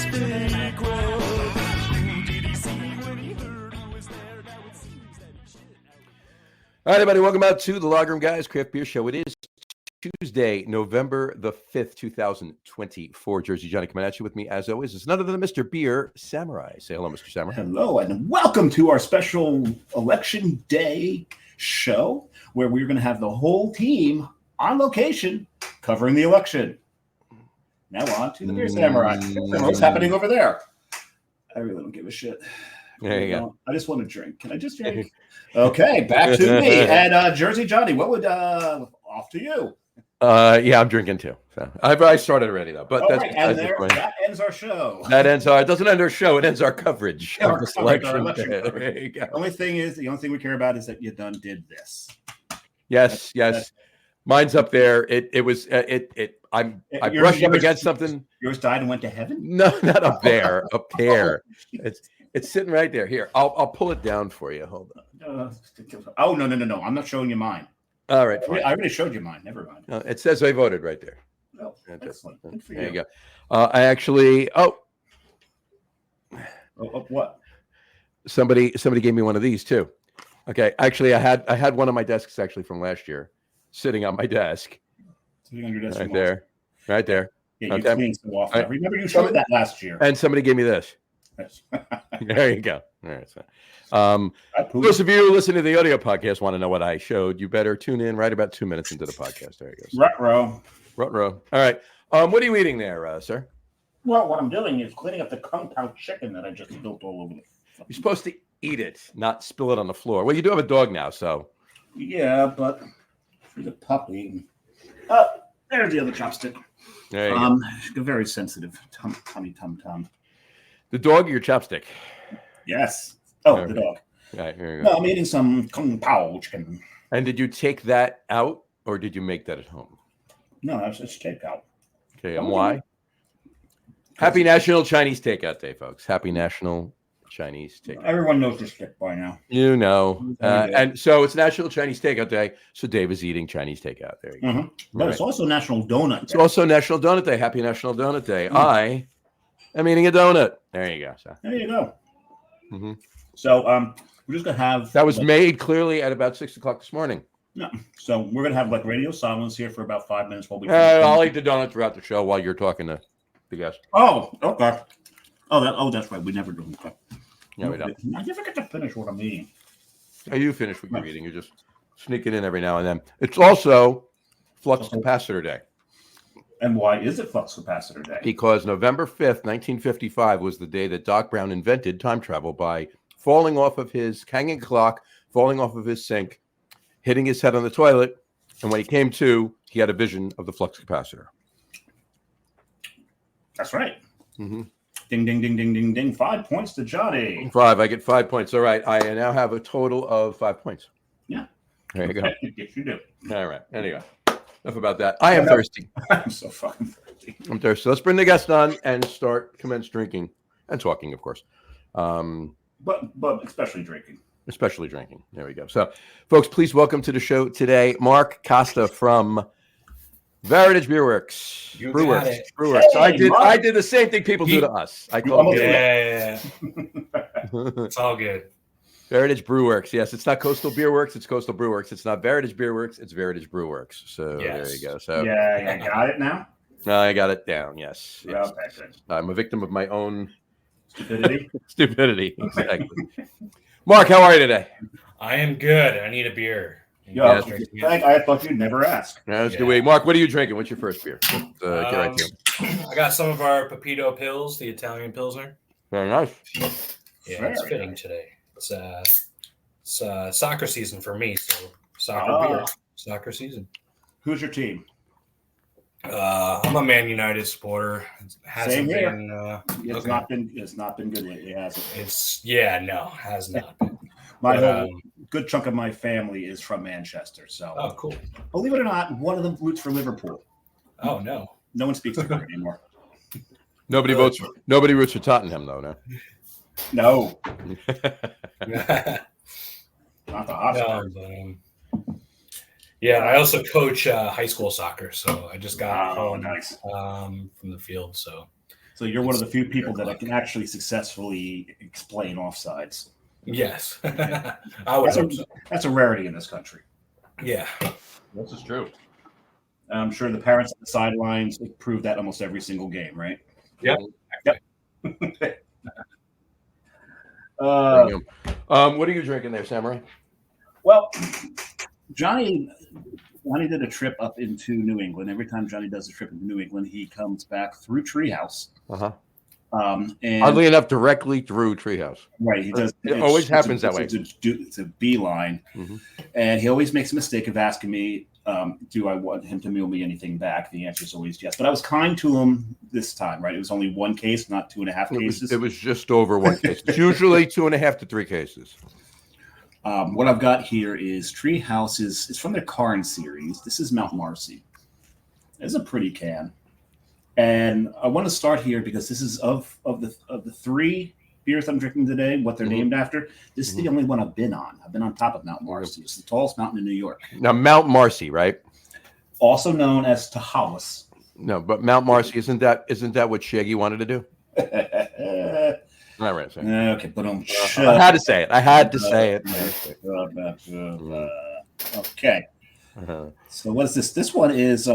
this big road. Who did he see when he heard I was there? Now it seems that he should. All right, everybody, welcome out to the Log Room Guys Craft Beer Show. It is Tuesday, November the 5th, 2024. Jersey Johnny coming at you. With me, as always, is none other than Mr. Beer Samurai. Say hello, Mr. Samurai. Hello, and welcome to our special Election Day show, where we're going to have the whole team on location covering the election. Now on to the Beer Samurai. What's happening over there? I really don't give a shit. There you go. I just want to drink. Can I just drink? Okay, back to me. And Jersey Johnny, what would off to you? Yeah, I'm drinking too. So I started already though, but that's right, and that ends our show. That ends our. It doesn't end our show. It ends our coverage of this election. There you go. The only thing we care about is that you did this. Yes, yes. Mine's up there. I brushed up against something. Yours died and went to heaven? No, not up there. Up there. It's sitting right there. Here, I'll pull it down for you. Hold on. Oh no! I'm not showing you mine. All right, fine. I already showed you mine. Never mind. It says I voted right there. Oh, excellent. Good for there you go. I actually. What? Somebody gave me one of these too. Okay, actually, I had one on my desk actually from last year, sitting on my desk. Sitting on your desk. Right there. Yeah, you cleaned so often. I remember you showed that last year. And somebody gave me this. There you go. All right. So, those of you listening to the audio podcast want to know what I showed. You better tune in right about 2 minutes into the podcast. There you go. Ruh-roh. All right. What are you eating there, sir? Well, what I'm doing is cleaning up the Kung Pao chicken that I just built all over the. You're supposed to eat it, not spill it on the floor. Well, you do have a dog now, so. Yeah, but for the puppy. There's the other chopstick. There you go. Very sensitive. Tummy. The dog or your chopstick? Yes. Oh, the dog. Right, here you go. No, I'm eating some Kung Pao chicken. And did you take that out, or did you make that at home? No, it's takeout. Okay, and why? Happy National Chinese Takeout Day, folks. Happy National Chinese Takeout. Everyone knows this stick by now. You know. And so it's National Chinese Takeout Day, so Dave is eating Chinese takeout. There you go. Mm-hmm. But it's also National Donut Day. It's also National Donut Day. Happy National Donut Day. I am eating a donut. There you go. So. There you go. Mm-hmm. So we're just going to have... That was made clearly at about 6 o'clock this morning. Yeah. So we're going to have radio silence here for about 5 minutes while we... I'll eat the donut throughout the show while you're talking to the guest. Oh, okay. That's right. We never do that. Yeah, we don't. I never get to finish what I'm eating. You finish what you're eating. You're just sneaking in every now and then. It's also Flux Capacitor Day. And why is it Flux Capacitor Day? Because November 5th, 1955 was the day that Doc Brown invented time travel by falling off of his hanging clock, falling off of his sink, hitting his head on the toilet, and when he came to, he had a vision of the flux capacitor. That's right. Mm-hmm. Ding, ding, ding, ding, ding, ding. 5 points to Johnny. 5. I get 5 points. All right. I now have a total of 5 points. Yeah. There you go. Yes, you do. All right. Anyway, enough about that. I am thirsty. I'm so fucking thirsty. I'm thirsty. Let's bring the guest on and commence drinking and talking, of course. But especially drinking. Especially drinking. There we go. So, folks, please welcome to the show today, Mark Costa from Varitage Brew Works. Brew Works. Hey, I did the same thing people do to us. I call Yeah. It's all good. Varitage Brew Works. Yes, it's not Coastal Beer Works. It's Coastal Brew Works. It's not Varitage Beer Works. It's Varitage Brew Works. So There you go. So yeah, got it now. I got it down. Yes. Okay, good. I'm a victim of my own stupidity. Exactly. Mark, how are you today? I am good. I need a beer. I thought you'd never ask. That's good way. Mark, what are you drinking? What's your first beer? Get right to I got some of our Pepito Pills, the Italian Pilsner. Very nice. Yeah, it's fitting today. It's soccer season for me, so soccer season. Who's your team? I'm a Man United supporter. Same here. It's not been good lately, has it? Has not been. My whole good chunk of my family is from Manchester, so cool. Believe it or not, one of them roots for Liverpool. Oh no one speaks to her anymore. Nobody roots for Tottenham though, no. No. Not the Oscar. Yeah, I also coach high school soccer, so I just got home nice. From the field. So So you're one of the few people that I can actually successfully explain offsides. Yes. I would hope so. That's a rarity in this country. Yeah. This is true. I'm sure the parents on the sidelines prove that almost every single game, right? Yep. What are you drinking there, Samurai? Well, Johnny did a trip up into New England. Every time Johnny does a trip into New England, he comes back through Treehouse. And oddly enough, directly through Treehouse. Right, he does. It always happens that way. It's a beeline, and he always makes a mistake of asking me, "Do I want him to mail me anything back?" The answer is always yes. But I was kind to him this time, right? It was only one case, not 2.5 cases. It was just over one case. It's usually 2.5 to 3 cases. What I've got here is Treehouse. It's from their Carn series. This is Mount Marcy. It's a pretty can. And I want to start here because this is of the 3 beers I'm drinking today, what they're named after. This is the only one I've been on. I've been on top of Mount Marcy. It's the tallest mountain in New York. Now, Mount Marcy, right? Also known as Tahawas. No, but Mount Marcy, isn't that what Shaggy wanted to do? All right. Okay, but I had to say it. Okay. So what is this? This one is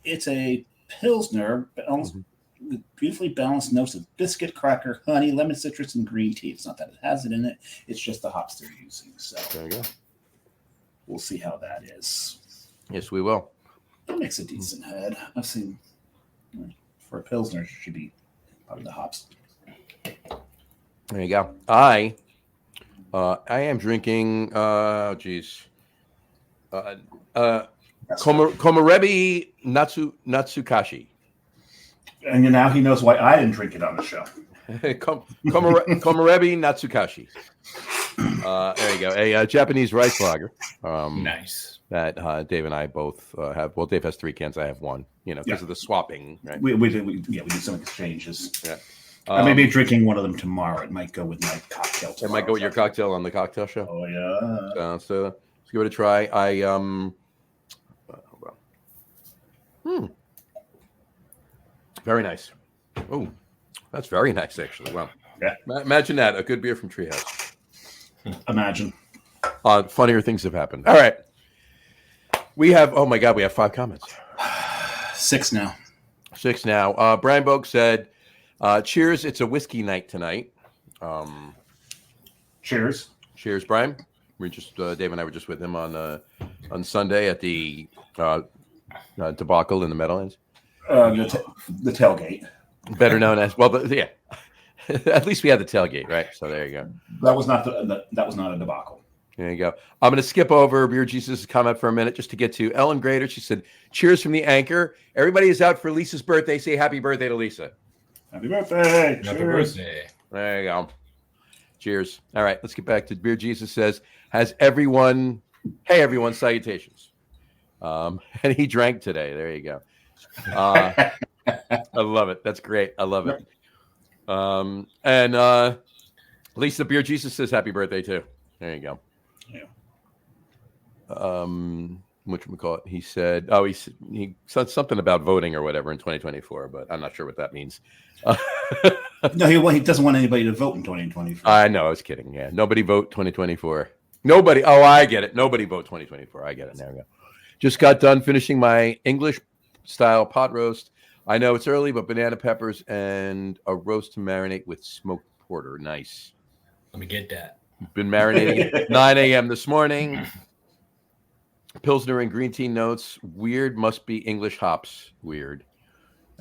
it's a Pilsner, beautifully balanced notes of biscuit, cracker, honey, lemon, citrus, and green tea. It's not that it has it in it. It's just the hops they're using. So there you go. We'll see how that is. Yes, we will. It makes a decent head. I've seen for a Pilsner, it should be probably the hops. There you go. I am drinking, Komarebi Natsukashi. And now he knows why I didn't drink it on the show. Komarebi Natsukashi. There you go. A Japanese rice lager. Nice. That Dave and I both have. Well, Dave has 3 cans. I have 1. Because of the swapping. Right? We did some exchanges. Yeah. I may be drinking one of them tomorrow. It might go with my cocktail tomorrow. It might go with your cocktail on the cocktail show. Oh yeah. So let's give it a try. Very nice. Oh, that's very nice, actually. Wow. Yeah. Imagine that. A good beer from Treehouse. Imagine. Funnier things have happened. All right. We have 5 comments. 6 now. 6 now. Brian Boak said, cheers. It's a whiskey night tonight. Cheers. Cheers, Brian. We just Dave and I were just with him on Sunday at the debacle in the Meadowlands. The tailgate. Better known as yeah. At least we had the tailgate, right? So there you go. That was not a debacle. There you go. I'm going to skip over Beer Jesus' comment for a minute just to get to Ellen Grader. She said, cheers from the anchor. Everybody is out for Lisa's birthday. Say happy birthday to Lisa. Happy birthday. Happy Cheers. birthday. There you go. Cheers. All right, let's get back to Beer Jesus says, hey everyone, salutations. And he drank today. There you go. I love it. That's great. I love it. And Lisa Beer Jesus says happy birthday too. There you go. Yeah. Whatchamacallit? He said, he said something about voting or whatever in 2024, but I'm not sure what that means. No, he doesn't want anybody to vote in 2024. I know. I was kidding. Yeah. Nobody vote 2024. Nobody. Oh, I get it. Nobody vote 2024. I get it. There we go. Just got done finishing my English style pot roast. I know it's early, but banana peppers and a roast to marinate with smoked porter. Nice. Let me get that. Been marinating at 9 a.m. this morning. Pilsner and green tea notes. Weird must be English hops. Weird.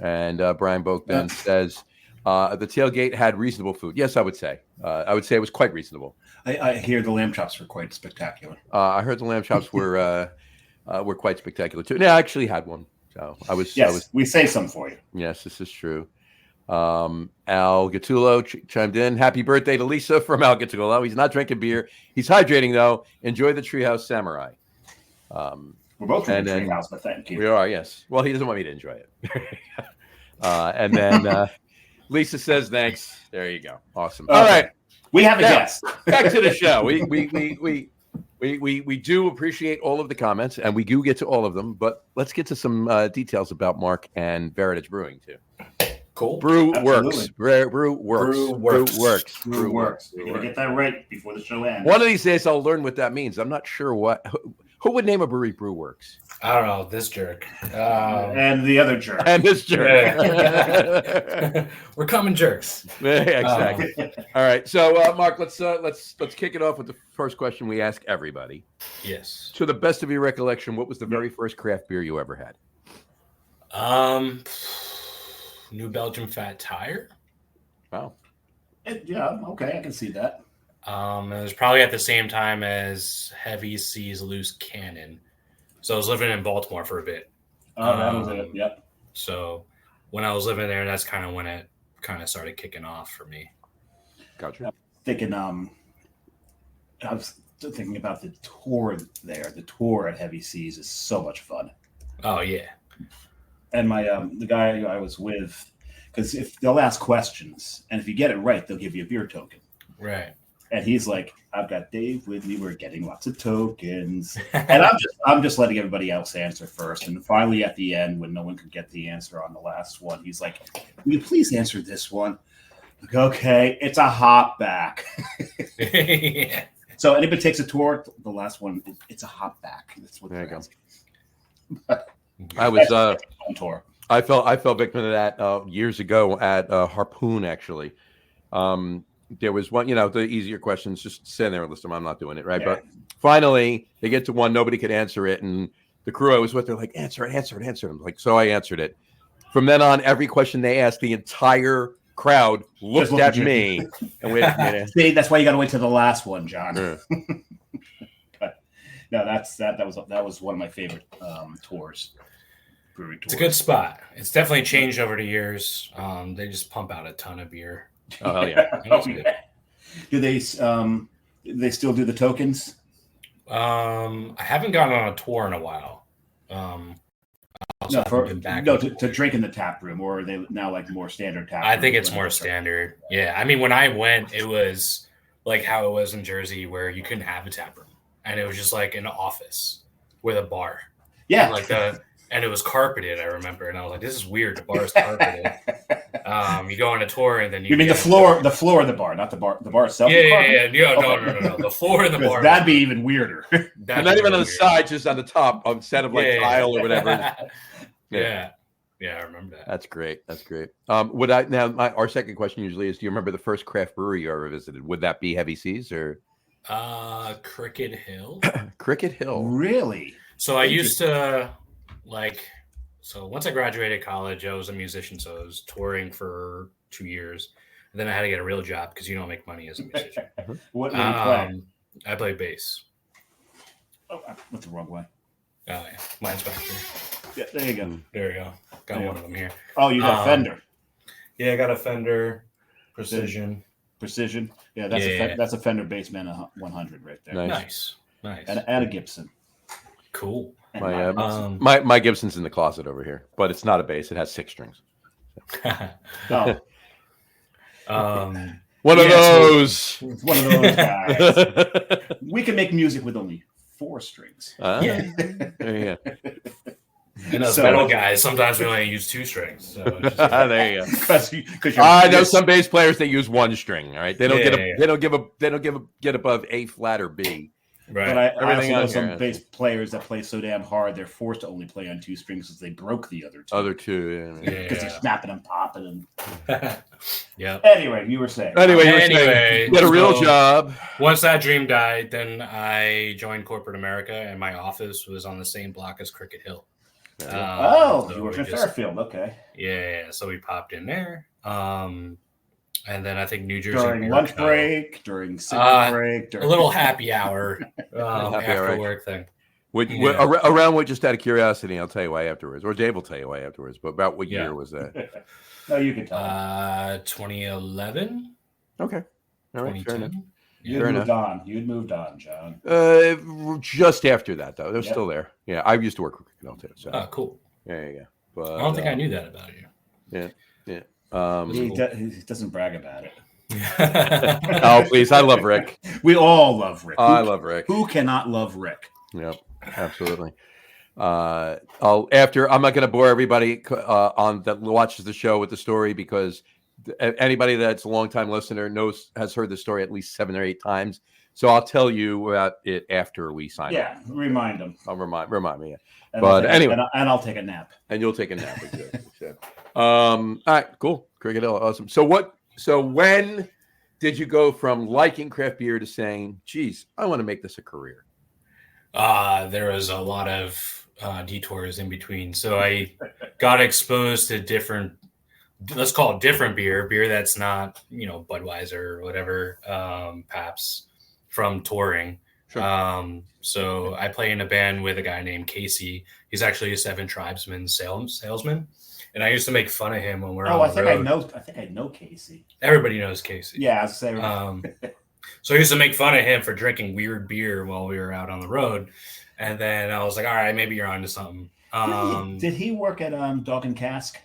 And Brian Boak then says, the tailgate had reasonable food. Yes, I would say. I would say it was quite reasonable. I hear the lamb chops were quite spectacular. I heard the lamb chops were quite spectacular too. No, I actually had one. So we say some for you. Yes, this is true. Al Gattulo chimed in. Happy birthday to Lisa from Al Gattulo. He's not drinking beer. He's hydrating though. Enjoy the Treehouse Samurai. We're both drinking Treehouse, but thank you. We are, yes. Well, he doesn't want me to enjoy it. And then Lisa says thanks. There you go. Awesome. Okay. All right. We have a guest. Back to the show. We We do appreciate all of the comments, and we do get to all of them. But let's get to some details about Mark and Varitage Brewing too. Cool. Brew Absolutely. Works. Brew Works. Brew Works. You're gonna get that right before the show ends. One of these days, I'll learn what that means. I'm not sure what. Who would name a brewery Brew Works? I don't know. This jerk. And the other jerk. And this jerk. Yeah. We're common jerks. Yeah, exactly. All right. So, Mark, let's kick it off with the first question we ask everybody. Yes. To the best of your recollection, what was the very first craft beer you ever had? New Belgium Fat Tire. Wow. Yeah. Okay, I can see that. It was probably at the same time as Heavy Seas Loose Cannon. So I was living in Baltimore for a bit. Oh, that was it. Yep. So when I was living there, that's kind of when it kind of started kicking off for me. Gotcha. I was thinking about the tour there. The tour at Heavy Seas is so much fun. Oh yeah. And my the guy I was with, because if they'll ask questions, and if you get it right, they'll give you a beer token. Right. And he's like, "I've got Dave with me. We're getting lots of tokens." And I'm just letting everybody else answer first. And finally, at the end, when no one could get the answer on the last one, he's like, "Will you please answer this one?" Like, okay, it's a hopback. Yeah. So anybody takes a tour, the last one, it's a hopback. That's what There you they're go. asking. I was On tour. I fell victim to that years ago at Harpoon. Actually, there was one. The easier questions, just stand there and list them. I'm not doing it right, Yeah. but finally they get to one. Nobody could answer it, and the crew I was with, they're like, "Answer it." I'm like, so I answered it. From then on, every question they asked, the entire crowd looked at me and waited for me to. See, that's why you got to wait till the last one, John. Yeah. But no, that was one of my favorite tours. Brewery tours. It's a good spot. It's definitely changed over the years. They just pump out a ton of beer. Oh hell yeah! That's good. Do they still do the tokens? I haven't gone on a tour in a while. To drink in the tap room, or are they now like more standard tap room? I think it's more standard. Yeah. I mean, when I went, it was like how it was in Jersey where you couldn't have a tap room. And it was just like an office with a bar. Yeah. And it was carpeted, I remember. And I was like, this is weird. The bar is carpeted. You go on a tour and then you mean the floor of the bar, not the bar. The bar itself. Yeah. No. The floor of the bar. That'd be even weirder. Not even on the side, just on the top, instead of tile or whatever. Yeah, I remember that. That's great. Our second question usually is, do you remember the first craft brewery you ever visited? Would that be Heavy Seas or Cricket Hill? Cricket Hill? Really? So I used to once I graduated college, I was a musician, so I was touring for 2 years. And then I had to get a real job because you don't make money as a musician. What do you play? I play bass. Oh, I went the wrong way. Oh yeah, mine's back there. Yeah, there you go. There you go. Got one of them here. Oh, you got Fender. Yeah, I got a Fender Precision. Yeah, that's a Fender Bassman 100 right there. Nice. And a Gibson. Cool. My Gibson's in the closet over here, but it's not a bass. It has 6 strings. Oh. One of those. It's one of those guys. We can make music with only 4 strings. Yeah. And those metal guys, sometimes we only use 2 strings. So there you go. I know some bass players that use 1 string. All right, they don't get above A flat or B. Right. But I also know some bass players that play so damn hard they're forced to only play on 2 strings because they broke the other 2. Other 2, because they're snapping and popping and. Yeah. Anyway, you were saying. You had a real job. Once that dream died, then I joined corporate America, and my office was on the same block as Cricket Hill. You worked in Fairfield, okay. Yeah, so we popped in there. And then I think New Jersey during lunch break, during cigarette break, a little happy hour after work thing. Around what? Just out of curiosity, I'll tell you why afterwards, or Dave will tell you why afterwards. But about what year was that? No, you can tell. 2011. Okay, all right, fair enough. You'd moved on, John. Just after that, though, they're still there. Yeah, I used to work with Cricket Hill too. So. Cool. Yeah. But I don't think I knew that about you. Yeah. He doesn't brag about it. Oh, please. I love Rick. We all love Rick. I love Rick. Who cannot love Rick? Yep, absolutely. I'm not going to bore everybody on that watches the show with the story, because anybody that's a longtime listener has heard the story at least 7 or 8 times. So I'll tell you about it after we sign off. Yeah, remind them. I'll remind me. Yeah. And But anyway, and I'll take a nap. And you'll take a nap. Exactly. So, all right, cool. Cricket Hill, awesome. So when did you go from liking craft beer to saying, geez, I want to make this a career? There was a lot of detours in between. So I got exposed to different, let's call it different beer that's not, Budweiser or whatever, Pabst, from touring. Sure. So I play in a band with a guy named Casey. He's actually a Seven Tribesmen salesman. And I used to make fun of him when we're on the road. I think I know Casey. Everybody knows Casey. Yeah, I was saying. So I used to make fun of him for drinking weird beer while we were out on the road. And then I was like, all right, maybe you're onto something. Did he work at Dog and Cask?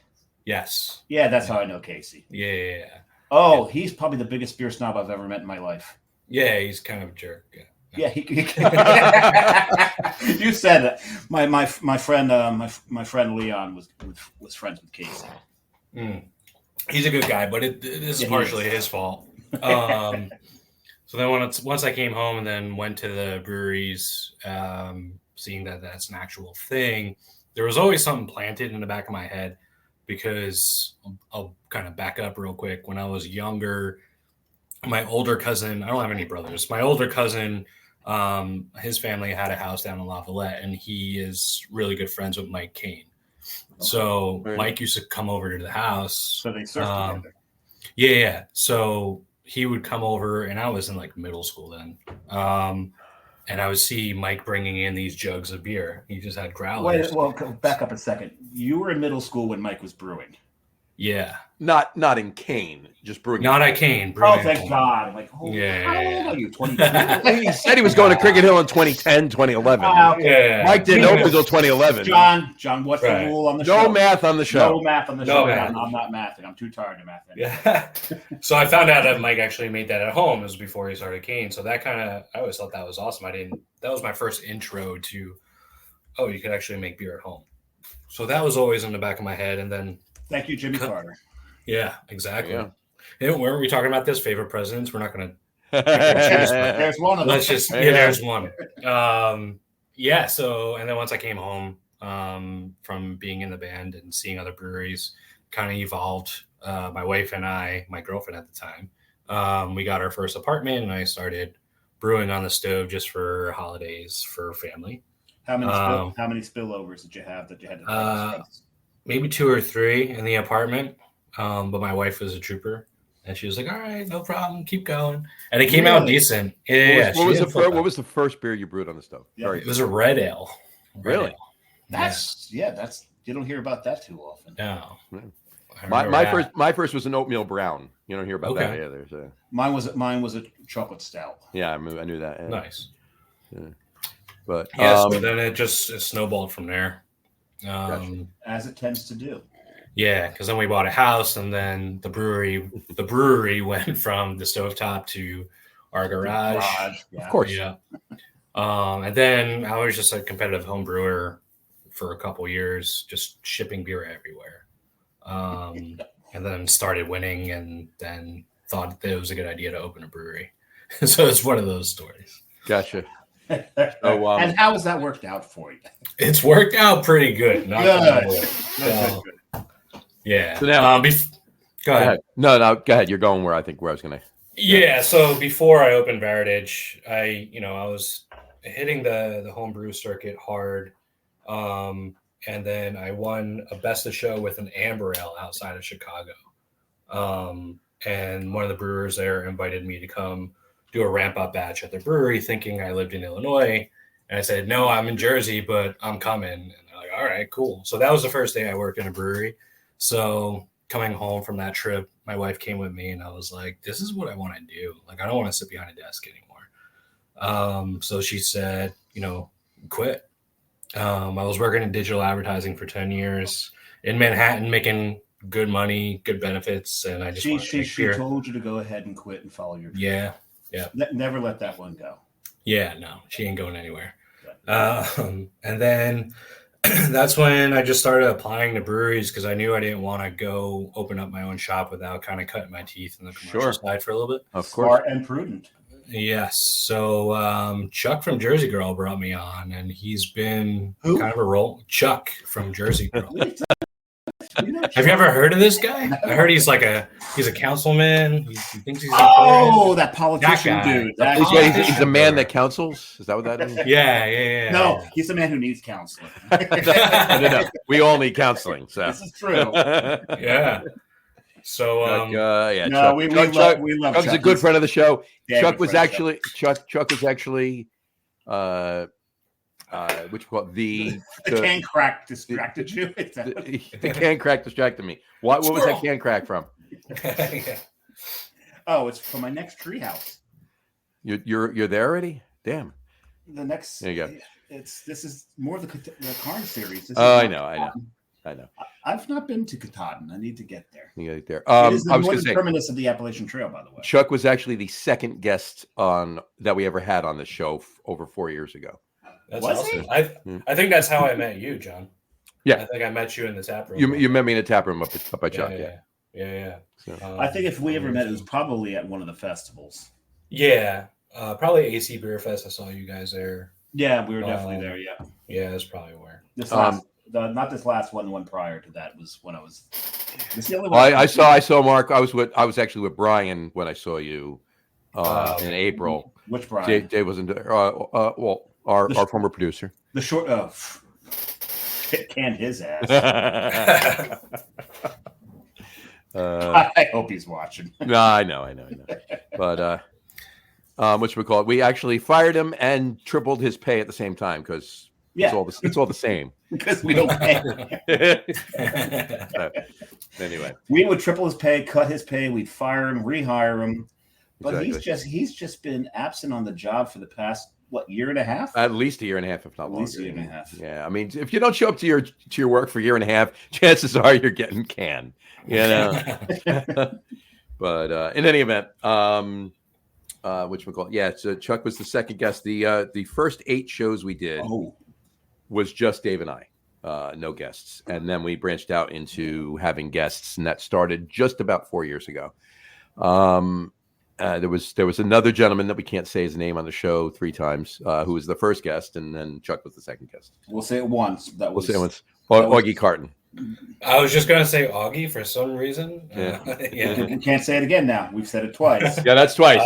Yes. Yeah, that's how I know Casey. Yeah. Oh, he's probably the biggest beer snob I've ever met in my life. Yeah, he's kind of a jerk. Yeah, he you said it. My friend Leon was friends with Casey. He's a good guy, but this is partially his fault. So then once I came home and then went to the breweries, seeing that that's an actual thing, there was always something planted in the back of my head, because I'll kind of back up real quick. When I was younger, my older cousin, I don't have any brothers, my older cousin, his family had a house down in La Valette, and he is really good friends with Mike Kane. Okay. So Mike used to come over to the house. So they surfed together. Yeah. So he would come over, and I was in like middle school then. And I would see Mike bringing in these jugs of beer. He just had growlers. Well, back up a second. You were in middle school when Mike was brewing. Yeah. Not in Kane, just brewing. Not at Kane. Oh, thank God. I'm like, how old are you? 22? He said he was going to Cricket Hill in 2010, 2011. Okay. Mike didn't open until 2011. John, what's the rule on the show? No math on the show. No math on the show. I'm not mathing. I'm too tired to math. Yeah. So I found out that Mike actually made that at home. It was before he started Kane. So that I always thought that was awesome. That was my first intro to, you could actually make beer at home. So that was always in the back of my head. And then, thank you, Jimmy Carter. Yeah, exactly. Yeah. Weren't we talking about this? Favorite presidents? We're not going to. There's one of them. There's one. So, and then once I came home from being in the band and seeing other breweries, kind of evolved. My wife and I, my girlfriend at the time, we got our first apartment, and I started brewing on the stove just for holidays for family. How many spillovers did you have that you had to maybe 2 or 3 in the apartment. But my wife was a trooper, and she was like, all right, no problem, keep going. And it came out decent. Yeah. What was the first beer you brewed on the stove? Yeah. It was a red ale. Really? That's you don't hear about that too often. No. My first was an oatmeal brown. You don't hear about that either. So. Mine was a chocolate stout. Yeah, I knew that. Yeah. Nice. Yeah. But so then it snowballed from there. Gotcha. As it tends to do. Yeah, because then we bought a house, and then the brewery went from the stovetop to our garage. Of course. Yeah. And then I was just a competitive home brewer for a couple years, just shipping beer everywhere. And then started winning, and then thought that it was a good idea to open a brewery. So it's one of those stories. Gotcha. So, and how has that worked out for you? It's worked out pretty good. Good. Yeah. So now, go ahead. No, go ahead. You're going where I was going to. Yeah. So before I opened Varitage, I was hitting the homebrew circuit hard, and then I won a best of show with an amber ale outside of Chicago, and one of the brewers there invited me to come do a ramp up batch at their brewery, thinking I lived in Illinois, and I said, no, I'm in Jersey, but I'm coming. And they're like, all right, cool. So that was the first day I worked in a brewery. So coming home from that trip, my wife came with me, and I was like, this is what I want to do. Like, I don't want to sit behind a desk anymore. So she said, quit. I was working in digital advertising for 10 years in Manhattan, making good money, good benefits, and I just she told you to go ahead and quit and follow your dream. Yeah. Never let that one go. Yeah, no, she ain't going anywhere. And then that's when I just started applying to breweries because I knew I didn't want to go open up my own shop without kind of cutting my teeth in the commercial side for a little bit. Of course. Smart and prudent. Yes. So Chuck from Jersey Girl brought me on, and he's been kind of a role. Chuck from Jersey Girl. Have you ever heard of this guy? I heard he's a councilman. He thinks he's that politician dude. He's a man that counsels. Is that what that is? Yeah. No, he's a man who needs counseling. No. We all need counseling. So this is true. Yeah. So Chuck, we love Chuck's Chuck. a good friend of the show. Yeah, Chuck was actually which one? The can crack distracted you. The can crack distracted me. What was that can crack from? Oh, it's from my next treehouse. You're there already? Damn. The next. There you go. This is more of the Karn series. I know. I've not been to Katahdin. I need to get there. You get there. It is I was one going of to the say, terminus of the Appalachian Trail, by the way. Chuck was actually the second guest that we ever had on the show over 4 years ago. That's awesome. I think that's how I met you, John. Yeah, I think I met you in the tap room. You met me in the tap room up by Chuck. Yeah. So. I think if we ever met, it was probably at one of the festivals. Yeah, probably AC Beer Fest. I saw you guys there. Yeah, we were definitely there. Yeah, that's probably where. Not this last one. The one prior to that was when I was. This the only one I saw Mark. I was actually with Brian when I saw you in April. Which Brian? Dave wasn't there. Our former producer. The short canned his ass. I hope he's watching. No, I know. But whatchamacallit, we actually fired him and tripled his pay at the same time because it's all the same. Because we don't pay. Anyway, we would triple his pay, cut his pay, we'd fire him, rehire him. But exactly. he's just been absent on the job for the past year and a half? At least a year and a half, if not longer. At least a year and a half. Yeah, I mean, if you don't show up to your work for a year and a half, chances are you're getting canned. You know. But in any event, whatchamacallit? Yeah, so Chuck was the second guest. The first 8 shows we did was just Dave and I, no guests, and then we branched out into having guests, and that started just about 4 years ago. There was another gentleman that we can't say his name on the show 3 times, who was the first guest, and then Chuck was the second guest. We'll say it once. We'll say it once. Augie Carton. I was just gonna say Augie for some reason. Yeah. We can't say it again now. We've said it twice. Yeah, that's twice.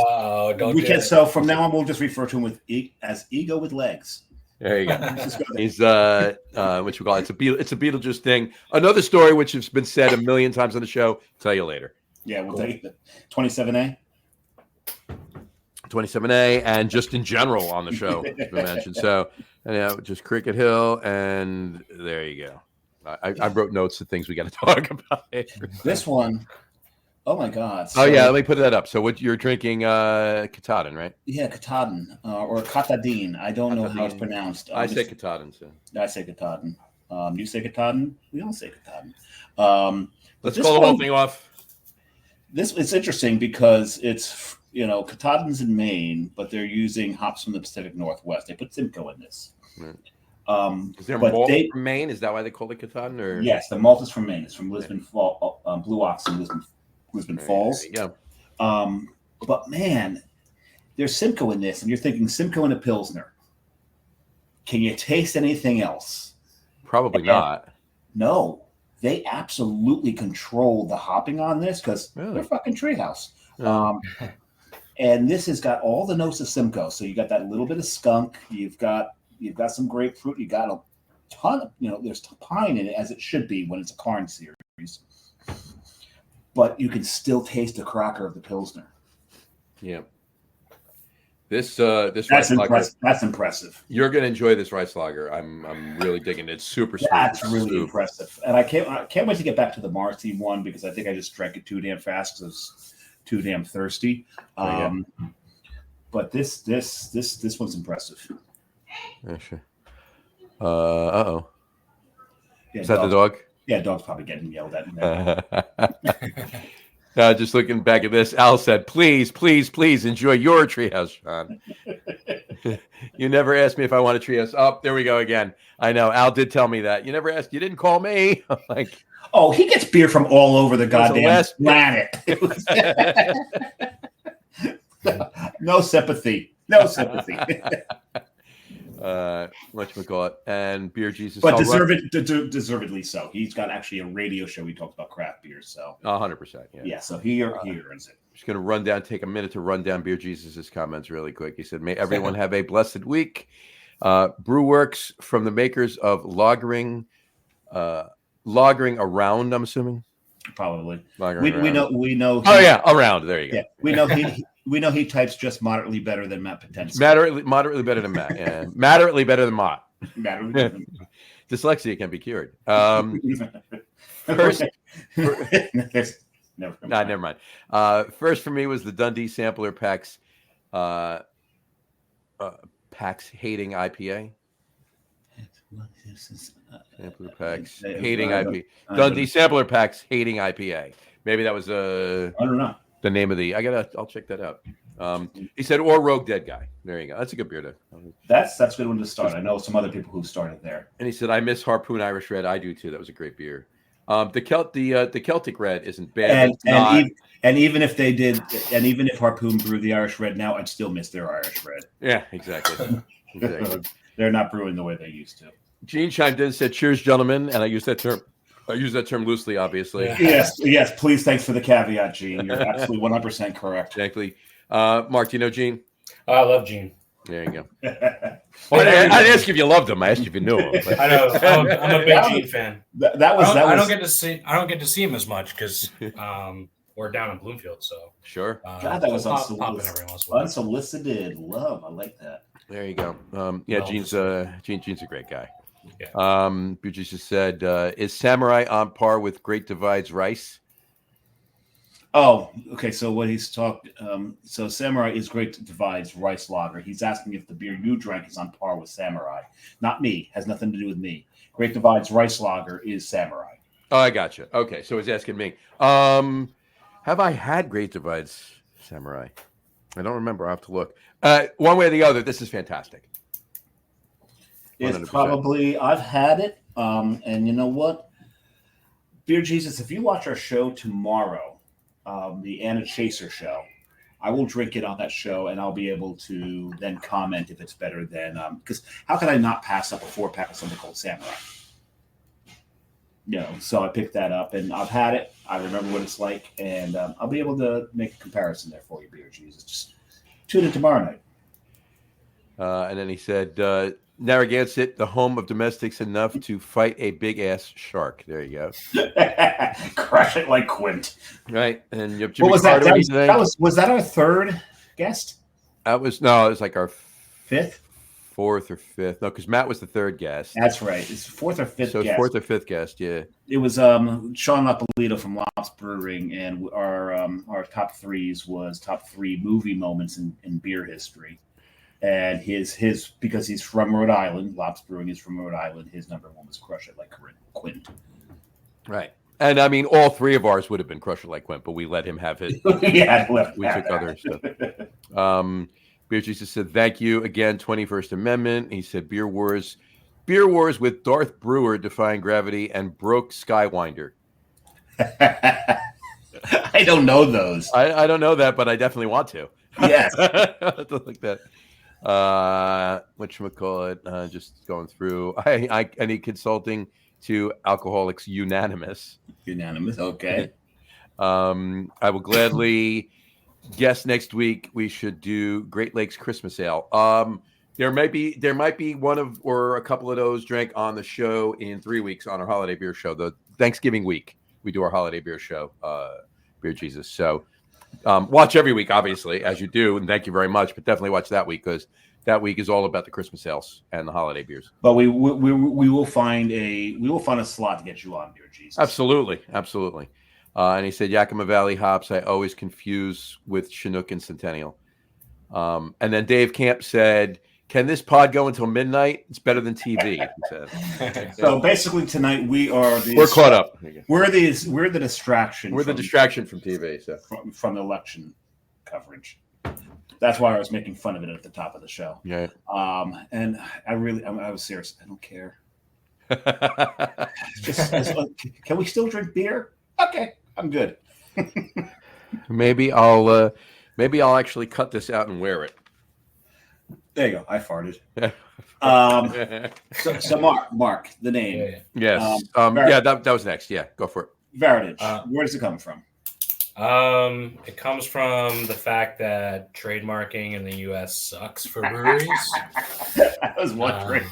We can't. So from now on, we'll just refer to him as Ego with legs. There you go. He's whatchamacallit? It's a Beetlejuice thing. Another story which has been said a million times on the show. Tell you later. Yeah, we'll take it. 27A. 27A, and just in general on the show has been mentioned. So, just Cricket Hill, and there you go. I wrote notes of things we got to talk about. This one, oh my God! So, let me put that up. So, what you're drinking, Katahdin, right? Yeah, Katahdin or Katahdin. I don't know how it's pronounced. I say Katahdin. So. I say Katahdin. You say Katahdin. We all say Katahdin. Let's call the whole thing off. It's interesting because it's. Katahdin's in Maine, but they're using hops from the Pacific Northwest. They put Simcoe in this. Right. Is there malt from Maine? Is that why they call it Katahdin? Or yes, the malt is from Maine. It's from Lisbon Blue Ox in Lisbon Falls. Yeah. But man, there's Simcoe in this, and you're thinking Simcoe and a Pilsner. Can you taste anything else? Probably not. No, they absolutely control the hopping on this because they're fucking treehouse. And this has got all the notes of Simcoe. So you got that little bit of skunk. You've got some grapefruit. You got a ton of, there's pine in it as it should be when it's a Karn series. But you can still taste the cracker of the Pilsner. Yeah. This that's impressive. That's impressive. You're gonna enjoy this rice lager. I'm really digging it. It's super sweet. That's really impressive. And I can't wait to get back to the Marcy one because I think I just drank it too damn fast because I was too damn thirsty. But this one's impressive. Yeah, sure. Uh-oh. Yeah, Is that the dog? Yeah, dog's probably getting yelled at. Just looking back at this, Al said, please enjoy your treehouse, Sean. You never asked me if I want a treehouse. Oh, there we go again. I know. Al did tell me that. You never asked. You didn't call me. I'm like, oh, he gets beer from all over the goddamn planet. No sympathy. No sympathy. Whatchamacallit, and Beer Jesus. But deservedly so. He's got actually a radio show. He talks about craft beer. So 100%. Yeah, so he earns it. Just going to take a minute to run down Beer Jesus' comments really quick. He said, may everyone have a blessed week. Brew Works, from the makers of lagering around, I'm assuming. Probably. We know. Oh yeah, around. There you go. Yeah, we know he types just moderately better than Matt Potential. Moderately better than Matt. Yeah. Moderately better than Mott. Dyslexia can be cured. First, never mind. First for me was the Dundee Sampler Packs hating IPA. Sampler Packs hating IPA. Dundee Sampler Packs hating IPA. Maybe that was I don't know. The name of the. I'll check that out. He said, or Rogue Dead Guy. There you go. That's a good beer to. That's a good one to start. I know some other people who started there. And he said, I miss Harpoon Irish Red. I do too. That was a great beer. The Celtic Red isn't bad. And even if they did, and even if Harpoon brewed the Irish Red now, I'd still miss their Irish Red. Yeah, exactly. They're not brewing the way they used to. Gene chimed in and said, cheers, gentlemen. And I use that term loosely, obviously. Yes. Please, thanks for the caveat, Gene. You're absolutely 100% correct. Exactly. Mark, do you know Gene? I love Gene. There you go. Well, I didn't ask if you loved him. I asked if you knew him. But. I know. I'm a big Gene fan. I don't get to see him as much because we're down in Bloomfield. So sure. God, that was unsolicited love. I like that. There you go. Gene's a great guy. Yeah. Bujis just said, is Samurai on par with Great Divide's Rice? Oh, okay. So what he's talked. So Samurai is Great Divide's Rice Lager. He's asking if the beer you drank is on par with Samurai. Not me. Has nothing to do with me. Great Divide's Rice Lager is Samurai. Oh, I gotcha. Okay, so he's asking me. Have I had Great Divide's Samurai? I don't remember. I have to look. One way or the other, this is fantastic. It's probably, I've had it. And you know what? Beer Jesus, if you watch our show tomorrow, the Anna Chaser show, I will drink it on that show and I'll be able to then comment if it's better than, because how could I not pass up a 4-pack of something called Samurai? So I picked that up and I've had it. I remember what it's like, and I'll be able to make a comparison there for you, Beer Jesus. Just tune in tomorrow night. And then he said, Narragansett, the home of domestics enough to fight a big-ass shark. There you go. Crush it like Quint. Right. And what was that? Was that our third guest? It was like our fifth? Fourth or fifth. No, because Matt was the third guest. That's right. It's fourth or fifth guest. Fourth or fifth guest, yeah. It was Sean Lapolito from Lops Brewing, and our top threes was top 3 movie moments in beer history. And his because he's from Rhode Island, Lops Brewing is from Rhode Island, his number 1 was Crush It Like Quint. Right. And I mean, all 3 of ours would have been Crush It Like Quint, but we let him have it. We took other stuff. Beer Jesus said, thank you again, 21st Amendment. He said, Beer Wars with Darth Brewer defying gravity and broke Skywinder. I don't know those. I don't know that, but I definitely want to. Yes. Like that. Whatchamacallit, just going through. I need consulting to Alcoholics Unanimous. Okay. I will gladly guess next week we should do Great Lakes Christmas Ale. There might be one of or a couple of those drank on the show in 3 weeks on our holiday beer show. The Thanksgiving week we do our holiday beer show, Beer Jesus. So watch every week, obviously, as you do, and thank you very much. But definitely watch that week because that week is all about the Christmas ales and the holiday beers. But we will find a slot to get you on, Beer Jesus. Absolutely. And he said Yakima Valley hops I always confuse with Chinook and Centennial. And then Dave Camp said Can this pod go until midnight? It's better than TV. He said. So basically, tonight we're caught up. We're the distraction. We're the distraction from TV. So from the election coverage. That's why I was making fun of it at the top of the show. Yeah. And I was serious. I don't care. Can we still drink beer? Okay, I'm good. Maybe I'll actually cut this out and wear it. There you go. I farted. So Mark, the name. Yes. That was next. Yeah, go for it. Varitage. Where does it come from? It comes from the fact that trademarking in the U.S. sucks for breweries. I was wondering.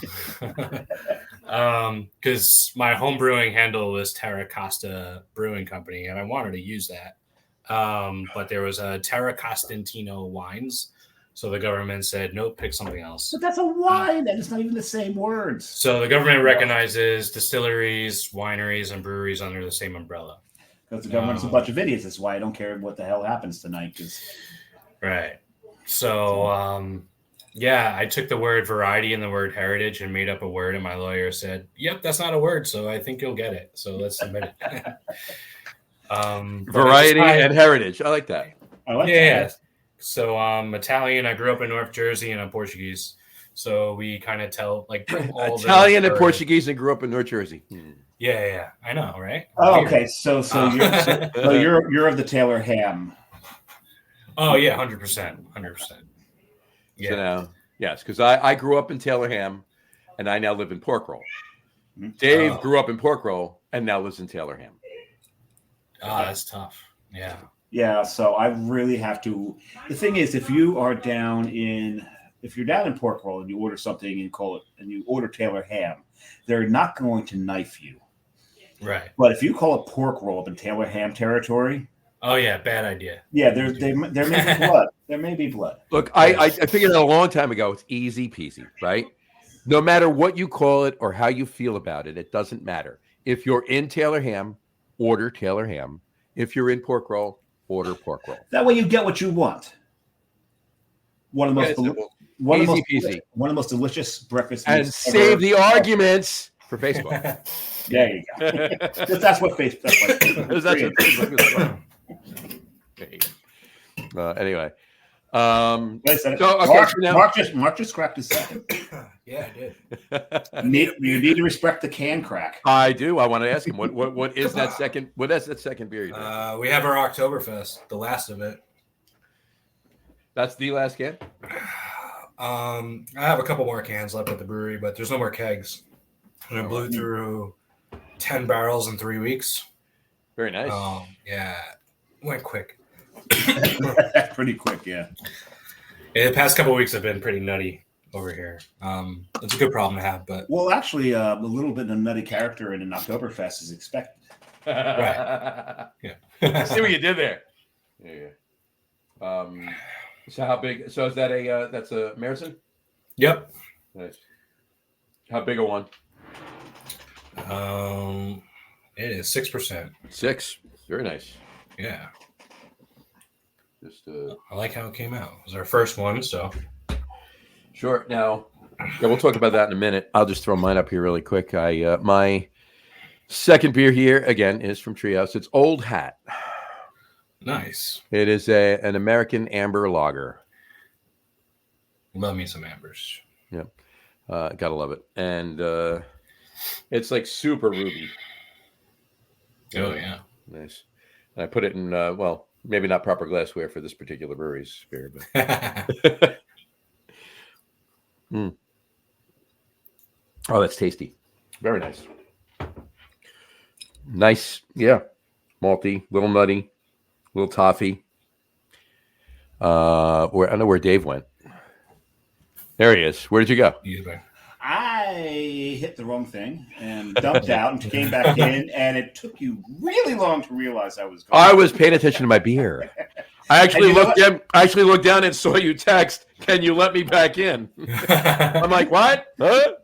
Because my home brewing handle was Terra Costa Brewing Company, and I wanted to use that. But there was a Terra Costantino Wines. So the government said, nope, pick something else. But that's a wine. That is not even the same words. So the government recognizes distilleries, wineries, and breweries under the same umbrella. Because the government's a bunch of idiots. That's why I don't care what the hell happens tonight. Right. So, I took the word variety and the word heritage and made up a word, and my lawyer said, yep, that's not a word, so I think you'll get it. So let's submit it. Variety and heritage. I like that. I like that. Yeah. So I'm Italian. I grew up in North Jersey, and I'm Portuguese. So we kind of tell like all Italian and Portuguese and grew up in North Jersey. Yeah, I know, right? Oh, okay, so you're of the Taylor ham. Oh yeah, 100%. Yeah. So now, yes, because I grew up in Taylor ham, and I now live in Pork Roll. Dave grew up in Pork Roll and now lives in Taylor ham. Ah, that's tough. Yeah. Yeah, so I really have to. The thing is, if you're down in Pork Roll and you order something and you order Taylor ham, they're not going to knife you. Right. But if you call it pork roll up in Taylor ham territory, oh yeah, bad idea. Yeah, there may be blood. There may be blood. Look, I figured out a long time ago. It's easy peasy, right? No matter what you call it or how you feel about it, it doesn't matter. If you're in Taylor ham, order Taylor ham. If you're in Pork Roll, order Pork Roll. That way you get what you want. One of the most delicious breakfast and save the arguments for Facebook. There you go. That's what Facebook is. That's what Facebook is. Anyway. Mark just cracked his second. Yeah, I did. You need to respect the can crack. I do. I want to ask him what is that second? What is that second beer? We have our Oktoberfest, the last of it. That's the last can. I have a couple more cans left at the brewery, but there's no more kegs. And I blew through 10 barrels in 3 weeks. Very nice. Yeah, went quick. Pretty quick, yeah. The past couple of weeks have been pretty nutty over here. It's a good problem to have, but well, actually, a little bit of nutty character in an Oktoberfest is expected. Right. Yeah. See what you did there. Yeah. So how big? So is that that's a Märzen? Yep. Nice. How big a one? It is 6%. 6. Very nice. Yeah. Just I like how it came out. It was our first one, so sure. Now, we'll talk about that in a minute. I'll just throw mine up here really quick. My second beer here again is from Treehouse. It's Old Hat. Nice. It is an American amber lager. Love me some ambers. Yep. Gotta love it. And it's like super ruby. Oh yeah. Nice. And I put it in maybe not proper glassware for this particular brewery's beer, but Oh, that's tasty. Very nice. Nice, yeah. Malty, little nutty, little toffee. I don't know where Dave went. There he is. Where did you go? I hit the wrong thing and dumped out and came back in, and it took you really long to realize I was going. I was paying attention to my beer. I actually looked down and saw you text, "Can you let me back in?" I'm like, "What?" Huh?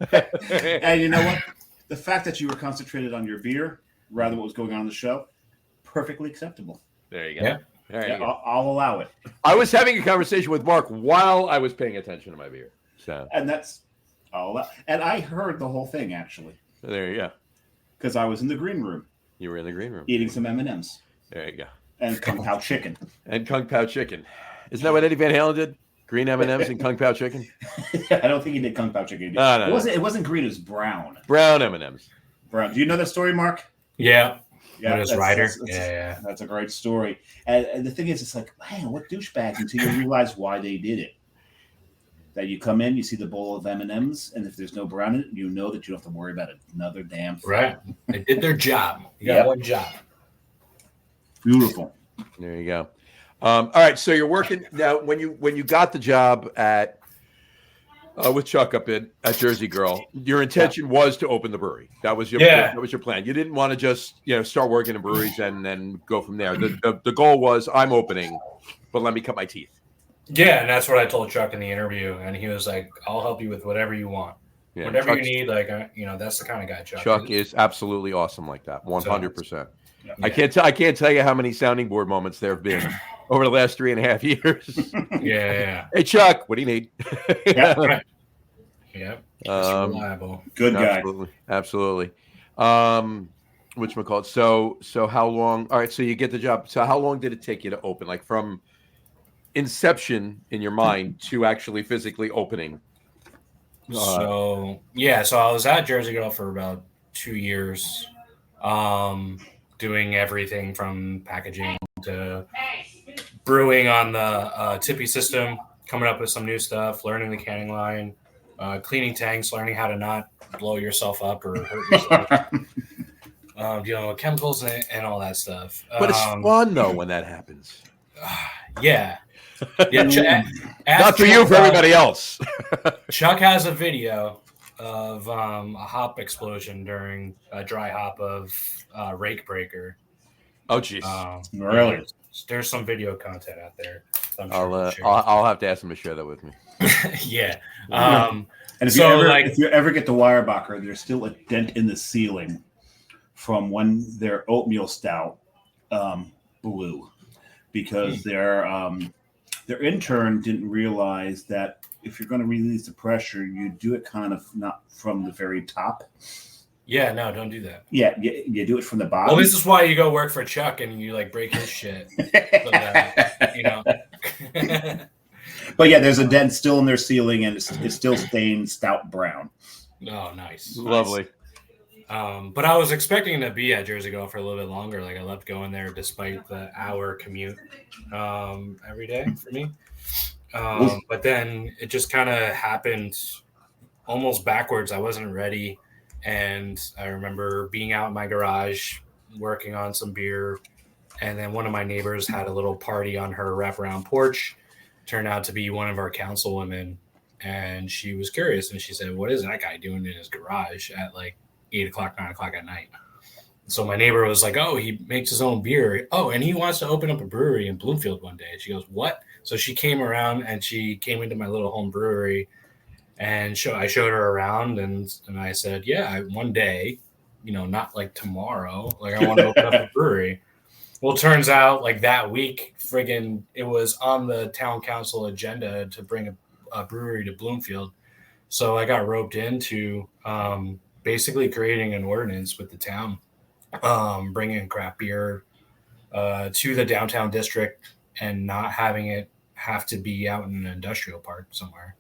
And you know what? The fact that you were concentrated on your beer rather than what was going on in the show, perfectly acceptable. There you go. Yeah. There you go. I'll allow it. I was having a conversation with Mark while I was paying attention to my beer. So, and that's all that. And I heard the whole thing actually there you go. because I was in the green room You were in the green room eating some M&Ms There you go. and Kung Pao chicken. And Kung Pao chicken. Isn't that what Eddie Van Halen did? Green M&Ms and Kung Pao chicken. I don't think he did Kung Pao chicken. No. It wasn't green. It was brown. Brown M&Ms. Brown. Do you know that story, Mark? Yeah. Yeah, That's Ryder. Yeah. That's a great story. And the thing is, it's like, man, what douchebag until you realize why they did it. That you come in, you see the bowl of M&Ms, and if there's no brown in it, you know that you don't have to worry about another damn thing. Right. They did their job. You got one job. Beautiful. There you go. All right, so you're working now. When you got the job at with Chuck up at Jersey Girl, your intention was to open the brewery. That was your plan. You didn't want to just start working in breweries and then go from there. The goal was, I'm opening, but let me cut my teeth. Yeah, and that's what I told Chuck in the interview, and he was like, "I'll help you with whatever you want, whatever you need." Like, that's the kind of guy Chuck is absolutely awesome like that, 100%. Yeah. I can't tell you how many sounding board moments there have been over the last 3.5 years. Yeah. Hey Chuck, what do you need? Right. Yeah. Reliable. Good guy. Absolutely. Whatchamacallit? So how long? All right, so you get the job. So how long did it take you to open? Like from inception in your mind to actually physically opening? So I was at Jersey Girl for about 2 years, doing everything from packaging to brewing on the tippy system, coming up with some new stuff, learning the canning line, cleaning tanks, learning how to not blow yourself up or hurt yourself, dealing with chemicals and all that stuff. But it's fun though when that happens. Yeah. Not for you, for everybody else. Chuck has a video of a hop explosion during a dry hop of Rake Breaker. Oh, geez. Really? There's some video content out there. I'll have to ask him to share that with me. Yeah. And if you ever get the Weyerbacher, there's still a dent in the ceiling from when their oatmeal stout blew because their intern didn't realize that if you're going to release the pressure, you do it kind of not from the very top. Yeah, no, don't do that. Yeah, you do it from the bottom. Well, this is why you go work for Chuck and you break his shit. But yeah, there's a dent still in their ceiling, and it's still stained stout brown. Oh, nice. Lovely. But I was expecting to be at Jersey Girl for a little bit longer. Like I loved going there despite the hour commute every day for me. But then it just kind of happened almost backwards. I wasn't ready. And I remember being out in my garage working on some beer. And then one of my neighbors had a little party on her wraparound porch. Turned out to be one of our councilwomen. And she was curious. And she said, "What is that guy doing in his garage at 8 o'clock, 9 o'clock at night?" So my neighbor was like, "Oh, he makes his own beer. Oh, and he wants to open up a brewery in Bloomfield one day." She goes, "What?" So she came around and she came into my little home brewery and I showed her around and I said, "Yeah, one day, not tomorrow, I want to open up a brewery." Well, it turns out that week, it was on the town council agenda to bring a brewery to Bloomfield. So I got roped into basically creating an ordinance with the town, bringing craft beer to the downtown district and not having it have to be out in an industrial park somewhere.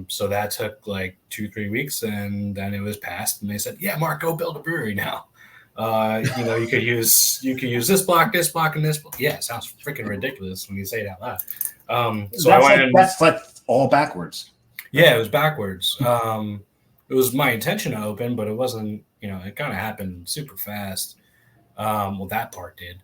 So that took 2-3 weeks, and then it was passed, and they said, "Yeah, Mark, go build a brewery now. You could use this block, and this block." Yeah, it sounds freaking ridiculous when you say it out loud. So that's all backwards. Yeah, it was backwards. It was my intention to open, but it wasn't. It kind of happened super fast. Well, that part did.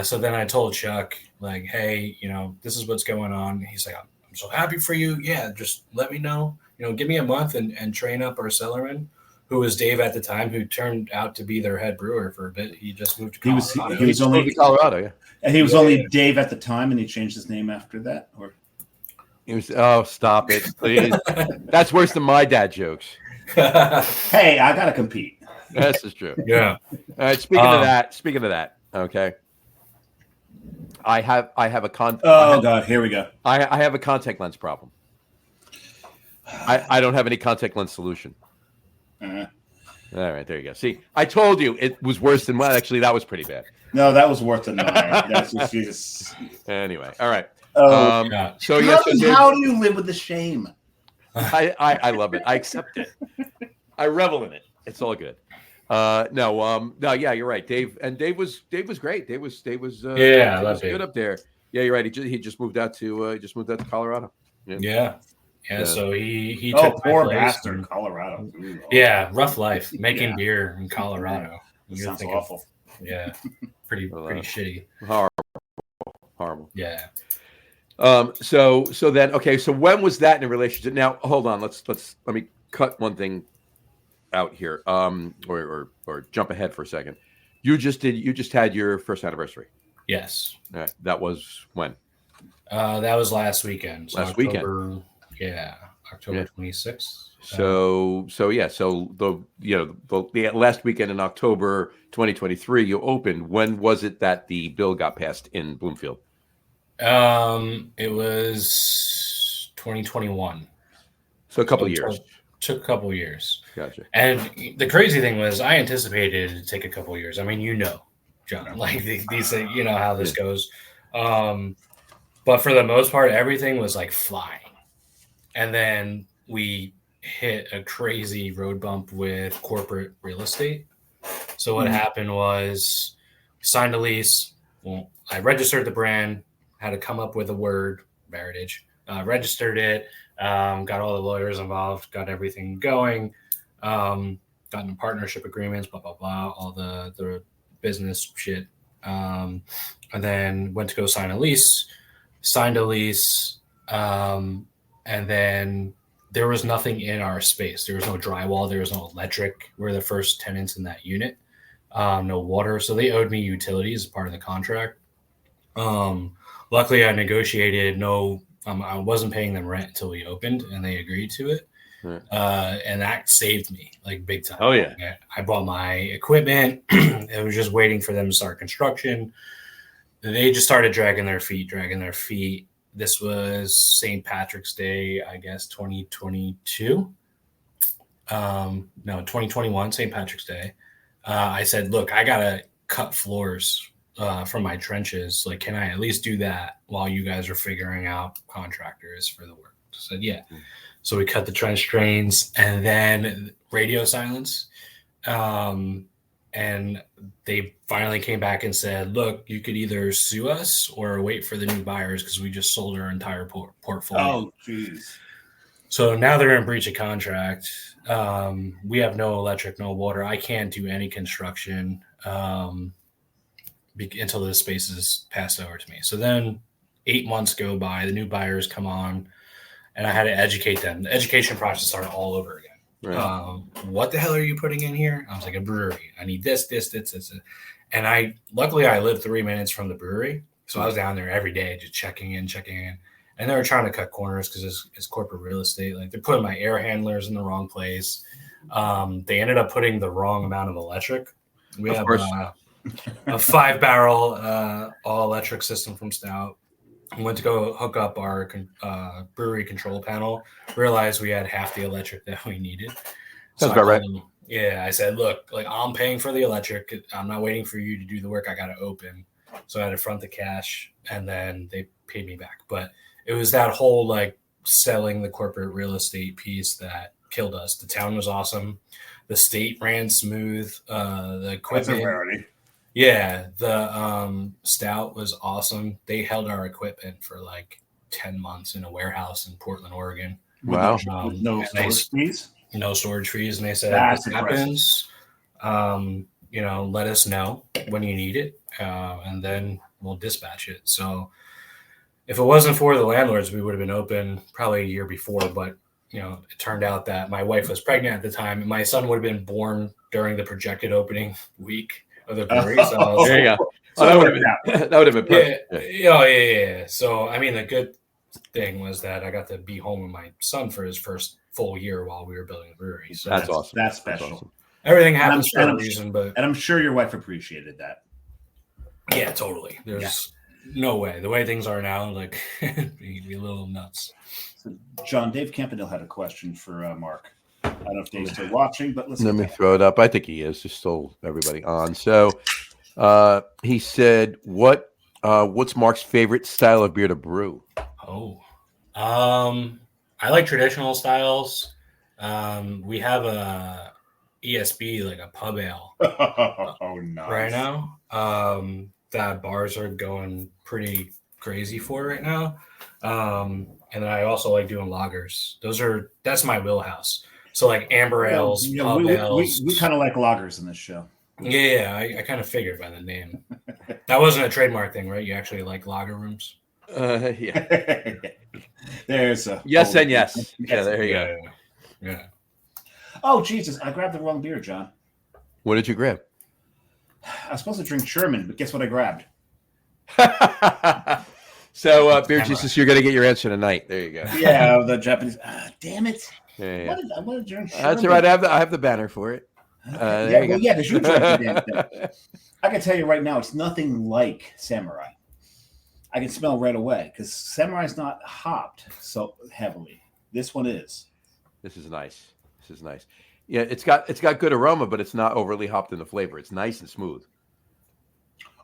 So then I told Chuck, "Hey, this is what's going on." He's like, "I'm so happy for you. Yeah, just let me know. Give me a month and train up our cellarman," who was Dave at the time, who turned out to be their head brewer for a bit. He just moved to Colorado. He was only Colorado, yeah. And he was only Dave at the time, and he changed his name after that? Or he was, oh, stop it, please. That's worse than my dad jokes. Hey, I got to compete. This is true. Yeah. All right, speaking of that, okay. I have a God, here we go. I have a contact lens problem. I don't have any contact lens solution. Uh, All right, there you go. See, I told you it was worse than mine. Actually, that was pretty bad. no, that was worse than mine. That's just Anyway, all right. Oh, Yeah. So yes, how do you live with the shame? I love it. I accept it. I revel in it. It's all good. No, yeah, you're right. Dave was great. Dave was I love Dave. good up there. Yeah, you're right. He just moved out to Colorado. Yeah. So he Oh, took my poor place bastard, and- Colorado. Ooh, Yeah, rough life making Yeah. beer in Colorado. You're sounds thinking- awful. Yeah, pretty shitty. Horrible. Yeah. So then, okay. So when was that in a relationship? Now, hold on. Let me cut one thing out here. Or jump ahead for a second. You just had your first anniversary. Yes. That was when? That was last weekend. So Last weekend. Yeah, October 26th. So the last weekend in October 2023, you opened. When was it that the bill got passed in Bloomfield? It was 2021. So a couple of years. Took a couple of years. Gotcha. And the crazy thing was, I anticipated it to take a couple of years. I mean, John, like these, you know how this goes. But for the most part, everything was like flying. And then we hit a crazy road bump with corporate real estate. So what happened was, signed a lease. Well, I registered the brand, had to come up with a word, Varitage. Registered it, got all the lawyers involved, got everything going, got into partnership agreements, blah, blah, blah, all the business shit. And then went to go sign a lease, signed a lease, and then there was nothing in our space. There was no drywall. There was no electric. We're the first tenants in that unit. No water. So they owed me utilities as part of the contract. Luckily, I negotiated I wasn't paying them rent until we opened, and they agreed to it. Right. And that saved me like big time. Oh, yeah. I bought my equipment. I was just waiting for them to start construction. They just started dragging their feet. This was St. Patrick's Day, I guess, 2022. No, 2021, St. Patrick's Day. I said, look, I got to cut floors from my trenches. Like, can I at least do that while you guys are figuring out contractors for the work? I said, yeah. So we cut the trench drains, and then radio silence. And they finally came back and said, look, you could either sue us or wait for the new buyers because we just sold our entire portfolio. Oh, jeez. So now they're in breach of contract. We have no electric, no water. I can't do any construction until the space is passed over to me. So then 8 months go by, the new buyers come on, and I had to educate them. The education process started all over again. Right. What the hell are you putting in here? I was like, a brewery. I need this. And luckily I lived 3 minutes from the brewery. So I was down there every day, just checking in. And they were trying to cut corners because it's corporate real estate. Like, they're putting my air handlers in the wrong place. They ended up putting the wrong amount of electric. We have a 5-barrel all electric system from Stout. We went to go hook up our brewery control panel, realized we had half the electric that we needed. That's about right. I said, look, like, I'm paying for the electric. I'm not waiting for you to do the work. I got to open. So I had to front the cash, and then they paid me back. But it was that whole, like, selling the corporate real estate piece that killed us. The town was awesome. The state ran smooth. The equipment. That's a rarity. Yeah, the Stout was awesome. They held our equipment for like 10 months in a warehouse in Portland, Oregon. Wow. With no storage fees? No storage fees. And they said, That's if this happens, let us know when you need it, and then we'll dispatch it. So if it wasn't for the landlords, we would have been open probably a year before. But, it turned out that my wife was pregnant at the time, and my son would have been born during the projected opening week of the brewery. So there you go. That would have been perfect. Yeah. So, I mean, the good thing was that I got to be home with my son for his first full year while we were building the brewery. So that's awesome. That's special. That's awesome. Everything happens for a reason, and I'm sure your wife appreciated that. Yeah, totally. There's no way. The way things are now, like, you'd be a little nuts. John, Dave Campanile had a question for Mark. I don't know if Dave's still watching, but let me throw it up. I think he is. Just still everybody on. So he said, what's Mark's favorite style of beer to brew? I like traditional styles. We have a ESB, like a pub ale. Nice. Right now. That bars are going pretty crazy for right now. And then I also like doing lagers. That's my wheelhouse. So like amber ales, pub ales. We kind of like lagers in this show. Yeah, I kind of figured by the name. That wasn't a trademark thing, right? You actually like lager rooms? Yeah. There's a yes and yes. Yeah, there you go. Yeah. Oh, Jesus. I grabbed the wrong beer, John. What did you grab? I was supposed to drink Sherman, but guess what I grabbed? So, Beer Jesus, you're going to get your answer tonight. There you go. Yeah, the Japanese. Damn it. Yeah. I want to drink Sherman. That's all right. I have the banner for it. Because you drank the damn thing. I can tell you right now, it's nothing like Samurai. I can smell right away because Samurai's not hopped so heavily. This one is. This is nice. Yeah, it's got good aroma, but it's not overly hopped in the flavor. It's nice and smooth.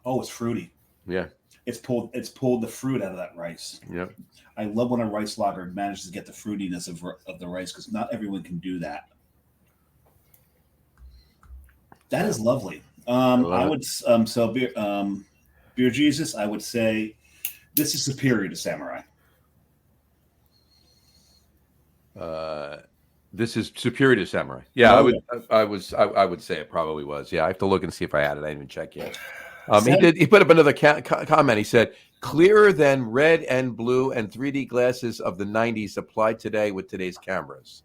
Oh, it's fruity. Yeah. It's pulled the fruit out of that rice. Yep. I love when a rice lager manages to get the fruitiness of the rice because not everyone can do that. That is lovely. I would Beer Jesus, I would say this is superior to Samurai. This is superior to Samurai. Yeah, I would say it probably was. Yeah, I have to look and see if I had it. I didn't even check yet. He put up another comment. He said, clearer than red and blue and 3D glasses of the 90s applied today with today's cameras.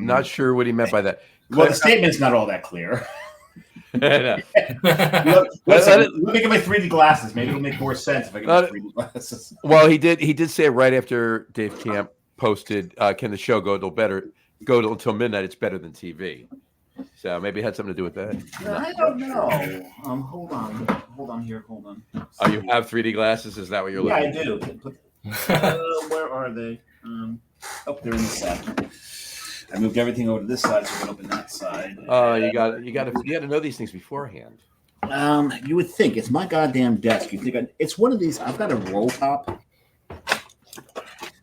Not sure what he meant by that. Well, the statement's not all that clear. Let me get my 3D glasses. Maybe it'll make more sense if I get my 3D glasses. Well, he did say right after Dave Camp posted, can the show go until midnight? It's better than TV. So maybe it had something to do with that. I don't know. Hold on here. Oh, you have 3D glasses? Is that what you're looking at? Yeah, I do. Where are they? They're in the set. I moved everything over to this side so I can open that side. Oh, you got to know these things beforehand. You would think it's my goddamn desk. You think it's one of these? I've got a roll top,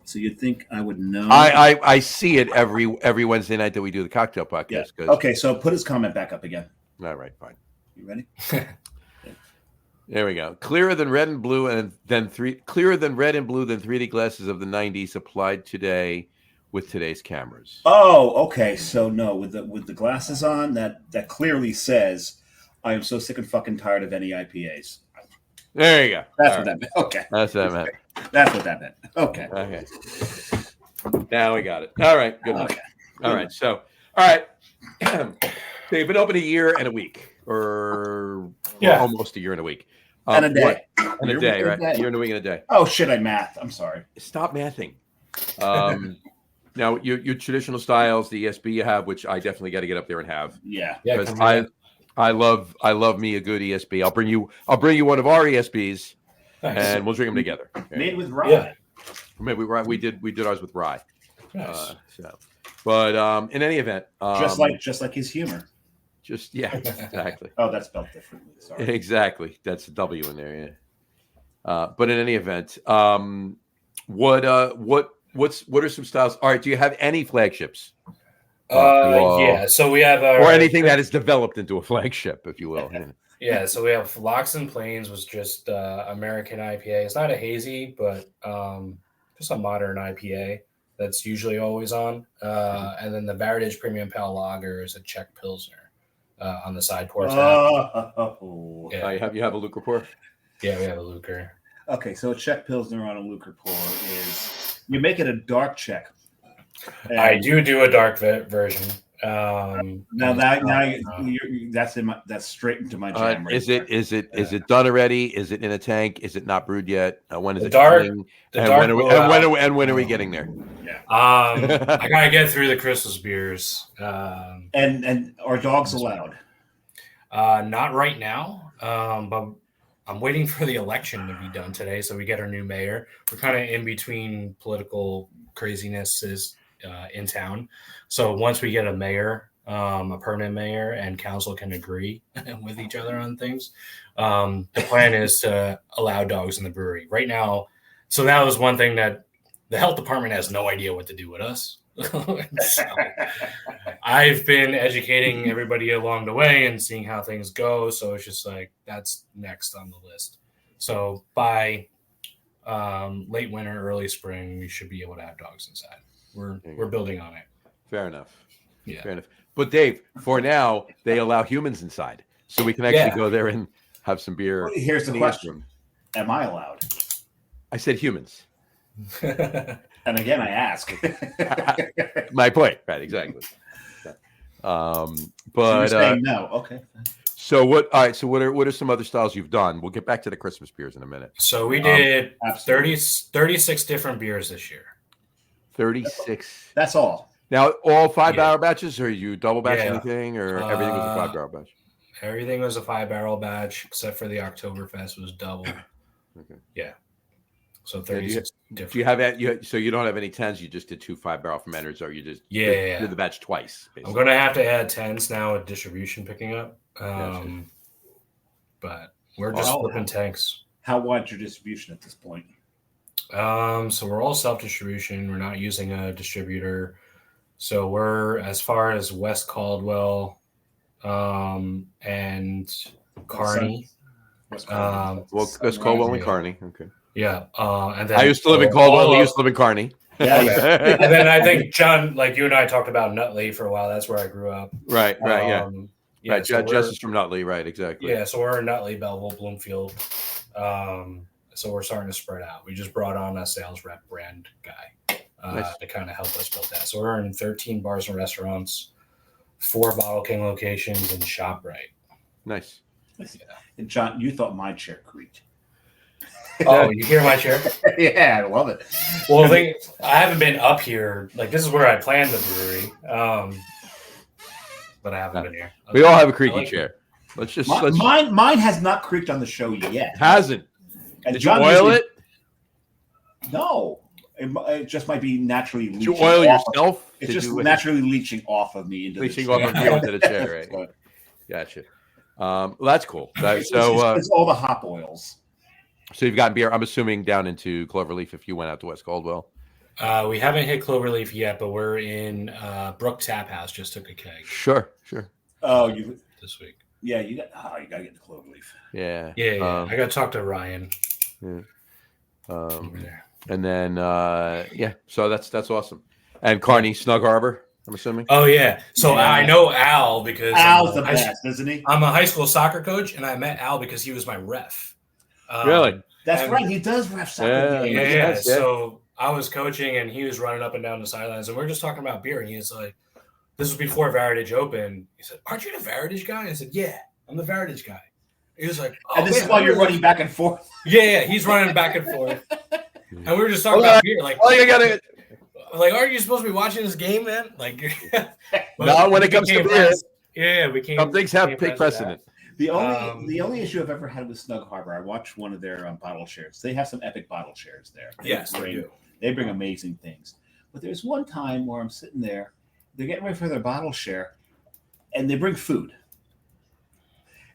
so you'd think I would know. I see it every Wednesday night that we do the cocktail podcast. Yeah. Okay, so put his comment back up again. All right, fine. You ready? There we go. Clearer than red and blue, and then 3D glasses of the 90s applied today with today's cameras. Oh, okay. So no, with the glasses on, that clearly says, I am so sick and fucking tired of any IPAs. There you go. That's what that meant. Okay. That's what I meant. That's what that meant. Okay. Now we got it. All right. Good enough. Okay. All right. So, all right. So you've been open a year and a week, or almost a year and a week. And a day. And a day, right? A year and a week and a day. Oh, shit, I mathed. I'm sorry. Stop mathing. Now, your traditional styles, the ESB you have, which I definitely got to get up there and have. Yeah. Because I love me a good ESB. I'll bring you one of our ESBs, and we'll drink them together. Okay? Made with rye. Yeah. Maybe we did ours with rye. Nice. But in any event, just like his humor. Exactly. Oh, that's spelled differently. Sorry. Exactly. That's a W in there. Yeah. But in any event, what are some styles? All right. Do you have any flagships? Yeah. So we have or anything that is developed into a flagship, if you will. Yeah. So we have Locks and Plains, was just American IPA. It's not a hazy, but just a modern IPA that's usually always on. And then the Varitage Premium Pale Lager is a Czech Pilsner on the side pour. Yeah. You have a Lucre pour? Yeah, we have a Lucre. Okay, so a Czech Pilsner on a Lucre pour is you make it a dark Czech. I do a dark version. That's straight into my jam. Is it done already? Is it in a tank? Is it not brewed yet? When is it coming? When are we getting there? Yeah. I gotta get through the Christmas beers. And are dogs allowed? Not right now. But I'm waiting for the election to be done today, so we get our new mayor. We're kind of in between political crazinesses in town. So once we get a mayor, a permanent mayor, and council can agree with each other on things, the plan is to allow dogs in the brewery. Right now, so that was one thing that the health department has no idea what to do with us. So I've been educating everybody along the way and seeing how things go. So it's just like that's next on the list. So by late winter, early spring, we should be able to have dogs inside. We're building on it. Fair enough. Yeah. Fair enough. But Dave, for now, they allow humans inside, so we can actually go there and have some beer. Well, here's the question: am I allowed? I said humans. And again, I ask. My point, right? Exactly. But you're saying no. Okay. So what? All right. So what are some other styles you've done? We'll get back to the Christmas beers in a minute. So we did 36 different beers this year. 36. That's all. Now, all 5-barrel batches, or you double batch anything, or everything was a 5-barrel batch? Everything was a 5-barrel batch, except for the Oktoberfest was double. Okay. Yeah. So 36 different. Do you have so you don't have any 10s? You just did 2 5-barrel fermenters, or you just did the batch twice? Basically. I'm going to have to add 10s now with distribution picking up. But we're just flipping tanks. How wide's your distribution at this point? So we're all self-distribution. We're not using a distributor. So we're as far as West Caldwell and Kearney. West Caldwell and Kearney. Okay. Yeah. And then I used to live in Caldwell. He used to live in Kearney. Yeah. And then I think, John, like you and I talked about Nutley for a while. That's where I grew up. Right. Yeah. Right. So Jess is from Nutley. Right. Exactly. Yeah. So we're in Nutley, Belleville, Bloomfield. So we're starting to spread out. We just brought on a sales rep brand guy to kind of help us build that. So we're in 13 bars and restaurants, 4 Bottle King locations, and ShopRite. Nice. Yeah. And John, you thought my chair creaked. Oh, you hear my chair? Yeah, I love it. Well, I haven't been up here. Like, this is where I planned the brewery. But I haven't been here. We all have a creaky chair. Mine has not creaked on the show yet. Hasn't. And did you oil it? No. It just might be naturally leaching. Did you oil yourself? It's just naturally leaching off of me into leaching off of you into the chair, right? Gotcha. Well, that's cool. It's all the hop oils. So you've gotten beer, I'm assuming, down into Cloverleaf if you went out to West Caldwell. We haven't hit Cloverleaf yet, but we're in Brook Tap House. Just took a keg. Sure. Oh, this week. Yeah, you got to get the Cloverleaf. Yeah. I got to talk to Ryan. Yeah. And then so that's awesome. And Kearney, Snug Harbor, I'm assuming. Oh yeah. So I know Al because Al's the best, isn't he? I'm a high school soccer coach, and I met Al because he was my ref. Really? That's right. He does ref soccer games. Yeah. So I was coaching, and he was running up and down the sidelines, and we are just talking about beer, and he was like, "This was before Varitage opened." He said, "Aren't you the Varitage guy?" I said, "Yeah, I'm the Varitage guy." He was like, "And this is why you're running back and forth." Yeah, he's running back and forth, and we were just talking about beer. Like, you got it. Like, aren't you supposed to be watching this game, man? Like, not when it comes to beer. Yeah, we can't. Some things have big precedent. The only issue I've ever had with Snug Harbor, I watched one of their bottle shares. They have some epic bottle shares there. Yes, they do. They bring amazing things. But there's one time where I'm sitting there, they're getting ready for their bottle share, and they bring food.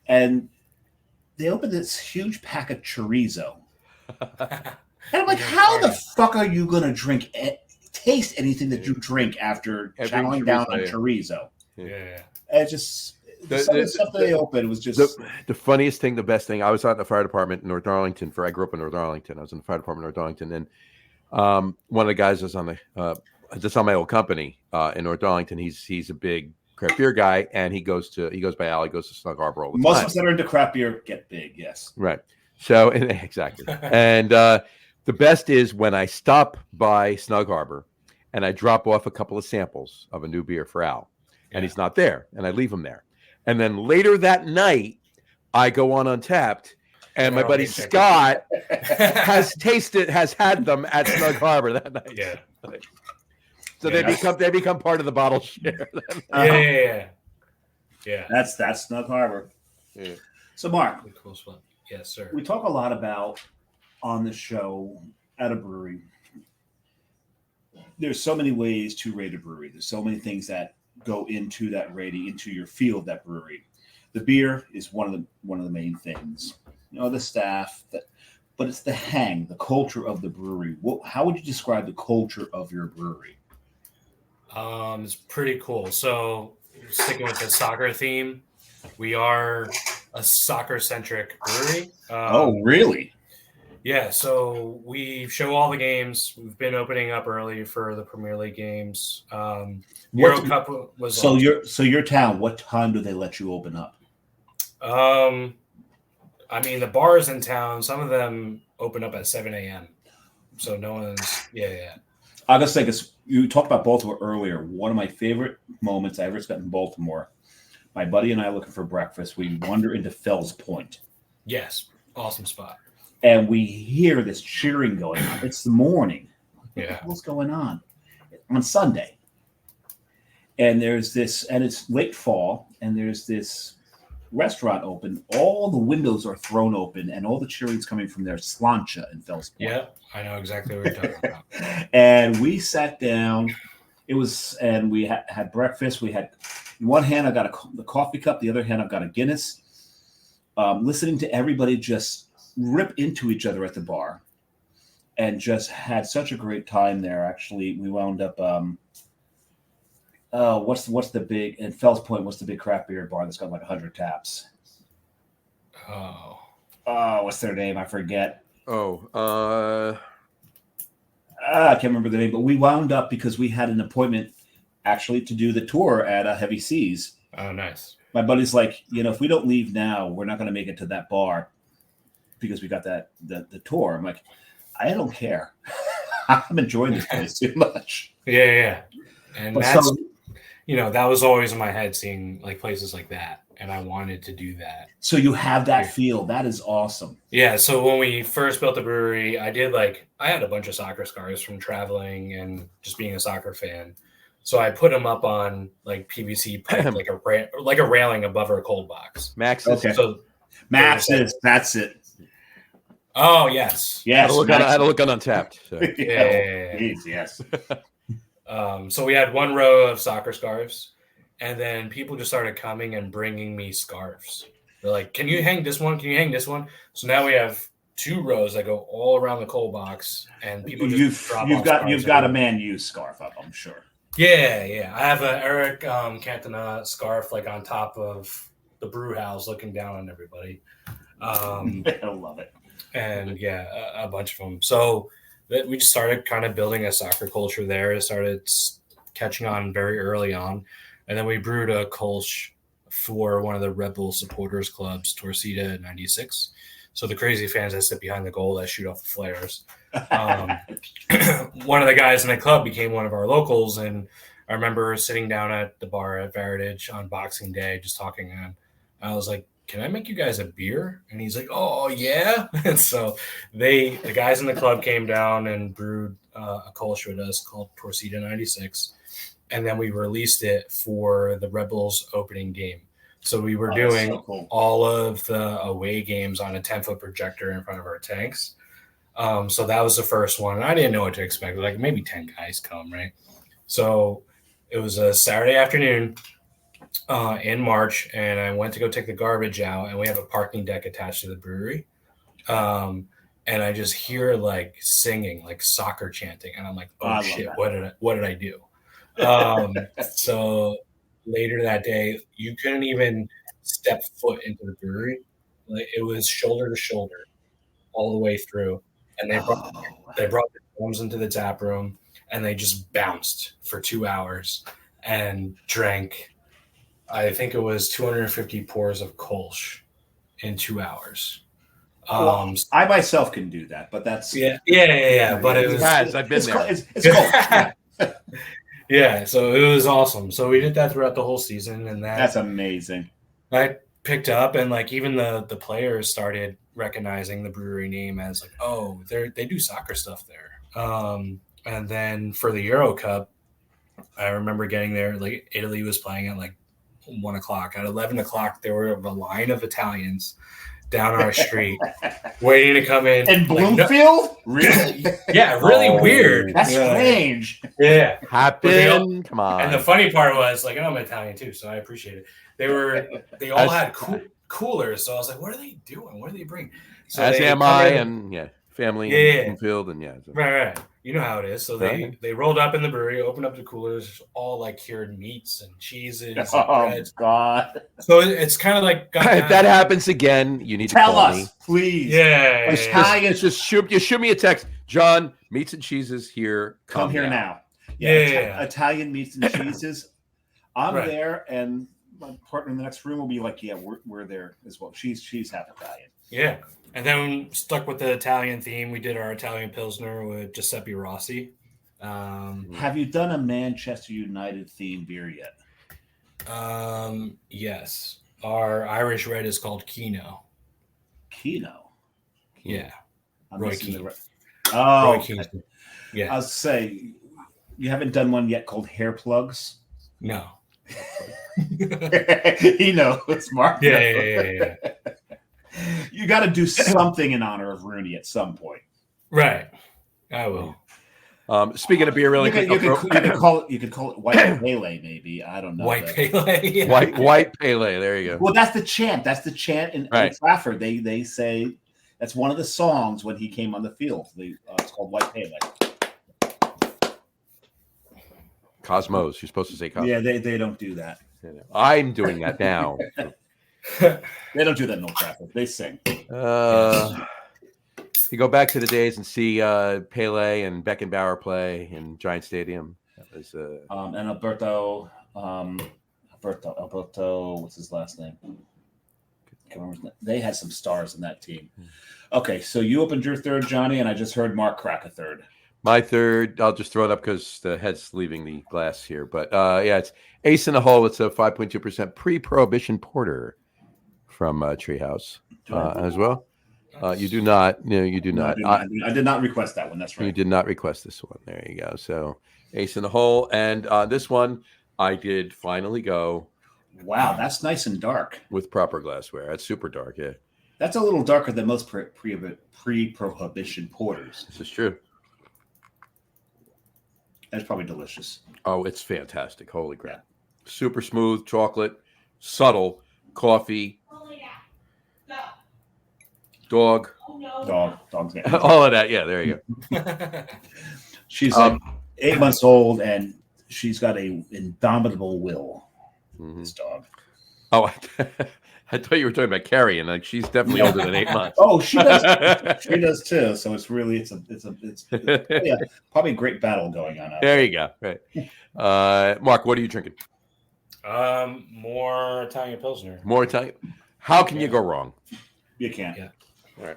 And they open this huge pack of chorizo. And I'm like, how the fuck are you going to taste anything that you drink after chowing down on chorizo? Yeah. And just... some of the stuff that they opened was just the funniest thing, the best thing. I was out in the fire department in North Arlington. I grew up in North Arlington. I was in the fire department in North Arlington, and one of the guys was on just on my old company in North Arlington. He's a big craft beer guy, and he goes by Al. He goes to Snug Harbor all the time. Most of us that are into craft beer get big, yes, right. So exactly, and the best is when I stop by Snug Harbor and I drop off a couple of samples of a new beer for Al, and he's not there, and I leave him there. And then later that night, I go on Untapped, and my buddy Scott has had them at Snug Harbor that night. Yeah. So they become part of the bottle share. Yeah. That's Snug Harbor. Yeah. So Mark, cool spot. Yes, sir. We talk a lot about on the show at a brewery. There's so many ways to rate a brewery. There's so many things that go into that rating, into your feel of that brewery. The beer is one of the main things. The staff, but it's the the culture of the brewery. How would you describe the culture of your brewery? It's pretty cool. So sticking with the soccer theme, we are a soccer-centric brewery. Oh, really? Yeah, so we show all the games. We've been opening up early for the Premier League games. Euro Cup was so your town. What time do they let you open up? I mean, the bars in town, some of them open up at 7 a.m. So no one's yeah. I'll just say, because you talked about Baltimore earlier. One of my favorite moments I ever spent in Baltimore. My buddy and I looking for breakfast. We wander into Fells Point. Yes, awesome spot. And we hear this cheering going on. It's the morning. Yeah. What's going on Sunday? And there's this, and it's late fall, and there's this restaurant open. All the windows are thrown open, and all the cheering's coming from their slancha in Fells Point. Yeah, I know exactly what you're talking about. And we sat down. And we had breakfast. We had, in one hand, I got the coffee cup. The other hand, I've got a Guinness. Listening to everybody just rip into each other at the bar, and just had such a great time there. Actually, we wound up. What's the big in Fells Point? What's the big craft beer bar that's got like 100 taps? What's their name? I forget. I can't remember the name, but we wound up because we had an appointment actually to do the tour at Heavy Seas. Oh, nice. My buddy's like, if we don't leave now, we're not going to make it to that bar because we got the tour. I'm like, I don't care. I'm enjoying this place too much. Yeah. And that's, that was always in my head, seeing like places like that. And I wanted to do that. So you have that feel. That is awesome. Yeah. So when we first built the brewery, I had a bunch of soccer scars from traveling and just being a soccer fan. So I put them up on like PVC pipe, like a railing above our cold box. Max's. Okay. So Max's. That's it. Oh yes. I had to look on Untapped. So. Yeah. Yes. So we had one row of soccer scarves. And then people just started coming and bringing me scarves. They're like, "Can you hang this one? Can you hang this one?" So now we have 2 rows that go all around the cold box, and people just you've got a Man U scarf up, I'm sure. Yeah. I have an Eric Cantona scarf like on top of the brew house, looking down on everybody. I love it. And a bunch of them. So we just started kind of building a soccer culture there. It started catching on very early on. And then we brewed a Kolsch for one of the Red Bull supporters clubs, Torcida 96. So the crazy fans that sit behind the goal that shoot off the flares. One of the guys in the club became one of our locals. And I remember sitting down at the bar at Varitage on Boxing Day, just talking. And I was like, "Can I make you guys a beer?" And he's like, "Oh, yeah." And so the guys in the club came down and brewed a Kolsch with us called Torcida 96. And then we released it for the Rebels opening game. So we were doing all of the away games on a 10-foot projector in front of our tanks. So that was the first one. And I didn't know what to expect. Like maybe 10 guys come, right? So it was a Saturday afternoon in March, and I went to go take the garbage out, and we have a parking deck attached to the brewery. And I just hear like singing, like soccer chanting. And I'm like, oh shit, what did I do? So later that day, you couldn't even step foot into the brewery. Like, it was shoulder to shoulder all the way through. And they brought the drums into the tap room, and they just bounced for 2 hours and drank, I think it was 250 pours of Kolsch in 2 hours. I myself can do that, but that's yeah. But it was I've been there. It's cold. Yeah, so it was awesome. So we did that throughout the whole season, and that's amazing. I picked up, and like even the players started recognizing the brewery name as like, oh, they do soccer stuff there. And then for the Euro Cup, I remember getting there. Like Italy was playing at like 1 o'clock. At 11 o'clock, there were a line of Italians down our street, waiting to come in. In Bloomfield? Really? Yeah, really weird. That's strange. Yeah. Happen. Come on. And the funny part was, like, I'm Italian too, so I appreciate it. They all had coolers, so I was like, what are they doing? What do they bring? So as they am I, and family in Bloomfield, and Right. You know how it is. So they rolled up in the brewery, opened up the coolers, all like cured meats and cheeses and breads. God. So it's kind of like if that happens again, you need to tell call us, me. please. Yeah. Just shoot me a text. John, meats and cheeses here. Come here now. Italian meats and cheeses. I'm there, and my partner in the next room will be like, "Yeah, we're there as well." She's half Italian. Yeah. And then stuck with the Italian theme. We did our Italian Pilsner with Giuseppe Rossi. Have you done a Manchester United themed beer yet? Yes. Our Irish red is called Kino. Kino? Yeah. Roy Keane. Roy Keane. Yeah. I was say, you haven't done one yet called Hair Plugs? No. He knows, Mark. Yeah. You got to do something in honor of Rooney at some point. Right. I will. Speaking of beer, really quick. You could call it White Pele, maybe. I don't know. White Pele. Yeah. White Pele. There you go. Well, that's the chant. That's the chant in Trafford. They say that's one of the songs when he came on the field. It's called White Pele. Cosmos. You're supposed to say Cosmos. Yeah, they don't do that. I'm doing that now. They don't do that in Old Trafford. They sing. You go back to the days and see Pele and Beckenbauer play in Giant Stadium. That was and Alberto, what's his last name? They had some stars in that team. Okay, so you opened your third, Johnny, and I just heard Mark crack a third. My third, I'll just throw it up because the head's leaving the glass here. But it's Ace in the Hole. It's a 5.2% pre-prohibition porter from Treehouse as well. You do not. No, you do not. I did not request that one. That's right. You did not request this one. There you go. So Ace in the Hole. And this one, I did finally go. Wow, that's nice and dark. With proper glassware. That's super dark, yeah. That's a little darker than most pre-prohibition porters. This is true. That's probably delicious. Oh, it's fantastic. Holy crap. Yeah. Super smooth, chocolate, subtle, coffee, dog. Dog's all of that. Yeah, there you go. She's like 8 months old, and she's got a indomitable will. This dog. Oh, I thought you were talking about Carrie, and like she's definitely older than 8 months. Oh, she does. She does too. So it's probably a great battle going on. There you go. Right, Mark, what are you drinking? More Italian Pilsner. More Italian. How can you go wrong? You can't. Yeah. All right.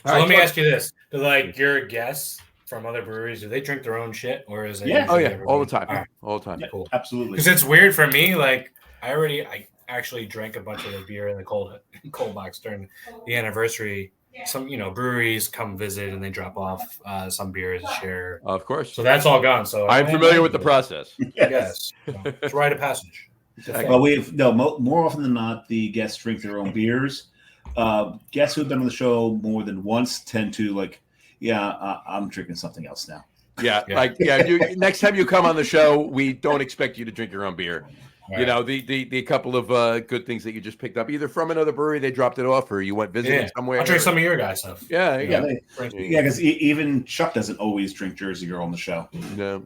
So let me ask you this: do your guests from other breweries, do they drink their own shit, or is it? Yeah. Oh yeah, all the time. Right. All the time. Yeah, cool. Absolutely. Because it's weird for me. Like I actually drank a bunch of the beer in the cold box during the anniversary. Some breweries come visit and they drop off some beers to share. Of course. So that's all gone. So I'm familiar with the process. Yes. So it's a rite of passage. Well, more often than not, the guests drink their own beers. Guests who've been on the show more than once tend to I'm drinking something else now. Yeah. Next time you come on the show, we don't expect you to drink your own beer. Right. The couple of good things that you just picked up, either from another brewery, they dropped it off, or you went visiting somewhere. I'll drink some of your guys' stuff. Yeah, because even Chuck doesn't always drink Jersey Girl on the show. No.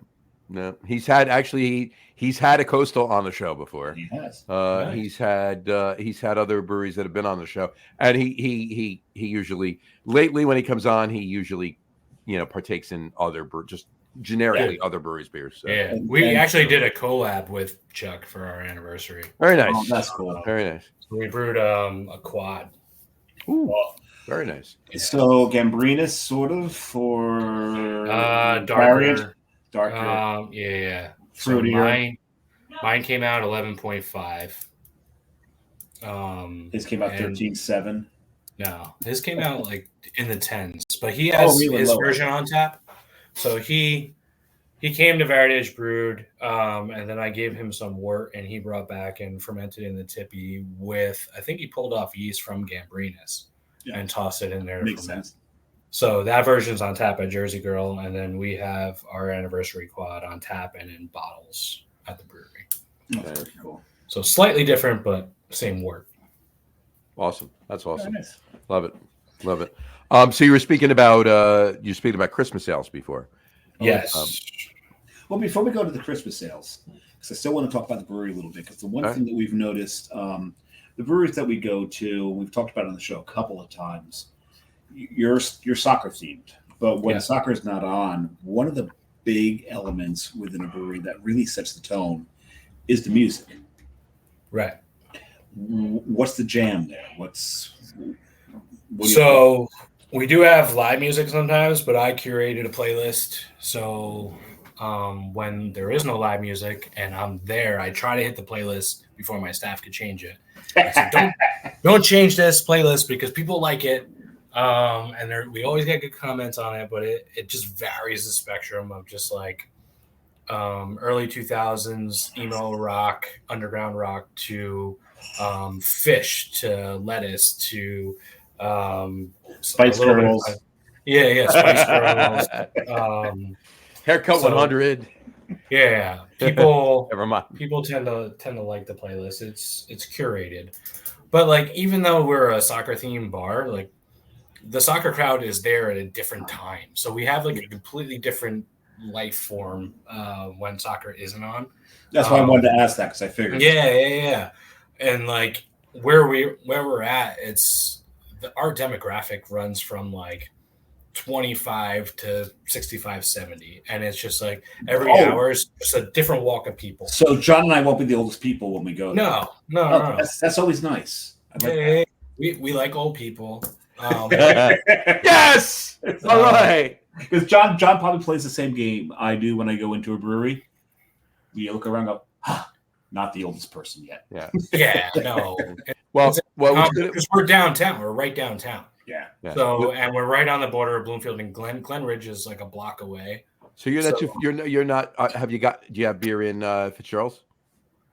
He's had a Coastal on the show before. He has. Nice. He's had other breweries that have been on the show, and he usually lately when he comes on, he usually partakes in other just generically other breweries' beers. So. Yeah, we actually did a collab with Chuck for our anniversary. Very nice. Oh, that's cool. Very nice. So we brewed a quad. Ooh, very nice. Yeah. So Gambrinus, sort of for darker. Fruitier. So mine came out 11.5. His came out 13.7. No, his came out like in the 10s, but he has his version on tap. So he came to Varitage Brewed, and then I gave him some wort, and he brought back and fermented in the tippy with, I think he pulled off yeast from Gambrinus. and toss it in there. Makes sense. So that version's on tap at Jersey Girl, and then we have our anniversary quad on tap and in bottles at the brewery. Oh, that's pretty cool. So slightly different, but same wort. Awesome. That's awesome. Nice. Love it. Love it. So you were speaking about Christmas sales before. Yes. Well, before we go to the Christmas sales, because I still want to talk about the brewery a little bit, because the one thing that we've noticed, the breweries that we go to, we've talked about it on the show a couple of times, you're soccer themed, but when soccer is not on, one of the big elements within a brewery that really sets the tone is the music. Right. What's the jam there? So we do have live music sometimes, but I curated a playlist. So when there is no live music and I'm there, I try to hit the playlist before my staff could change it. So don't change this playlist because people like it. And we always get good comments on it, but it just varies the spectrum of just like early 2000s emo rock, underground rock to Fish to Lettuce to Spice Girls. Spice Girls. Haircut 100. Yeah, people. Never mind. People tend to like the playlist. It's curated, but like even though we're a soccer themed bar, like the soccer crowd is there at a different time, so we have like a completely different life form when soccer isn't on. That's why I wanted to ask that because I figured. Yeah, and like where we're at, our demographic runs from like 25 to 65, 70, and it's just like every hour is just a different walk of people. So John and I won't be the oldest people when we go. No. That's always nice. We like old people. Yes. All right. Because John probably plays the same game I do when I go into a brewery. You look around and go, not the oldest person yet. Yeah, no. Well, because we're downtown. We're right downtown. Yeah. So, and we're right on the border of Bloomfield and Glen Ridge is like a block away. So you're not. Do you have beer in Fitzgerald's?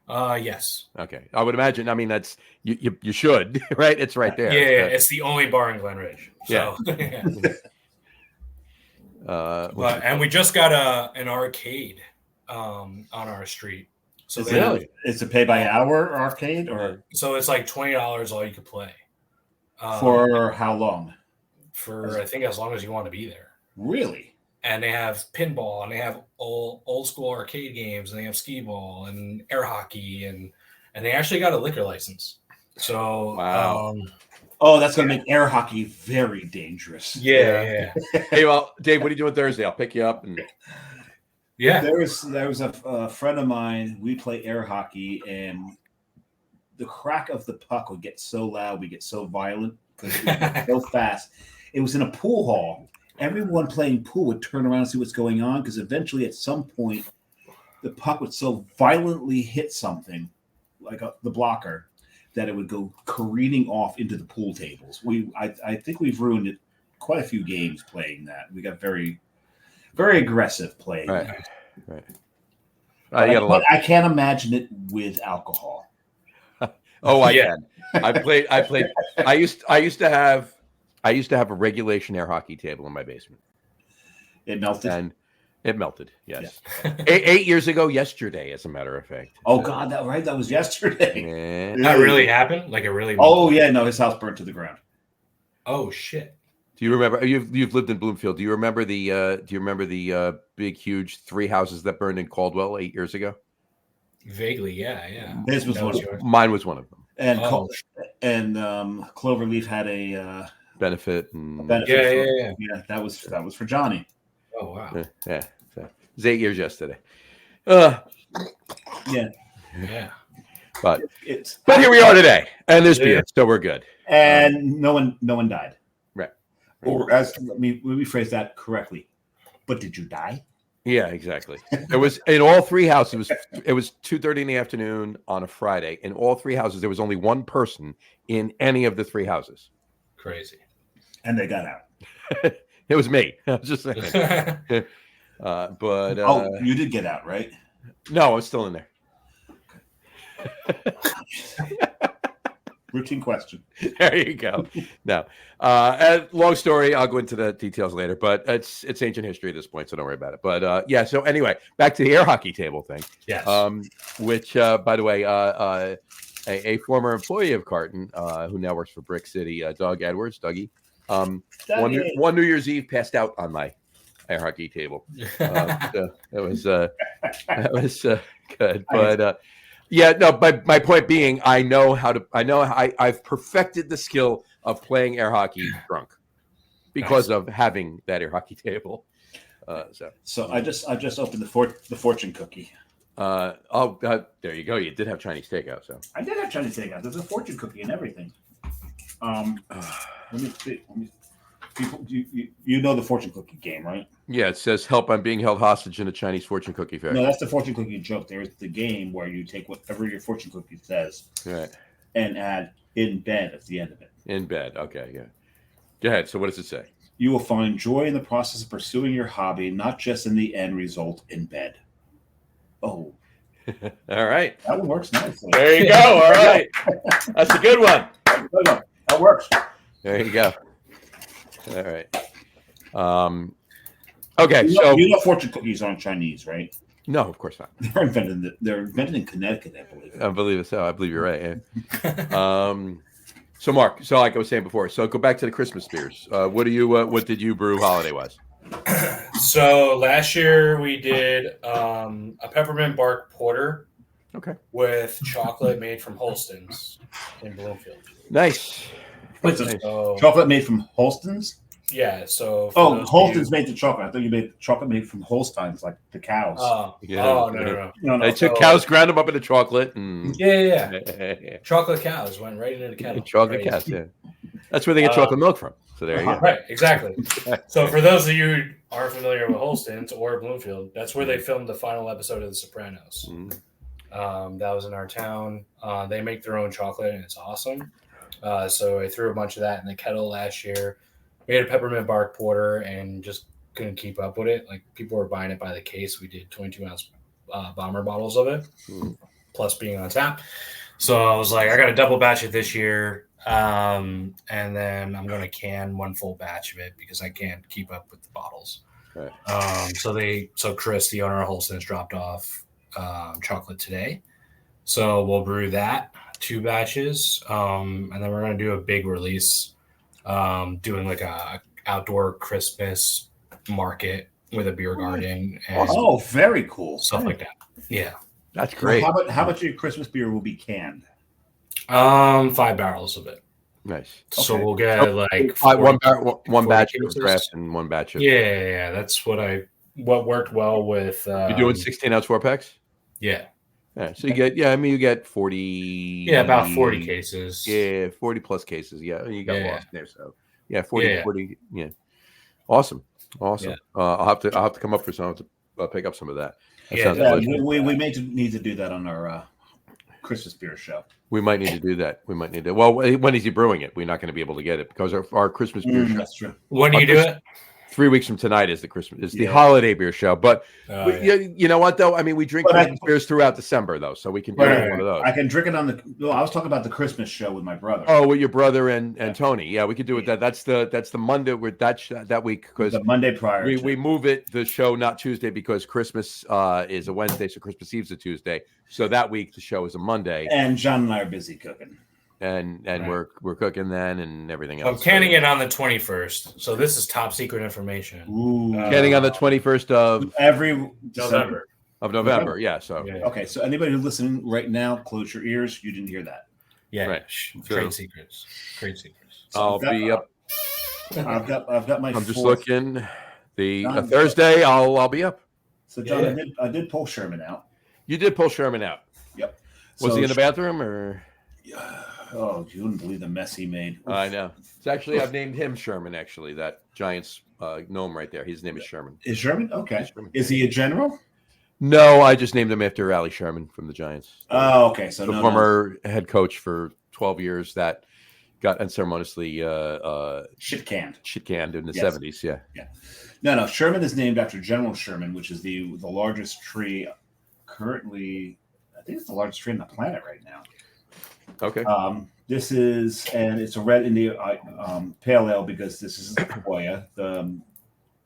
Yes. Okay, I would imagine. I mean, that's you should, right? It's right there. Yeah, it's the only bar in Glen Ridge. So, and we just got an arcade on our street. So it's a pay by hour arcade, or so it's like $20 all you could play. For how long? For I think as long as you want to be there. Really? And they have pinball, and they have old school arcade games, and they have skee ball and air hockey, and they actually got a liquor license. So wow. That's going to make air hockey very dangerous. Yeah. Hey, well, Dave, what are you doing Thursday? I'll pick you up. And yeah, there was a friend of mine. We play air hockey, and the crack of the puck would get so loud, we get so violent because it was so fast. It was in a pool hall. Everyone playing pool would turn around and see what's going on because eventually, at some point, the puck would so violently hit something like the blocker that it would go careening off into the pool tables. I think we've ruined it quite a few games playing that. We got very, very aggressive playing. Right. I can't imagine it with alcohol. I can. I played. I used to have a regulation air hockey table in my basement. It melted. And it melted. Yes. Yeah. 8 years ago, yesterday, as a matter of fact. Oh God, that was yesterday. Yeah. That really happened? Like it really? Oh yeah, no, his house burned to the ground. Oh shit. Do you remember? You've lived in Bloomfield. Do you remember the big, huge 3 houses that burned in Caldwell 8 years ago? Vaguely, yeah. His was one. Mine was one of them. And Cloverleaf had a benefit. Yeah. That was for Johnny. Oh wow. Yeah. So it was 8 years yesterday. Yeah. But here we are today, and there's beer, so we're good. And no one died. Right. Or let me rephrase that correctly. But did you die? Yeah, exactly. It was in all 3 houses. It was 2:30 in the afternoon on a Friday. In all 3 houses, there was only one person in any of the 3 houses. Crazy. And they got out. It was me. I was just saying. You did get out, right? No, I was still in there. Routine question. There you go. No, long story. I'll go into the details later, but it's ancient history at this point, so don't worry about it. But yeah. So anyway, back to the air hockey table thing. Yes. Which, by the way, a former employee of Carton, who now works for Brick City, Doug Edwards, Dougie, one New Year's Eve passed out on my air hockey table. So that was good, but. Yeah, no, my point being, I've perfected the skill of playing air hockey drunk because of having that air hockey table. So I just opened the fortune cookie. There you go. You did have Chinese takeout, so I did have Chinese takeout. There's a fortune cookie and everything. Let me see. People, you know the fortune cookie game, right? Yeah, it says help. I'm being held hostage in a Chinese fortune cookie factory. No, that's the fortune cookie joke. There's the game where you take whatever your fortune cookie says, right, and add in bed at the end of it. In bed, okay, yeah. Go ahead. So, what does it say? You will find joy in the process of pursuing your hobby, not just in the end result in bed. Oh, all right, that one works nicely. There you go. All right, that's a good one. That works. There you go. All right. Okay, so you know fortune cookies aren't Chinese, right? No, of course not. They're invented in Connecticut, I believe. I believe so. I believe you're right. Yeah. So Mark, so like I was saying before, so go back to the Christmas beers. What did you brew holiday wise? So last year we did a peppermint bark porter. Okay. With chocolate made from Holston's in Bloomfield. Nice. Chocolate made from Holston's? Yeah, so Holston's made the chocolate. I thought you made chocolate made from Holsteins, like the cows. No. They took cows, ground them up into chocolate, and yeah. Chocolate cows went right into the kettle. Chocolate cows, yeah. That's where they get chocolate milk from. So there you go. Right, exactly. So for those of you who aren't familiar with Holston's or Bloomfield, that's where they filmed the final episode of The Sopranos. That was in our town. They make their own chocolate, and it's awesome. So I threw a bunch of that in the kettle last year. Made a peppermint bark porter and just couldn't keep up with it. Like people were buying it by the case. We did 22-ounce bomber bottles of it, plus being on tap. So I was like, I got a double batch it this year, and then I'm going to can one full batch of it because I can't keep up with the bottles. Right. So Chris, the owner of Holston's, dropped off chocolate today. So we'll brew that 2 batches, and then we're going to do a big release, doing like a outdoor Christmas market with a beer garden. And very cool. Stuff like that. Yeah. That's great. Well, how much of your Christmas beer will be canned? 5 barrels of it. Nice. So we'll get like one batch of craft and one batch of that's what worked well with you're doing 16-ounce 4-packs? Yeah. So you get 40 about 40 cases. 40 plus cases. Yeah, you got lost there. So 40 yeah. Awesome. Yeah. I'll have to come up for some to pick up some of that. We may need to do that on our Christmas beer show. We might need to do that. Well, when is he brewing it? We're not going to be able to get it because our Christmas beer show. That's true. When do you do it? 3 weeks from tonight is the holiday beer show. But you know what though? I mean, we drink beers throughout December though, so we can do one of those. I can drink it on I was talking about the Christmas show with my brother. Oh, with your brother and Tony. Yeah, we could do it. That's the Monday with that week because the Monday prior. We move the show not Tuesday because Christmas is a Wednesday, so Christmas Eve's a Tuesday. So that week the show is a Monday. And John and I are busy cooking. And we're cooking then and everything else. I'm canning it on the 21st, so this is top secret information. Canning on the 21st of every November. Yeah. So okay. So anybody who's listening right now, close your ears. You didn't hear that. Yeah. Right. Trade secrets. So I'll be up. I've got my. I'm just looking. Thursday. I'll be up. So John, I did pull Sherman out. You did pull Sherman out. Yep. Was he in the bathroom or? Oh, you wouldn't believe the mess he made. I know. It's actually I've named him Sherman. Actually, that Giants gnome right there. His name is Sherman. Is Sherman okay? Is he a general? No, I just named him after Allie Sherman from the Giants. Oh, okay. So the former head coach for 12 years that got unceremoniously shit canned in the 70s. Yeah. No. Sherman is named after General Sherman, which is the largest tree currently. I think it's the largest tree on the planet right now. Okay. This is, and it's a red India pale ale because this is sequoia. The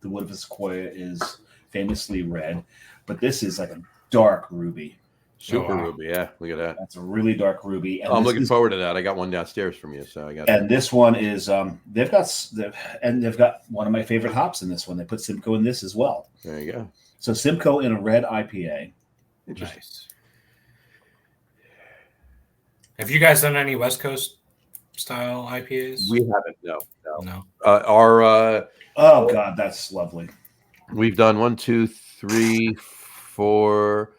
wood of a sequoia is famously red, but this is like a dark ruby. Super ruby, yeah. Look at that. That's a really dark ruby. And I'm looking forward to that. I got one downstairs from you, so I got. And this one is they've got one of my favorite hops in this one. They put Simcoe in this as well. There you go. So Simcoe in a red IPA. Interesting. Nice. Have you guys done any West Coast style IPAs? We haven't. No. No. Oh God, that's lovely. We've done 1, 2, 3, 4,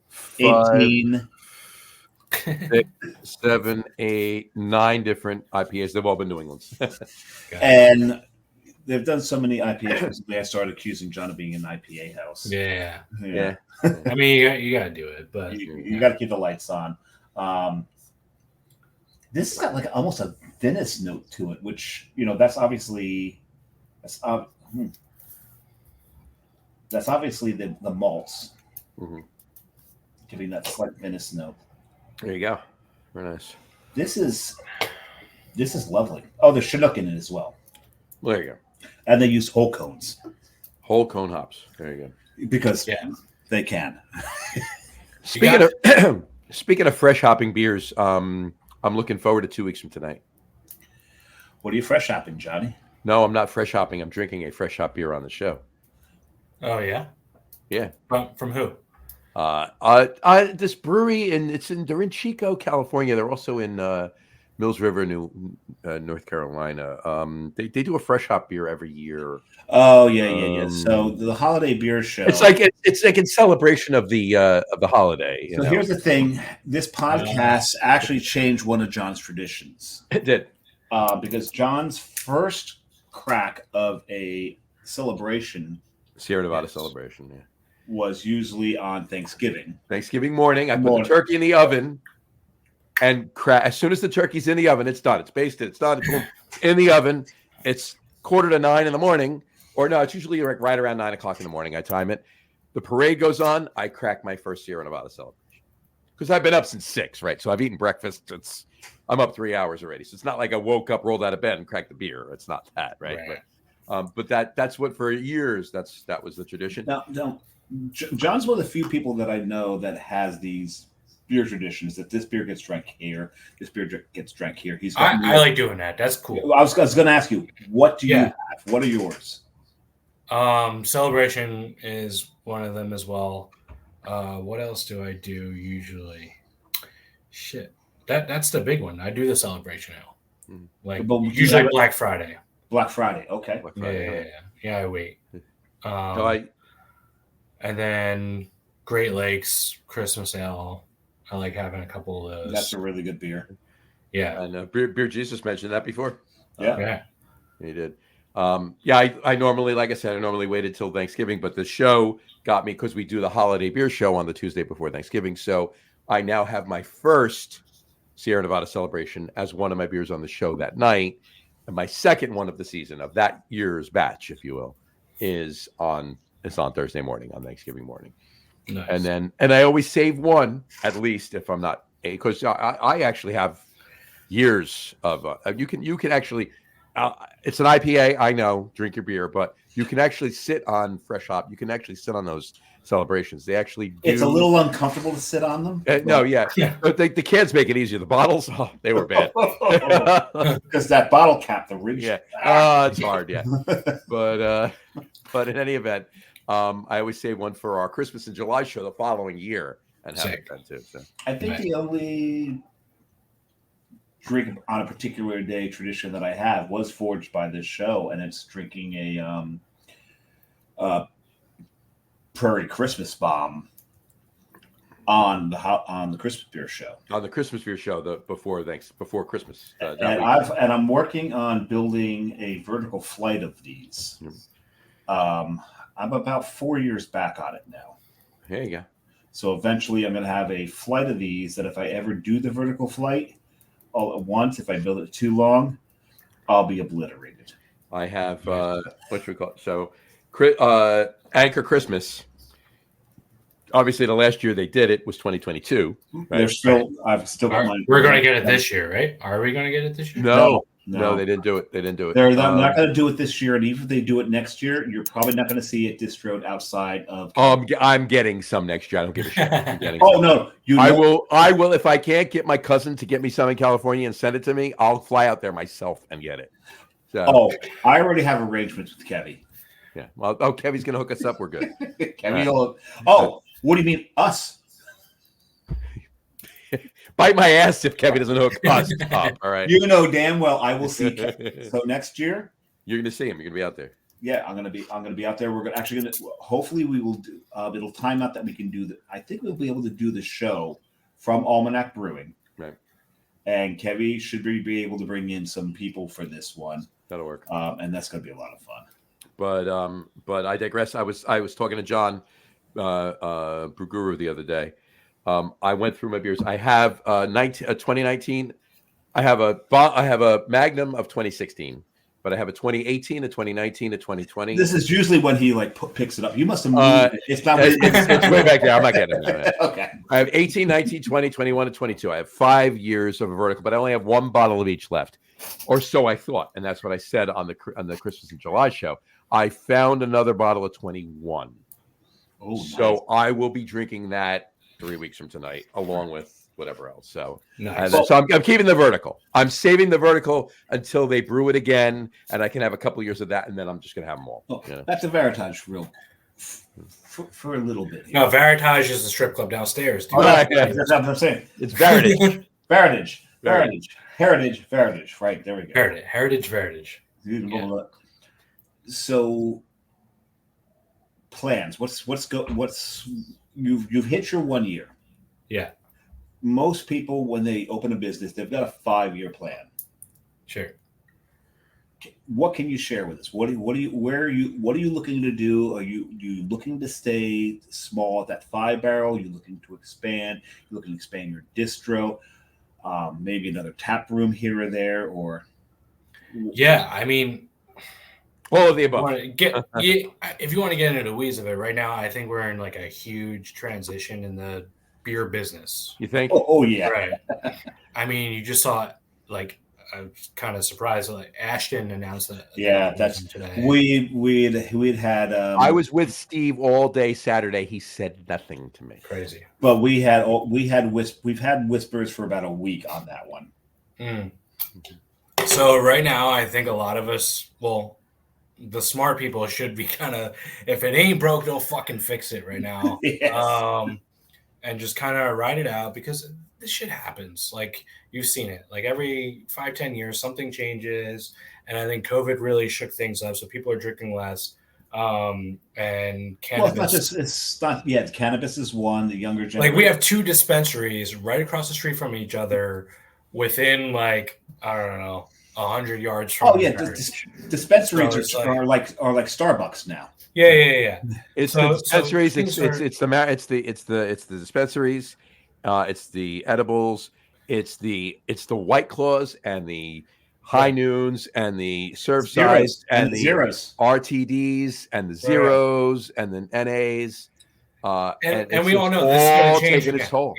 5, 18, 6, 7, 8, 9 different IPAs. They've all been New England's. and they've done so many IPAs recently. I started accusing John of being an IPA house. Yeah. I mean, you got to do it, but you got to keep the lights on. This has got like almost a Venice note to it, which that's obviously the malts giving that slight Venice note. There you go. Very nice. This is lovely. Oh, there's Chinook in it as well. Well, there you go. And they use whole cones. Whole cone hops. There you go. Because they can. Speaking of fresh hopping beers, I'm looking forward to 2 weeks from tonight. What are you fresh hopping, Johnny? No, I'm not fresh hopping. I'm drinking a fresh hop beer on the show. Oh yeah? Yeah. From who? This brewery, and they're in Chico, California. They're also in Mills River, North Carolina. They do a fresh hop beer every year. Oh yeah. So the holiday beer show. It's like in celebration of the holiday. So here's the thing: this podcast actually changed one of John's traditions. It did, because John's first crack of a celebration, Sierra Nevada celebration, was usually on Thanksgiving. Thanksgiving morning, I put the turkey in the oven. And as soon as the turkey's in the oven, it's done. It's basted. It's done. It's in the oven. It's 8:45 in the morning. Or no, it's usually right around 9 o'clock in the morning. I time it. The parade goes on. I crack my first Sierra Nevada celebration. Because I've been up since 6, right? So I've eaten breakfast. I'm up 3 hours already. So it's not like I woke up, rolled out of bed, and cracked the beer. It's not that, right? But that's what for years, that was the tradition. Now, John's one of the few people that I know that has these beer traditions, that this beer gets drank here, this beer gets drank here. I like doing that. That's cool. I was going to ask you, what do you have? What are yours? Celebration is one of them as well. What else do I do usually? Shit, that's the big one. I do the celebration now, like usually Black Friday. Black Friday, okay. Black Friday, yeah. I wait. And then Great Lakes Christmas Ale. I like having a couple of those. That's a really good beer. Yeah. And Beer Jesus mentioned that before. Yeah. He did. I normally, like I said, waited till Thanksgiving, but the show got me because we do the holiday beer show on the Tuesday before Thanksgiving. So I now have my first Sierra Nevada celebration as one of my beers on the show that night. And my second one of the season of that year's batch, if you will, is on Thursday morning, on Thanksgiving morning. Nice. And I always save one, at least if I'm not, because I actually have years of you can actually it's an IPA, I know, drink your beer, but you can actually sit on fresh hop. You can actually sit on those celebrations. They actually do. It's a little uncomfortable to sit on them. But the cans make it easier. The bottles, they were bad because that bottle cap, the ridge. It's hard. But in any event, I always save one for our Christmas in July show the following year and have it then too. So. I think the only drink on a particular day tradition that I have was forged by this show, and it's drinking a Prairie Christmas Bomb on the Christmas beer show. On the Christmas beer show, before Christmas. And I'm working on building a vertical flight of these. I'm about 4 years back on it now. There you go. So eventually I'm going to have a flight of these that if I ever do the vertical flight all at once, if I build it too long, I'll be obliterated. I have, what should we call it? So Anchor Christmas obviously the last year they did it was 2022. Right? They're still. I've still got mine. We're going to get it this year, right? Are we going to get it this year? No, they didn't do it. They didn't do it. They're not going to do it this year, and even if they do it next year, you're probably not going to see it distroed outside of. I'm getting some next year. I don't give a shit. I'm getting some. No, I will. If I can't get my cousin to get me some in California and send it to me, I'll fly out there myself and get it. So, I already have arrangements with Kevy. Yeah. Well, Kevy's going to hook us up. We're good. Kevy what do you mean us? Bite my ass if Kevy doesn't hook us up. All right. You know damn well I will see Kevy. So next year you're going to see him. You're going to be out there. Yeah, I'm going to be out there. We're actually going to. Hopefully, we will do. It'll time out that we can do that. I think we'll be able to do the show from Almanac Brewing. Right. And Kevy should be able to bring in some people for this one. That'll work. And that's going to be a lot of fun. But I digress. I was talking to John, Brew Guru, the other day. I went through my beers. I have 2019. I have a Magnum of 2016, but I have a 2018, a 2019, a 2020. This is usually when he picks it up. You must have moved it. It's not. It's way back there. I'm not getting it. Okay. I have 18, 19, 20, 21, and 22. I have 5 years of a vertical, but I only have one bottle of each left, or so I thought, and that's what I said on the Christmas in July show. I found another bottle of 21. Oh, so nice. I will be drinking that 3 weeks from tonight, along with whatever else. So, nice. So I'm keeping the vertical. I'm saving the vertical until they brew it again, and I can have a couple years of that, and then I'm just gonna have them all. Back to Varitage for a little bit. Here. No, Varitage is the strip club downstairs. That's what I'm saying. It's Varitage. Heritage. Right there we go. Heritage. Yeah. So plans. You've hit your 1 year. Yeah. Most people, when they open a business, they've got a 5-year plan. Sure. What can you share with us? What are you looking to do? Are you looking to stay small at that 5 barrel? You looking to expand? You looking to expand your distro? Maybe another tap room here or there, or yeah, I mean, all of the above. If you want to get into the weeds of it, right now, I think we're in like a huge transition in the beer business. You think? Oh yeah. Right. I mean, you just saw like I was kind of surprised. Like Ashton announced that. Yeah, that's today. We'd had. I was with Steve all day Saturday. He said nothing to me. Crazy. But we've had whispers for about a week on that one. Mm. So right now, I think a lot of us, the smart people should be kind of, if it ain't broke, don't fucking fix it right now. Yes. And just kind of ride it out, because this shit happens. Like, you've seen it. Like every 5-10 years, something changes. And I think COVID really shook things up. So people are drinking less. And cannabis. Cannabis is one, the younger generation. Like we have 2 dispensaries right across the street from each other within like, I don't know, 100 yards from dispensaries are like Starbucks now. Yeah. It's the dispensaries. It's the dispensaries. It's the edibles. It's the White Claws and the High Noons and the serve size and the zeros, RTDs and the zeros and the NAs. And we all know this is going to change its toll.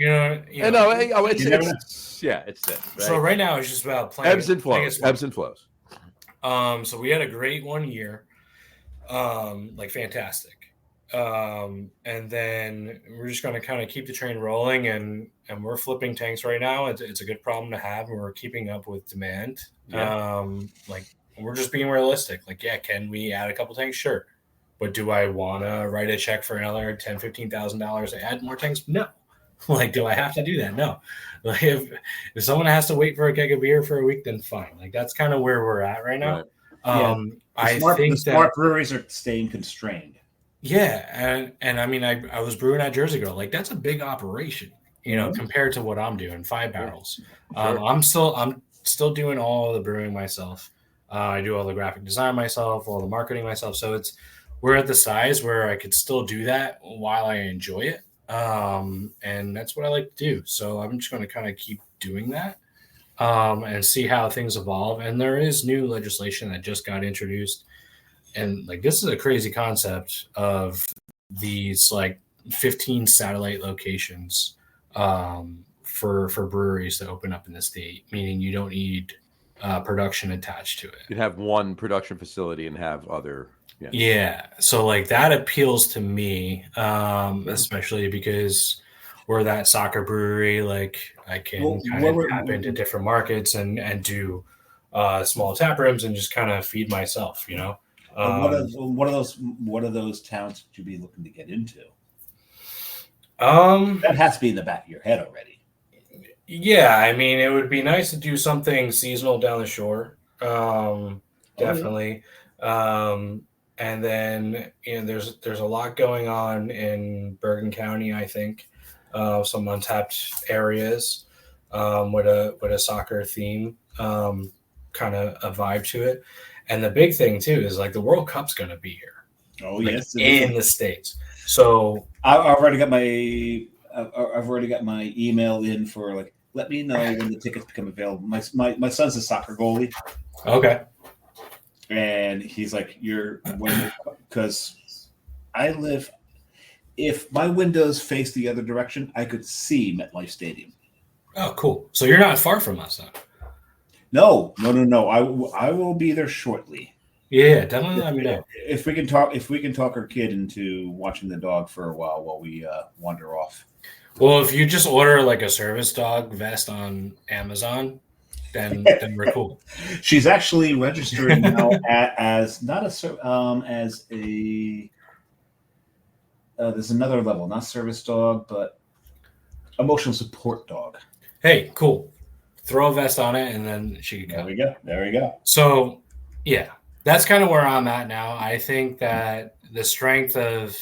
It's this. Right? So right now it's just about playing ebbs and flows. So we had a great 1 year, like fantastic. And then we're just going to kind of keep the train rolling, and we're flipping tanks right now. It's a good problem to have, and we're keeping up with demand. Yeah. Like we're just being realistic. Like, yeah, can we add a couple tanks? Sure. But do I want to write a check for another $10,000-$15,000 to add more tanks? No. Like, do I have to do that? No. Like, if someone has to wait for a keg of beer for a week, then fine. Like, that's kind of where we're at right now. Right. The smart breweries are staying constrained. Yeah, and I mean, I was brewing at Jersey Girl. Like, that's a big operation, compared to what I'm doing, 5 barrels. Sure. I'm still doing all the brewing myself. I do all the graphic design myself, all the marketing myself. So we're at the size where I could still do that while I enjoy it. And that's what I like to do. So I'm just going to kind of keep doing that, and see how things evolve. And there is new legislation that just got introduced. And like, this is a crazy concept of these like 15 satellite locations for breweries to open up in the state, meaning you don't need production attached to it. You'd have one production facility and have other. Yeah. So like that appeals to me, especially because we're that soccer brewery. Like I can tap into different markets and do small tap rooms and just kind of feed myself, you know. What are those towns that you'd be looking to get into? That has to be in the back of your head already. Yeah, I mean, it would be nice to do something seasonal down the shore. Definitely. And then there's a lot going on in Bergen County, I think. Some untapped areas with a soccer theme, kind of a vibe to it. And the big thing too is like the World Cup's going to be here. Oh yes, in the States. So I've already got my email in for like, let me know when the tickets become available. My son's a soccer goalie. Okay. And he's like, because I live, if my windows face the other direction, I could see MetLife Stadium. Oh, cool. So you're not far from us then. No. I will be there shortly. Yeah, definitely let me know. If we can talk our kid into watching the dog for a while we wander off. Well, if you just order like a service dog vest on Amazon, then we're cool. She's actually registering now as there's another level, not service dog, but emotional support dog. Hey, cool. Throw a vest on it, and then she can go. There we go. So, yeah, that's kind of where I'm at now. I think that the strength of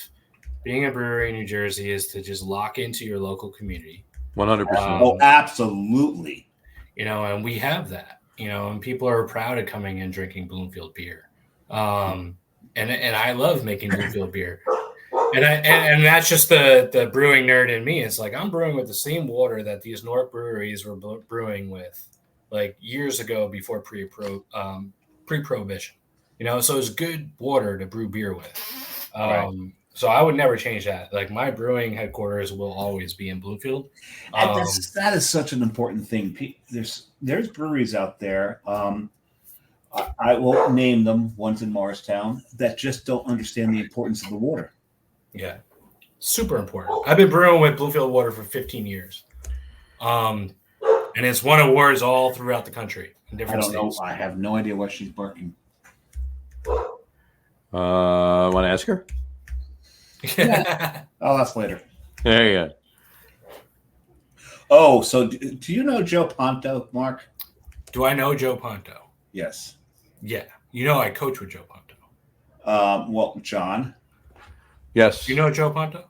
being a brewery in New Jersey is to just lock into your local community. 100%. Oh, absolutely. You know, and we have that, you know, and people are proud of coming and drinking Bloomfield beer. And I love making Bloomfield beer. And that's just the brewing nerd in me. It's like I'm brewing with the same water that these North breweries were brewing with like years ago before pre-prohibition. You know, so it's good water to brew beer with. Right. So I would never change that. Like my brewing headquarters will always be in Bloomfield. And that is such an important thing. There's breweries out there. I won't name them. One's in Morristown that just don't understand the importance of the water. Yeah, super important. I've been brewing with Bloomfield water for 15 years, and it's won awards all throughout the country in different states. I have no idea why she's barking. Want to ask her? Yeah. I'll ask later. There you go. Oh, so do you know Joe Ponto, Mark? Do I know Joe Ponto? Yes. Yeah. You know I coach with Joe Ponto. Well, John. Yes. Do you know Joe Ponto?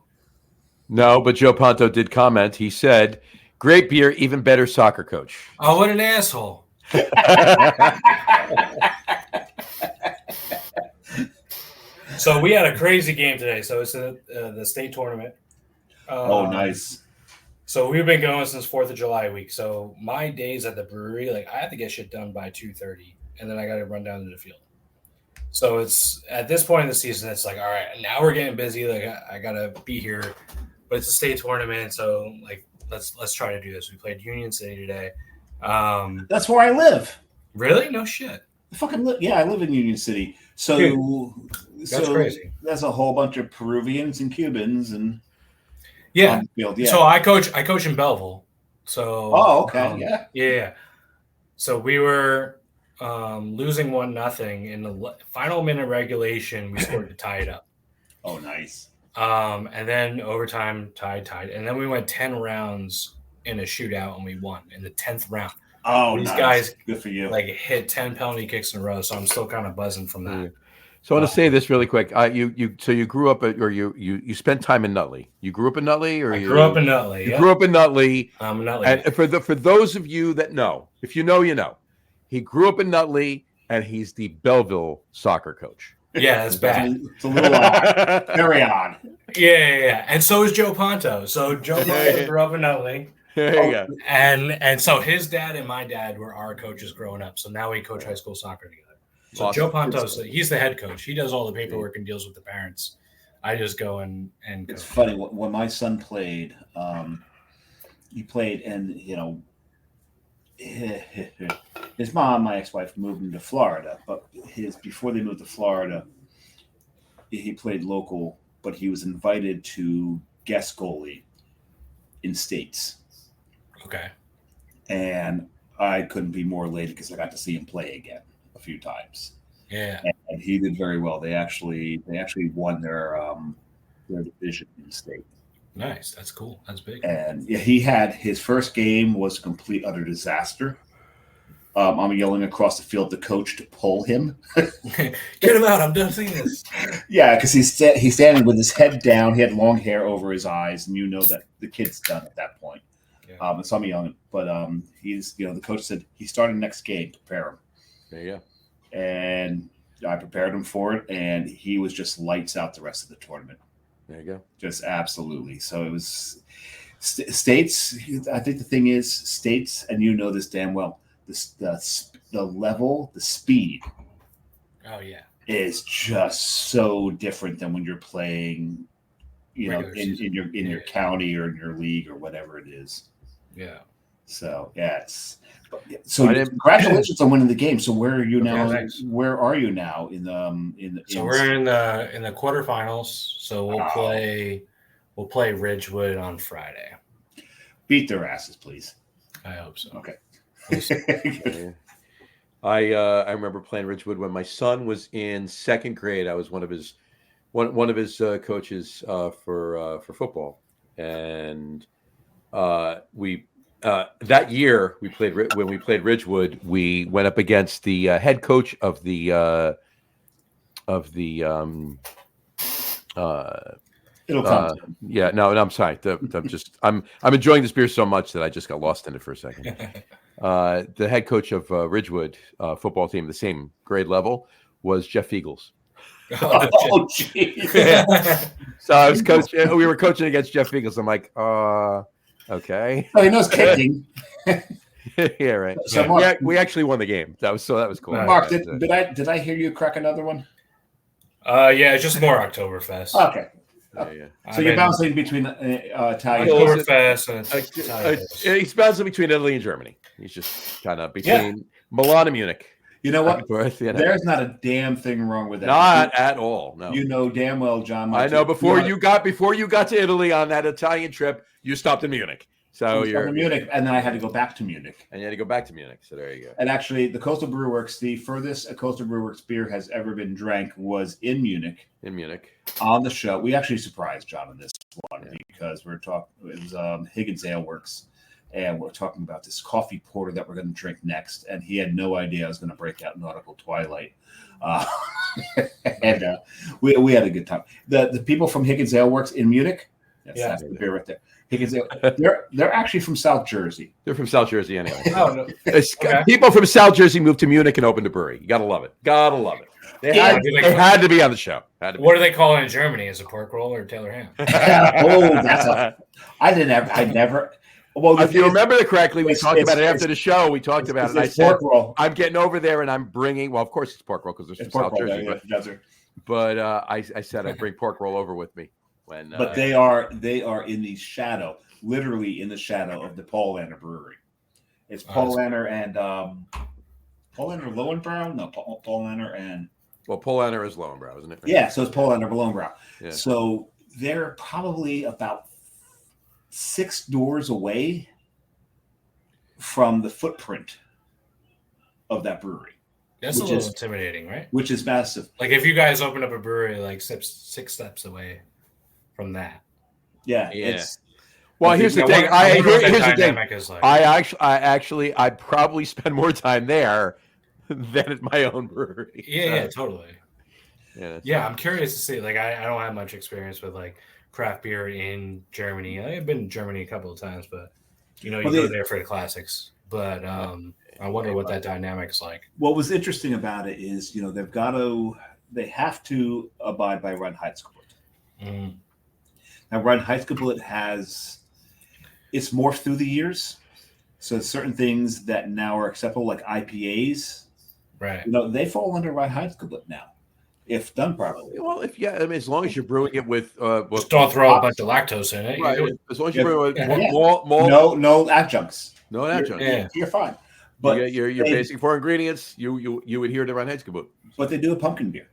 No, but Joe Ponto did comment. He said, great beer, even better soccer coach. Oh, what an asshole. So we had a crazy game today. So it's the state tournament. Oh, nice. So we've been going since 4th of July week. So my days at the brewery, like I have to get shit done by 2:30, and then I got to run down to the field. So it's at this point in the season, it's like, all right, now we're getting busy. Like I got to be here, but it's a state tournament. So like, let's try to do this. We played Union City today. That's where I live. Really? No shit. I live in Union City. So that's crazy. That's a whole bunch of Peruvians and Cubans and yeah. On the field. Yeah. So I coach in Belleville. So okay. Yeah. So we were losing 1-0 in the final minute regulation. We scored to tie it up. Oh, nice. And then overtime tied, and then we went 10 rounds in a shootout and we won in the 10th round. Oh, these nice. guys, good for you. Like hit 10 penalty kicks in a row, so I'm still kind of buzzing from that. So I want to say this really quick. You grew up you spent time in Nutley. You grew up in Nutley, or grew up in Nutley. You grew up in Nutley. I'm a Nutley. And for those of you that know, if you know, you know, he grew up in Nutley, and he's the Belleville soccer coach. Yeah, that's bad. It's a little odd. Very odd. Yeah. And so is Joe Ponto. So Joe Ponto grew up in Nutley. There you go. And so his dad and my dad were our coaches growing up. So now we coach high school soccer together. So awesome. Joe Ponto, he's the head coach. He does all the paperwork and deals with the parents. I just go and It's coach. funny when my son played. He played, and his mom, my ex-wife, moved him to Florida. But before they moved to Florida, he played local, but he was invited to guest goalie in states. Okay. And I couldn't be more elated because I got to see him play again a few times. Yeah. And he did very well. They actually won their division in state. Nice. That's cool. That's big. And yeah, he had his first game was a complete utter disaster. I'm yelling across the field to coach to pull him. Get him out! I'm done seeing this. Yeah, because he's standing with his head down. He had long hair over his eyes, and you know that the kid's done at that point. Yeah. And so I'm yelling, but he's the coach said he's starting next game. Prepare him. There you go. And I prepared him for it, and he was just lights out the rest of the tournament. There you go. Just absolutely. So it was states. I think the thing is states, and you know this damn well. The level, the speed. Oh yeah. Is just so different than when you're playing, in your county or in your league or whatever it is. Yeah. So congratulations on winning the game. So where are you now? Thanks. Where are you now in the? So we're in the quarterfinals. So we'll play Ridgewood on Friday. Beat their asses, please. I hope so. Okay. I remember playing Ridgewood when my son was in second grade. I was one of his coaches for football, and we that year when we played Ridgewood, we went up against the head coach of the It'll come. Yeah, no, I'm sorry. I'm enjoying this beer so much that I just got lost in it for a second. The head coach of Ridgewood football team, the same grade level, was Jeff Eagles. Oh, jeez. Yeah. So I was coaching. We were coaching against Jeff Eagles. I'm like, okay. Oh, he knows kicking. Yeah, right. So Yeah. Mark, We actually won the game. That was cool. Mark, did I hear you crack another one? Yeah, just more Oktoberfest. Okay. Yeah. So you're bouncing between Italian. Oktoberfest and Italian. He's bouncing between Italy and Germany. He's just kind of between Milan and Munich. You know what? You know? There's not a damn thing wrong with that. Not at all. No. You know damn well, John. I know before you got to Italy on that Italian trip, you stopped in Munich. So you're in Munich, and then I had to go back to Munich. And you had to go back to Munich. So there you go. And actually, the Coastal Brew Works, the furthest a Coastal Brew Works beer has ever been drank was in Munich. In Munich. On the show, we actually surprised John in this one because we're talking. It was Higgins Ale Works, and we're talking about this coffee porter that we're going to drink next. And he had no idea I was going to break out Nautical Twilight. And we had a good time. The people from Higgins Ale Works in Munich. That's the beer right there. Higgins Ale. They're actually from South Jersey. They're from South Jersey anyway. Oh, no. Okay. People from South Jersey moved to Munich and opened a brewery. You gotta love it. Gotta love it. They had to be on the show. What do they call it in Germany? Is it pork roll or Taylor ham? I never. Well, if you remember it correctly, we talked about it after the show. We talked about it. I said, I'm getting over there and I'm bringing, well, of course it's pork roll because there's from South Jersey. But I said I'd bring pork roll over with me. But they are in the shadow, literally in the shadow of the Paul Lanner Brewery. It's Paul Lanner and Paul Lanner Lowenbrow? No, Paul Lanner and Paul Lanner is Lowenbrow, isn't it? Right? Yeah, so it's Paul Lanner Lowenbrow. Yeah. So they're probably about 6 doors away from the footprint of that brewery. That's a little intimidating, right? Which is massive. Like if you guys opened up a brewery like 6 steps away from that. Yeah. Here's the thing. I'd probably spend more time there than at my own brewery. Yeah, totally. Yeah, I'm curious to see. Like, I don't have much experience with like craft beer in Germany. I've been to Germany a couple of times, but you go there for the classics. But I wonder what that dynamic's like. What was interesting about it is, they have to abide by Reinheitsgebot. Now, Reinheitsgebot it's morphed through the years. So certain things that now are acceptable, like IPAs, right? They fall under Reinheitsgebot now. if done properly. Well, I mean, as long as you're brewing it with Just don't throw a bunch of lactose in it. right, as long as you're brewing with Yeah. malt, No adjuncts. no adjuncts. Yeah. You're fine. But your basic 4 ingredients, you adhere to Reinheitsgebot. But they do a pumpkin beer.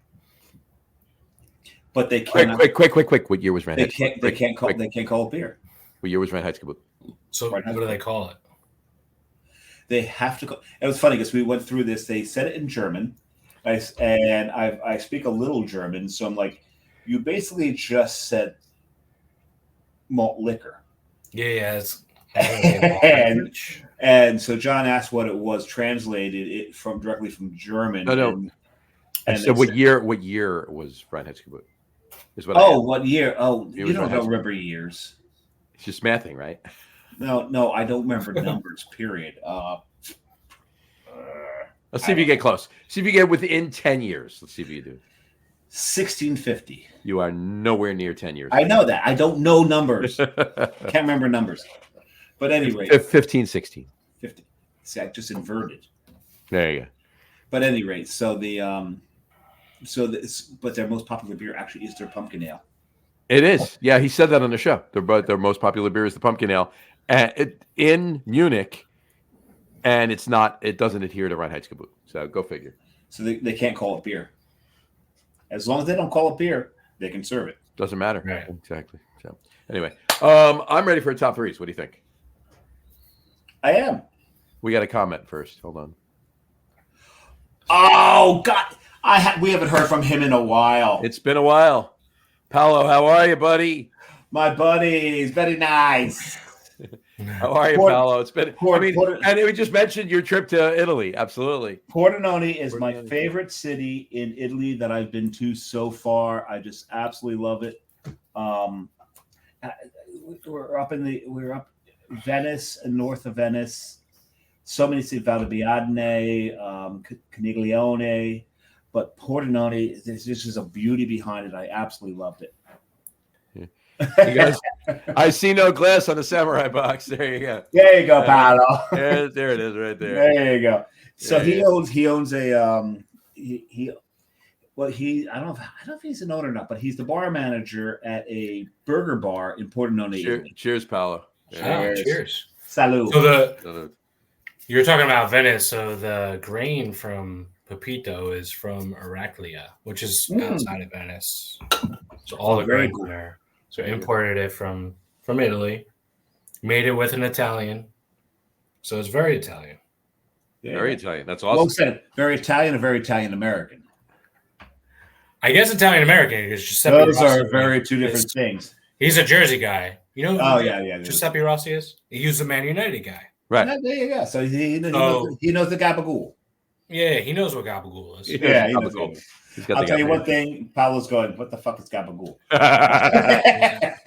But they can't. Quick. What year was Reinheitsgebot? They can't call it beer. What year was Reinheitsgebot? So what do they call it? They have to. It was funny because we went through this. They said it in German, I speak a little German, so I'm like, you basically just said malt liquor. Yeah. And so John asked what it was, translated it directly from German. No. And so what year was Reinheitsgebot? What year? Oh, you don't remember years. It's just mathing, right? No, I don't remember numbers, period. Let's see if you get close. See if you get within 10 years. Let's see if you do. 1650. You are nowhere near 10 years. I know that. I don't know numbers. Can't remember numbers. But anyway. 15, 16. 50. See, I just inverted. There you go. But at any rate, but their most popular beer actually is their pumpkin ale. It is. Yeah, he said that on the show. Their most popular beer is the pumpkin ale. In Munich, and it doesn't adhere to Reinheitsgebot. So go figure. So they can't call it beer. As long as they don't call it beer, they can serve it. Doesn't matter. Right. Exactly. So anyway, I'm ready for a top threes. What do you think? I am. We got a comment first. Hold on. Oh God, we haven't heard from him in a while. It's been a while. Paolo, how are you, buddy? My buddy is very nice. How are you, Paolo? It's been. And we just mentioned your trip to Italy. Absolutely. Pordenone is my favorite city in Italy that I've been to so far. I just absolutely love it. We're up Venice and north of Venice. So many cities, Valdiviadne, Caniglione, but Pordenone, there's just a beauty behind it. I absolutely loved it. You guys, I see no glass on the samurai box. There you go. There you go, Paolo. There it is, right there. There you go. So he owns a I don't know if he's an owner or not, but he's the bar manager at a burger bar in Pordenone. Cheers, Paolo. Cheers. Salud. So you're talking about Venice, so the grain from Pepito is from Eraclea, which is outside of Venice. So all the grain there. So imported it from Italy, made it with an Italian. So it's very Italian. Yeah. Very Italian. That's awesome. Well said. Very Italian and very Italian American. I guess Italian American is Giuseppe Those Rossi. are very two different things. He's a Jersey guy. You know who yeah. Giuseppe Rossi is? He's a Man United guy. Right. Yeah, there you go. So he knows the gabagool. Yeah, he knows what gabagool is. Yeah, he knows gabagool. I'll tell you one thing. Paolo's going, what the fuck is gabagool?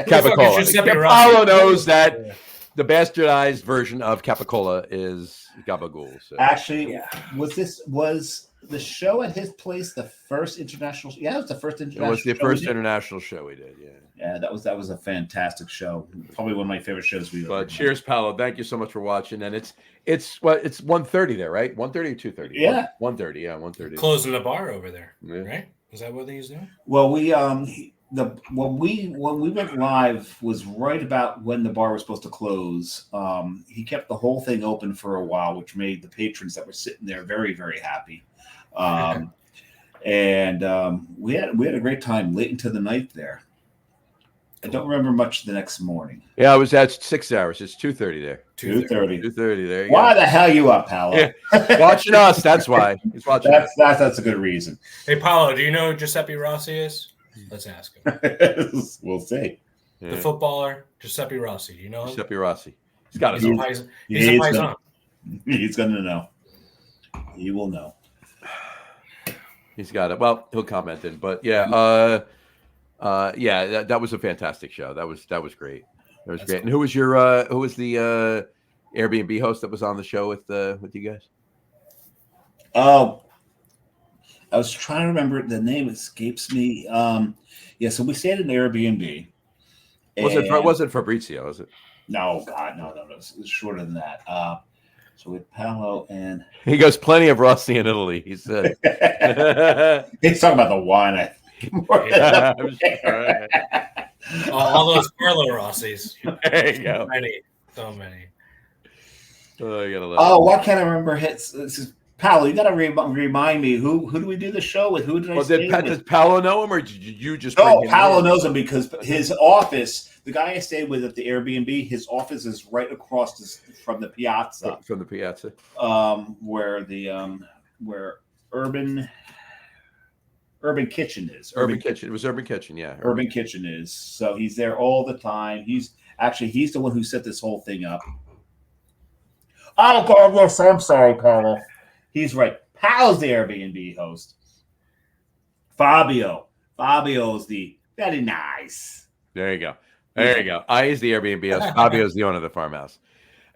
Capicola. Paolo knows that the bastardized version of Capicola is gabagool. So. Actually, was the show at his place the first international? Yeah, it was the first international. It was the first international show we did. Yeah. Yeah, that was a fantastic show. Probably one of my favorite shows we've ever done. Cheers, Paolo. Thank you so much for watching. And it's 1:30 there, right? 1:30 or 2:30? Yeah. 1:30. Yeah, 1:30. Closing the bar over there, right? Is that what he's doing? Well, when we went live was right about when the bar was supposed to close. He kept the whole thing open for a while, which made the patrons that were sitting there very, very happy. And we had a great time late into the night there. I don't remember much the next morning. Yeah, it was at 6 hours. It's 2:30 there. 2:30. 2:30 there. Why the hell you up, Paolo? Yeah. Watching us. That's why. He's watching us. That's a good reason. Hey, Paolo, do you know who Giuseppe Rossi is? Let's ask him. We'll see. The footballer, Giuseppe Rossi. Do you know him? Giuseppe Rossi. He's got it. He's a paisan. He's going to know. He will know. He's got it. Well, he'll comment in. But yeah, that was a fantastic show. That was great. That was great. Cool. And who was the Airbnb host that was on the show with you guys? Oh, I was trying to remember. The name escapes me. So we stayed in Airbnb. Wasn't Fabrizio? Was it? No, God, no. It was shorter than that. So with Paolo and he goes plenty of Rossi in Italy. He said. he's talking about the wine. I'm sure. All those Carlo Rossi's. There you go. So many. Oh, you gotta love Oh, why can't I remember hits? Paolo, you got to remind me who do we do the show with? Who did I stay with? Does Paolo know him, or did you just? No, Paolo knows him because his office, the guy I stayed with at the Airbnb, his office is right across from the piazza. From the piazza, where Urban Kitchen is. Urban Kitchen. It was Urban Kitchen, yeah. Urban Kitchen is. So he's there all the time. He's the one who set this whole thing up. Oh God, yes, I'm sorry, Paolo. He's right. Pal's the Airbnb host. Fabio's the very nice. There you go. There you go. I is the Airbnb host. Fabio's the owner of the farmhouse.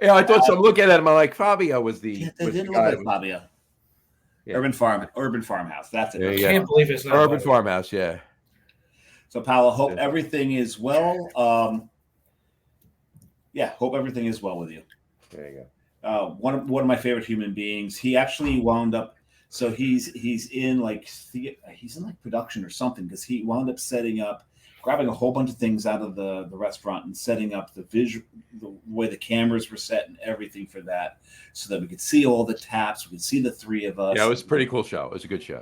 Yeah, I thought so. I'm looking at him. I'm like, Fabio was the. Yeah, they was didn't the guy look like Fabio. Yeah. Urban Farmhouse. That's it. I can't believe it's not Urban Farmhouse. Yeah. So, Paolo, hope everything is well. Hope everything is well with you. There you go. One of my favorite human beings. He actually wound up. So he's in production or something because he wound up grabbing a whole bunch of things out of the restaurant and setting up the way the cameras were set and everything for that, so that we could see all the taps. We could see the three of us. Yeah, it was a pretty cool show. It was a good show.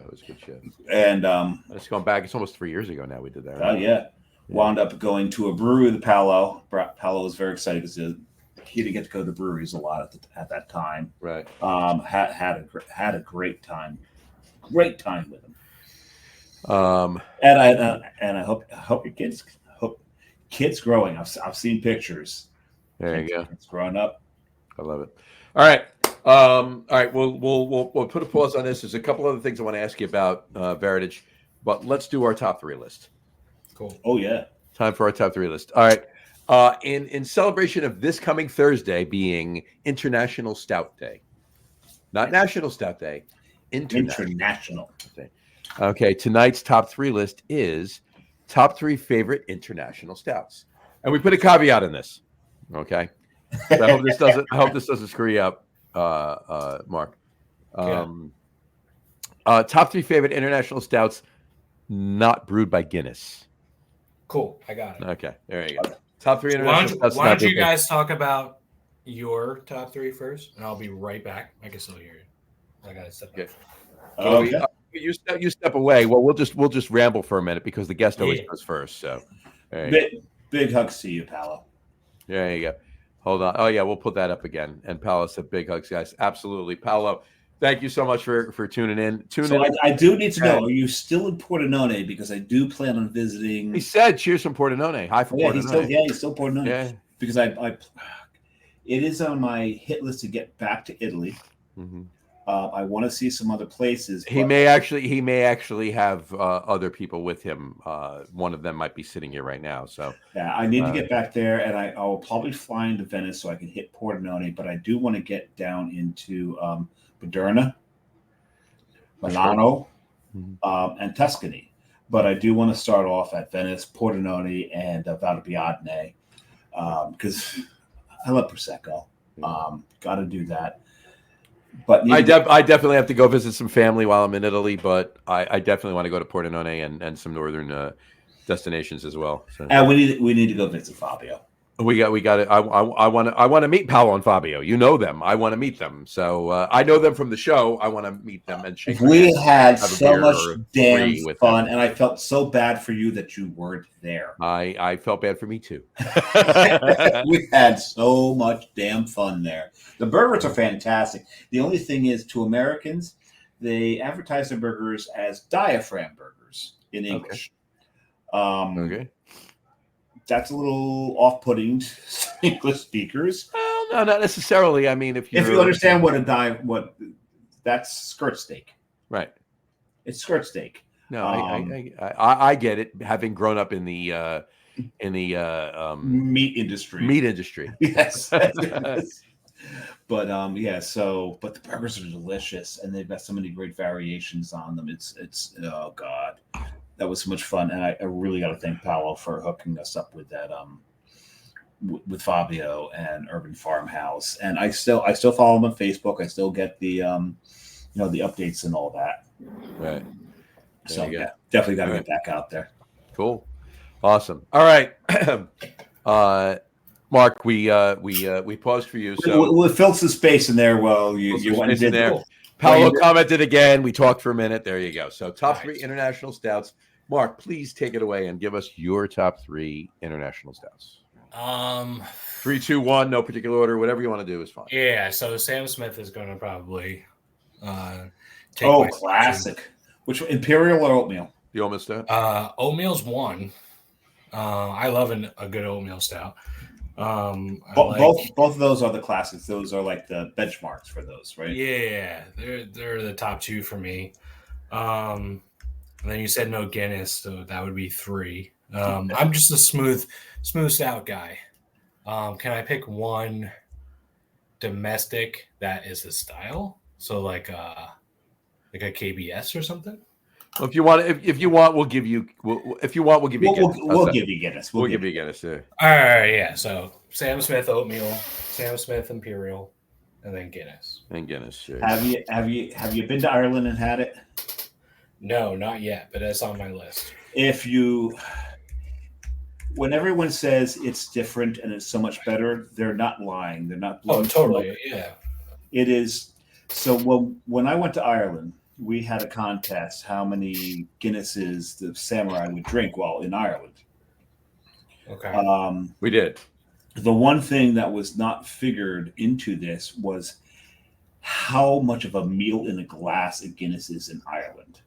And it's gone back. It's almost 3 years ago now. We did that. Right? Oh yeah. Wound up going to a brewery with Paolo. Paolo was very excited because he didn't get to go to breweries a lot at that time. Right. Had a great time. Great time with him. And I hope your kids growing. I've seen pictures. There you go. It's growing up. I love it. All right. All right. We'll put a pause on this. There's a couple other things I want to ask you about Varitage, but let's do our top 3 list. Cool. Oh yeah. Time for our top 3 list. All right. In celebration of this coming Thursday being International Stout Day, not National Stout Day, International Day. Okay, tonight's top 3 list is top 3 favorite international stouts, and we put a caveat in this. Okay, so I hope this doesn't screw you up, Mark. Top 3 favorite international stouts not brewed by Guinness. Cool, I got it. Okay, there you go. Top 3 international stouts. Why don't you guys talk about your top 3 first, and I'll be right back. I can still hear you. I got to step back. Okay. You step away. Well, we'll just ramble for a minute because the guest always goes first. So, big hugs to you, Paolo. There you go. Hold on. Oh yeah, we'll put that up again. And Paolo said, "Big hugs, guys." Absolutely, Paolo. Thank you so much for tuning in. I do need to know: are you still in Pordenone? Because I do plan on visiting. He said, "Cheers from Pordenone." Hi from Pordenone. He's still Pordenone. Yeah. Because it is on my hit list to get back to Italy. Mm-hmm. I want to see some other places. He may actually have other people with him. One of them might be sitting here right now. So yeah, I need to get back there, and I will probably fly into Venice so I can hit Pordenone. But I do want to get down into Moderna, Milano, and Tuscany. But I do want to start off at Venice, Pordenone, and Valdibiadene because I love Prosecco. Got to do that. But I definitely have to go visit some family while I'm in Italy, but I definitely want to go to Pordenone and some northern destinations as well. So. And we need to go visit Fabio. We got it. I want to meet Paolo and Fabio. You know them. I want to meet them. So I know them from the show. I want to meet them and shake. We had so much damn fun, and I felt so bad for you that you weren't there. I felt bad for me too. We had so much damn fun there. The burgers are fantastic. The only thing is, to Americans, they advertise their burgers as diaphragm burgers in English. Okay. That's a little off-putting to English speakers. Well, no, not necessarily. I mean, if you understand that's skirt steak, right? It's skirt steak. No, I get it. Having grown up in the meat industry. Meat industry, yes. But but the burgers are delicious, and they've got so many great variations on them. It's oh god. That was so much fun, and I really got to thank Paolo for hooking us up with that with Fabio and Urban Farmhouse, and I still follow him on Facebook. I still get the the updates and all that. Right. So yeah, definitely got to get back out there. Cool. Awesome. All right. Mark, we paused for you. So we'll fill some space in there while you went and did there. cool. Paolo commented again. We talked for a minute. There you go. So top 3 international stouts. Mark, please take it away and give us your top 3 international stouts. 3, 2, 1, no particular order. Whatever you want to do is fine. Yeah. So Sam Smith is going to probably take classic. Which imperial or oatmeal? The oatmeal stout. Oatmeal's one. I love a good oatmeal stout. Both of those are the classics. Those are like the benchmarks for those, right? Yeah, they're the top 2 for me. And then you said no Guinness, so that would be 3. I'm just a smooth stout guy. Can I pick one domestic that is a style? So like a KBS or something? Well, if you want, we'll give you. If you want, we'll give you. We'll give you Guinness. We'll give you Guinness. Yeah. All right, yeah. So Sam Smith oatmeal, Sam Smith Imperial, and then Guinness. And Guinness. Sure. Have you been to Ireland and had it? No, not yet, but it's on my list. When everyone says it's different and it's so much better, they're not lying. They're not. Oh, totally. Yeah. It is. So when I went to Ireland, we had a contest how many Guinnesses the samurai would drink while in Ireland. Okay. We did. The one thing that was not figured into this was how much of a meal in a glass a Guinness is in Ireland.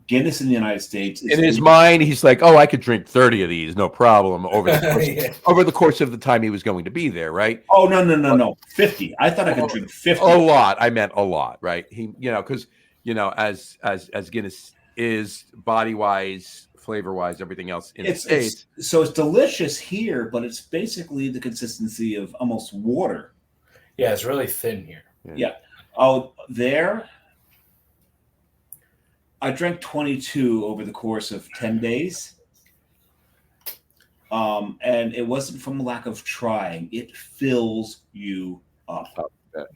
Guinness in the United States is in his mind, he's like, "Oh, I could drink 30 of these, no problem." Over the course of the time he was going to be there, right? Oh no, 50. I thought I could drink 50. A lot. I meant a lot, right? He, because as Guinness is body wise, flavor wise, everything else in the States. So it's delicious here, but it's basically the consistency of almost water. Yeah, it's really thin here. Yeah. Oh, there. I drank 22 over the course of 10 days. And it wasn't from lack of trying. It fills you up.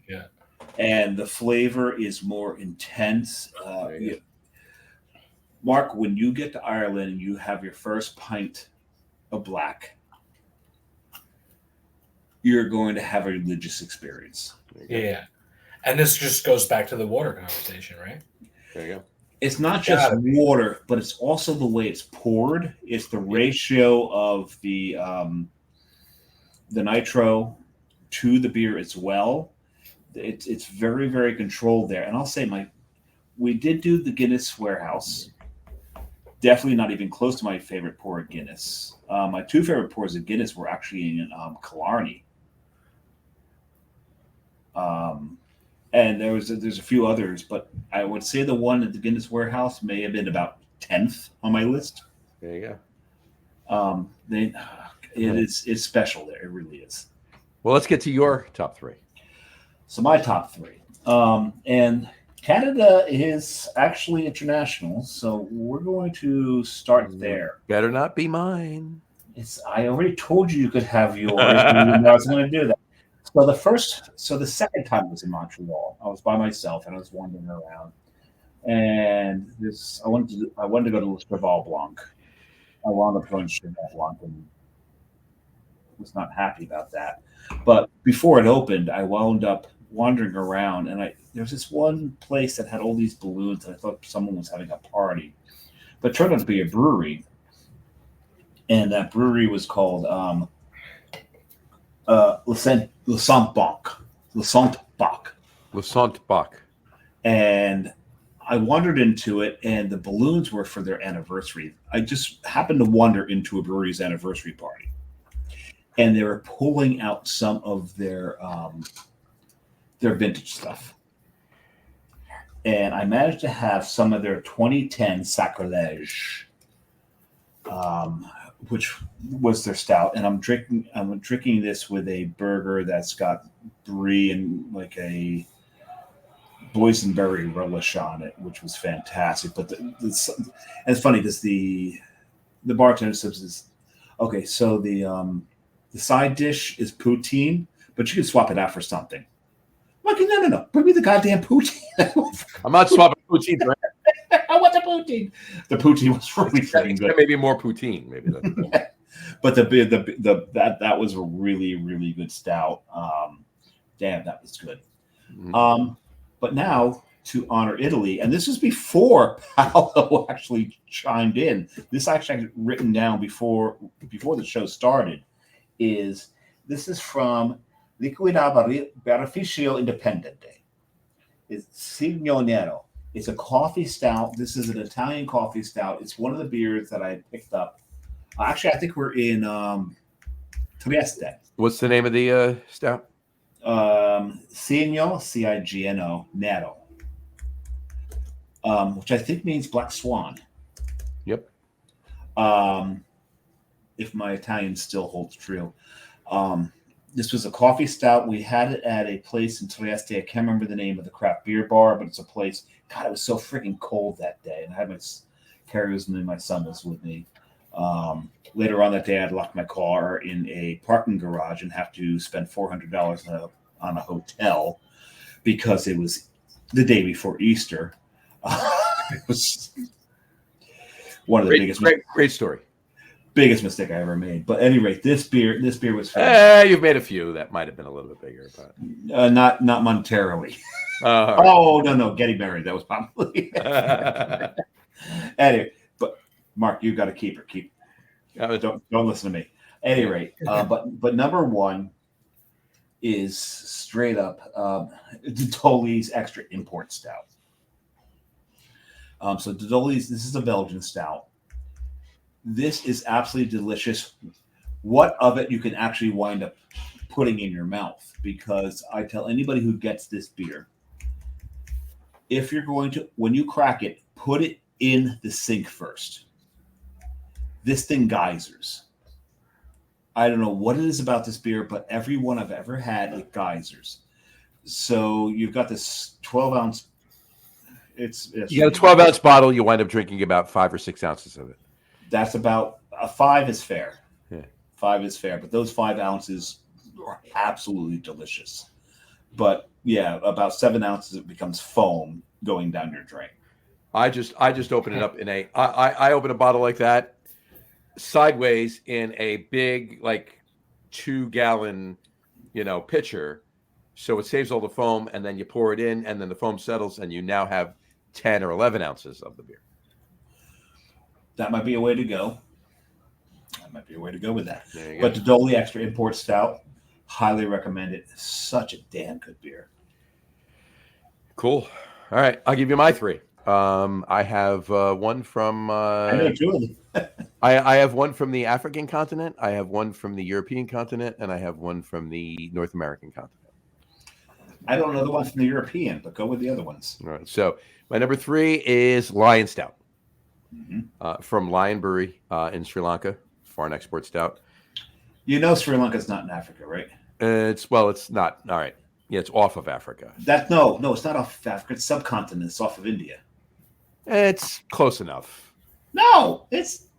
Yeah. And the flavor is more intense. Mark, when you get to Ireland and you have your first pint of black, you're going to have a religious experience. Yeah. And this just goes back to the water conversation, right? There you go. It's not just water, but it's also the way it's poured. It's the ratio of the nitro to the beer as well. It's very, very controlled there. And I'll say we did do the Guinness Warehouse. Definitely not even close to my favorite pour of Guinness. My 2 favorite pours of Guinness were actually in Killarney. And there's a few others, but I would say the one at the Guinness Warehouse may have been about 10th on my list. There you go. It's special there. It really is. Well, let's get to your top 3. So my top 3. And Canada is actually international, so we're going to start there. Better not be mine. I already told you could have yours. I was going to do that. So the second time I was in Montreal, I was by myself and I was wandering around, and I wanted to go to Le Cheval Blanc. I wound up going to Cheval Blanc and was not happy about that. But before it opened, I wound up wandering around, and there was this one place that had all these balloons, and I thought someone was having a party, but it turned out to be a brewery, and that brewery was called Le Santbach. And I wandered into it, and the balloons were for their anniversary. I just happened to wander into a brewery's anniversary party, and they were pulling out some of their vintage stuff. And I managed to have some of their 2010 Sacrilege, which was their stout, and I'm drinking this with a burger that's got brie and like a boysenberry relish on it, which was fantastic. But and it's funny because the bartender says, "Okay, so the The side dish is poutine, but you can swap it out for something. I'm like, no. Bring me the goddamn poutine. I'm not swapping poutine for I want the poutine. The poutine was really freaking good. Maybe more poutine. Maybe that. But that was a really, really good stout. Damn, that was good. Mm-hmm. But now to honor Italy, and this was before Paolo actually chimed in. This actually written down before the show started. This is from Liquida Beneficio Indipendente. It's Signonero. It's a coffee stout. This is an Italian coffee stout. It's one of the beers that I picked up. Actually, I think we're in Trieste. What's the name of the stout? Cigno, Cigno, Nero, which I think means black swan. Yep. If my Italian still holds true. This was a coffee stout. We had it at a place in Trieste. I can't remember the name of the craft beer bar, but it's a place. God, it was so freaking cold that day. And I had my Carrie was with me, my son was with me. Later on that day, I'd locked my car in a parking garage and have to spend $400 on a hotel because it was the day before Easter. It was one of the biggest. Great story. Biggest mistake I ever made. But at any rate, this beer was fantastic. You've made a few that might have been a little bit bigger, but not monetarily. Oh no, getting married. That was probably anyway. But Mark, you got to keep her. Don't listen to me. At any rate, but number one is straight up Dodoli's Extra Import Stout. So Dodoli's, this is a Belgian stout. This is absolutely delicious. What of it you can actually wind up putting in your mouth? Because I tell anybody who gets this beer, if you're going to, when you crack it, put it in the sink first. This thing geysers. I don't know what it is about this beer, but every one I've ever had, it geysers. So you've got this 12-ounce. You got a 12-ounce bottle. You wind up drinking about 5 or 6 ounces of it. That's about 5 is fair. Yeah. 5 is fair, but those 5 ounces are absolutely delicious. But yeah, about 7 ounces it becomes foam going down your drain. I just open it up in I open a bottle like that sideways in a big 2-gallon pitcher, so it saves all the foam, and then you pour it in, and then the foam settles, and you now have 10 or 11 ounces of the beer. That might be a way to go. With that. But the Dodoli Extra Import Stout, highly recommend it. Such a damn good beer. Cool. All right, I'll give you my 3. I have one from. I know 2 of them. I have one from the African continent. I have one from the European continent, and I have one from the North American continent. I don't know the one from the European, but go with the other ones. All right. So my number 3 is Lion Stout. Mm-hmm. From Lion Brewery in Sri Lanka, foreign export stout. Sri Lanka's not in Africa, right? It's not. All right. Yeah, it's off of Africa. No, it's not off of Africa. It's subcontinent. It's off of India. It's close enough. No, it's.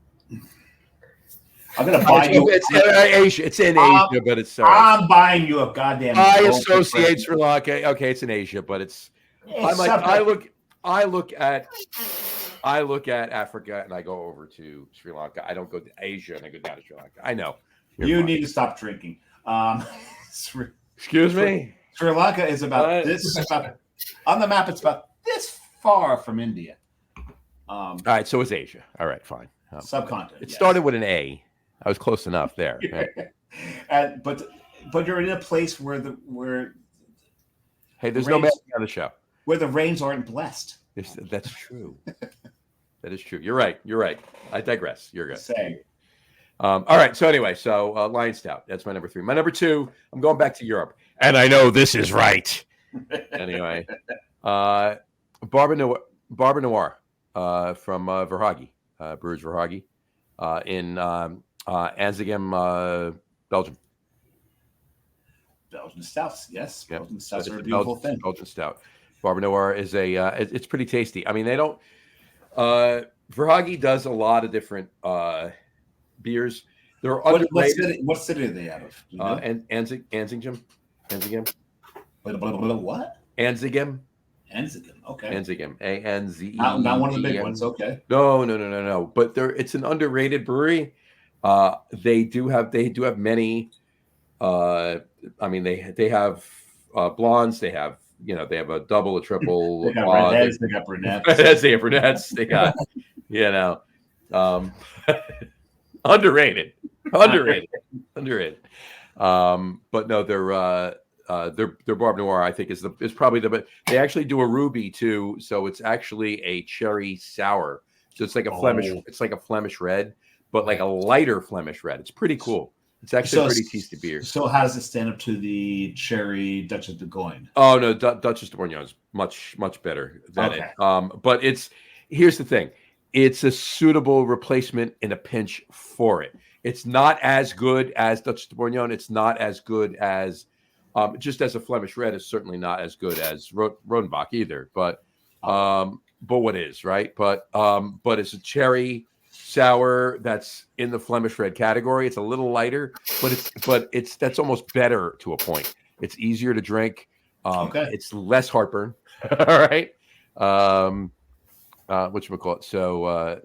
I'm gonna buy you. It's Asia. It's in Asia, but it's. I'm buying you a goddamn. I associate Sri Lanka. Okay, it's in Asia, but it's. I look at Africa and I go over to Sri Lanka. I don't go to Asia and I go down to Sri Lanka. I know. You need to stop drinking. Excuse me? Sri Lanka is about this. On the map, it's about this far from India. All right, so it's Asia. All right, fine. Subcontinent. It started with an A. I was close enough there. Right? But you're in a place where hey, there's no man on the show where the rains aren't blessed. That's true. That is true. You're right. I digress. You're good. Same. All right. So anyway, Lion Stout. That's my number 3. My number 2. I'm going back to Europe, and I know this is right. Anyway, Barber Noir from Verhaeghe, Brewers Verhaeghe, in Anzegem, Belgium. Belgian stouts, yes. Yep. Belgian stouts are a beautiful thing. Belgian stout. Barber Noir is it's pretty tasty. I mean, they don't. Verhaeghe does a lot of different beers. They're What underrated. what city are they out of? Do you know? Anzingem. What? Anzingem. Anzingem. Okay. Anzingem. A-N-Z-E. Not one of the big ones. Okay. No. But it's an underrated brewery. They do have many. I mean, they have blondes. They have a double, a triple. They got redheads. They got brunettes. They have brunettes. They got underrated. But no, their Barb Noir, I think, is probably the best. They actually do a ruby too, so it's actually a cherry sour. So it's like a Flemish red, but like a lighter Flemish red. It's pretty cool. It's actually a pretty tasty beer. So how does it stand up to the cherry Duchess de Bourgogne? Oh no, Duchess de Bourgogne is much better than it. But here's the thing. It's a suitable replacement in a pinch for it. It's not as good as Duchess de Bourgogne. It's not as good as just as a Flemish red is certainly not as good as Rodenbach either. But what is right? But it's a cherry sour that's in the Flemish red category. It's a little lighter, but that's almost better to a point. It's easier to drink. It's less heartburn. All right. Whatchamacallit.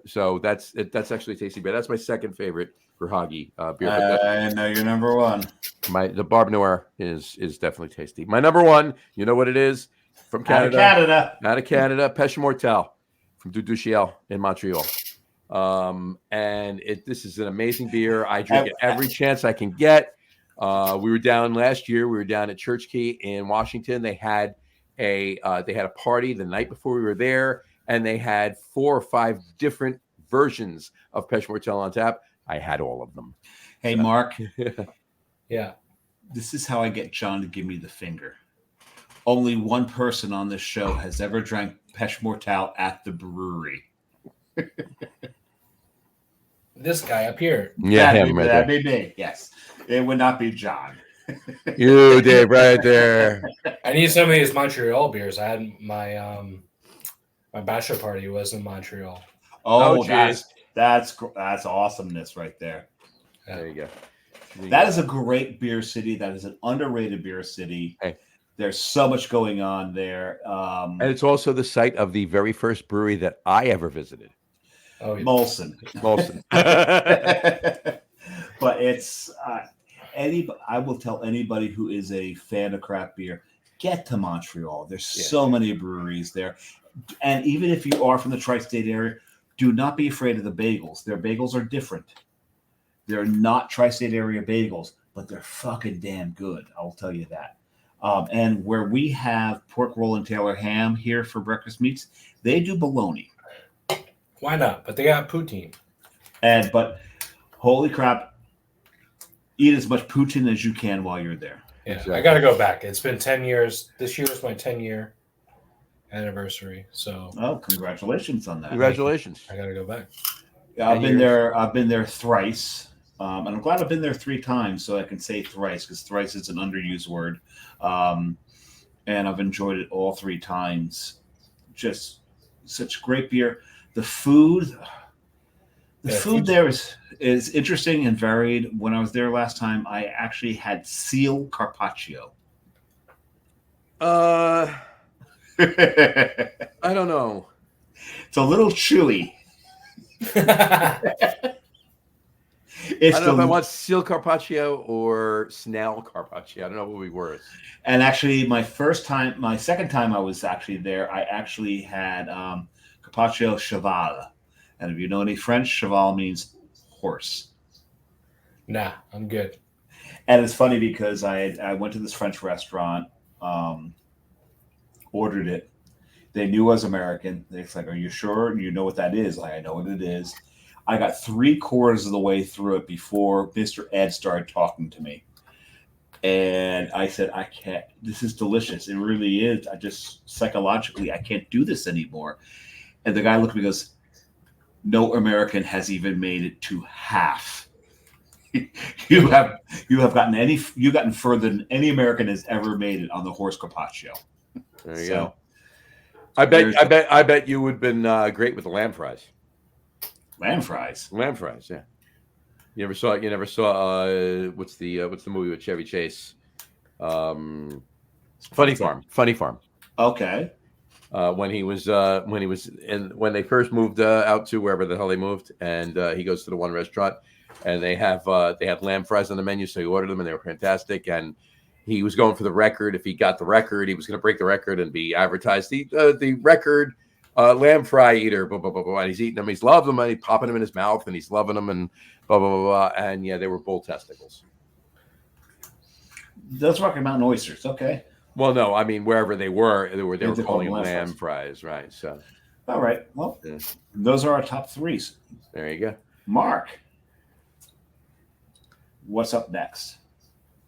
So that's actually tasty beer. That's my second favorite for Hoggy beer. I know you're number one. The Barb Noir is definitely tasty. My number one, you know what it is? From Canada. Out of Canada. Pêche Mortelle from Duduchiel in Montreal. And this is an amazing beer. I drink it every chance I can get. We were down last year. We were down at Church Key in Washington. They had a party the night before we were there, and they had 4 or 5 different versions of Pêche Mortelle on tap. I had all of them. Hey, Mark. Yeah. This is how I get John to give me the finger. Only one person on this show has ever drank Pêche Mortelle at the brewery. This guy up here. Yeah, that'd be me. Yes. It would not be John. You did right there. I need some of these Montreal beers. I had my my bachelor party was in Montreal. Oh, that's awesomeness right there. There you go. That is a great beer city. That is an underrated beer city. Hey. There's so much going on there. And it's also the site of the very first brewery that I ever visited. Oh, yeah. Molson. But it's I will tell anybody who is a fan of craft beer, get to Montreal. There's so many breweries there. And even if you are from the tri-state area, do not be afraid of the bagels. Their bagels are different. They're not tri-state area bagels, but they're fucking damn good. I'll tell you that. And where we have pork roll and Taylor ham here for breakfast meats, they do bologna. Why not? But they got poutine. But holy crap, eat as much poutine as you can while you're there. Yeah, exactly. I got to go back. It's been 10 years. This year is my 10-year anniversary. So, congratulations on that. Congratulations. I got to go back. Yeah, I've been there thrice. And I'm glad I've been there 3 times, so I can say thrice, because thrice is an underused word. And I've enjoyed it all 3 times. Just such great beer. The food there is interesting and varied. When I was there last time, I actually had seal carpaccio. I don't know. It's a little chewy. I don't know if I want seal carpaccio or snail carpaccio. I don't know what would be worse. And actually, my second time I was actually there, I actually had carpaccio cheval. And if you know any French, cheval means horse. Nah, I'm good. And it's funny because I went to this French restaurant, ordered it. They knew I was American. They're like, "Are you sure you know what that is?" Like, I know what it is. I got 3/4 of the way through it before Mr. Ed started talking to me. And I said, I can't, this is delicious. It really is. I just psychologically, I can't do this anymore. And the guy looked at me and goes, "No American has even made it to half. You've gotten further than any American has ever made it on the horse carpaccio." There you go. I bet you would have been great with the lamb fries. Lamb fries, yeah. You never saw. You never saw. What's the movie with Chevy Chase? Funny Farm. Funny Farm. Okay. When they first moved out to wherever the hell they moved, and he goes to the one restaurant, and they had lamb fries on the menu, so he ordered them, and they were fantastic. And he was going for the record. If he got the record, he was going to break the record and be advertised the record lamb fry eater. Blah blah blah blah. And he's eating them. He's loving them, and he's popping them in his mouth, and he's loving them, and blah blah blah blah. And yeah, they were bull testicles. Those Rocky Mountain oysters. Okay. Well, no, I mean wherever they were calling them lamb fries, right? So, all right. Well, those are our top threes. There you go, Mark. What's up next?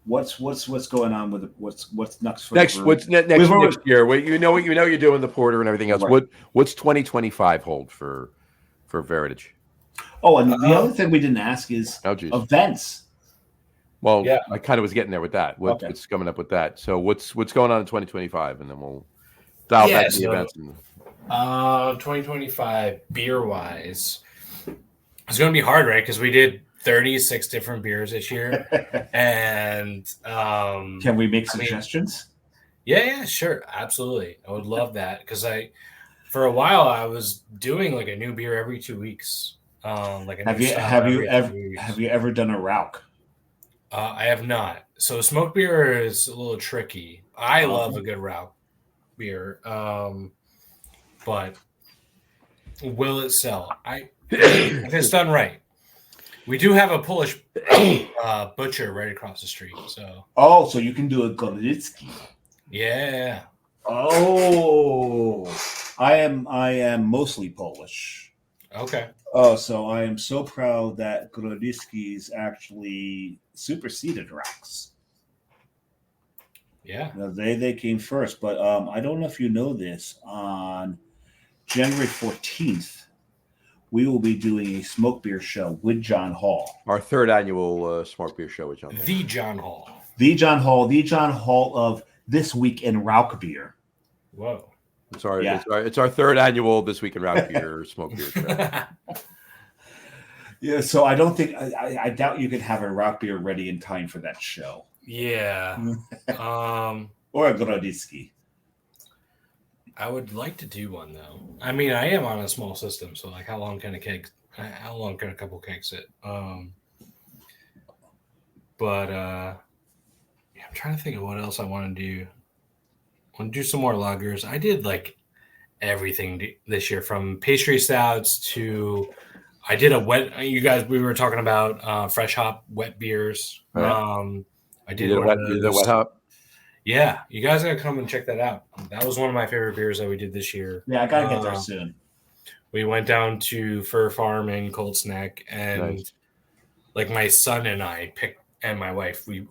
What's going on with what's next for next year? You know you're doing the porter and everything else. Right. What's 2025 hold for Varitage? Oh, and the other thing we didn't ask is events. Well, yeah. I kind of was getting there with that. What's coming up with that? So what's going on in 2025, and then we'll dial back to the events. 2025 beer wise, it's going to be hard, right? Because we did 36 different beers this year, and can we make suggestions? Yeah, sure, absolutely. I would love that because for a while I was doing like a new beer every 2 weeks. Have you ever done a Rauk? I have not. So smoked beer is a little tricky. I love a good Rauk beer, but will it sell? If it's done right. We do have a Polish butcher right across the street. So you can do a Golitsky. Yeah. Oh, I am mostly Polish. Okay. Oh, so I am so proud that Golitsky's actually superseded Rauks. Yeah. Now, they came first, but I don't know if you know this. On January 14th, we will be doing a smoke beer show with John Hall. Our third annual smoke beer show with John Hall. The John Hall. The John Hall of This Week in Rauk Beer. Whoa. It's our third annual This Week in Rauk Beer smoke beer show. Yeah, so I don't think I doubt you could have a Rauk beer ready in time for that show. Yeah. Or a Golitsky. I would like to do one though. I mean, I am on a small system, so like, how long can a couple kegs sit? I'm trying to think of what else I want to do. I want to do some more lagers. I did like everything this year, from pastry stouts to I did a wet. We were talking about fresh hop wet beers. Right. I did the wet hop. Yeah, you guys gotta come and check that out. That was one of my favorite beers that we did this year. Yeah, I gotta get there soon. We went down to Fur Farm in Colts Neck, and like my son and I picked, and my wife, it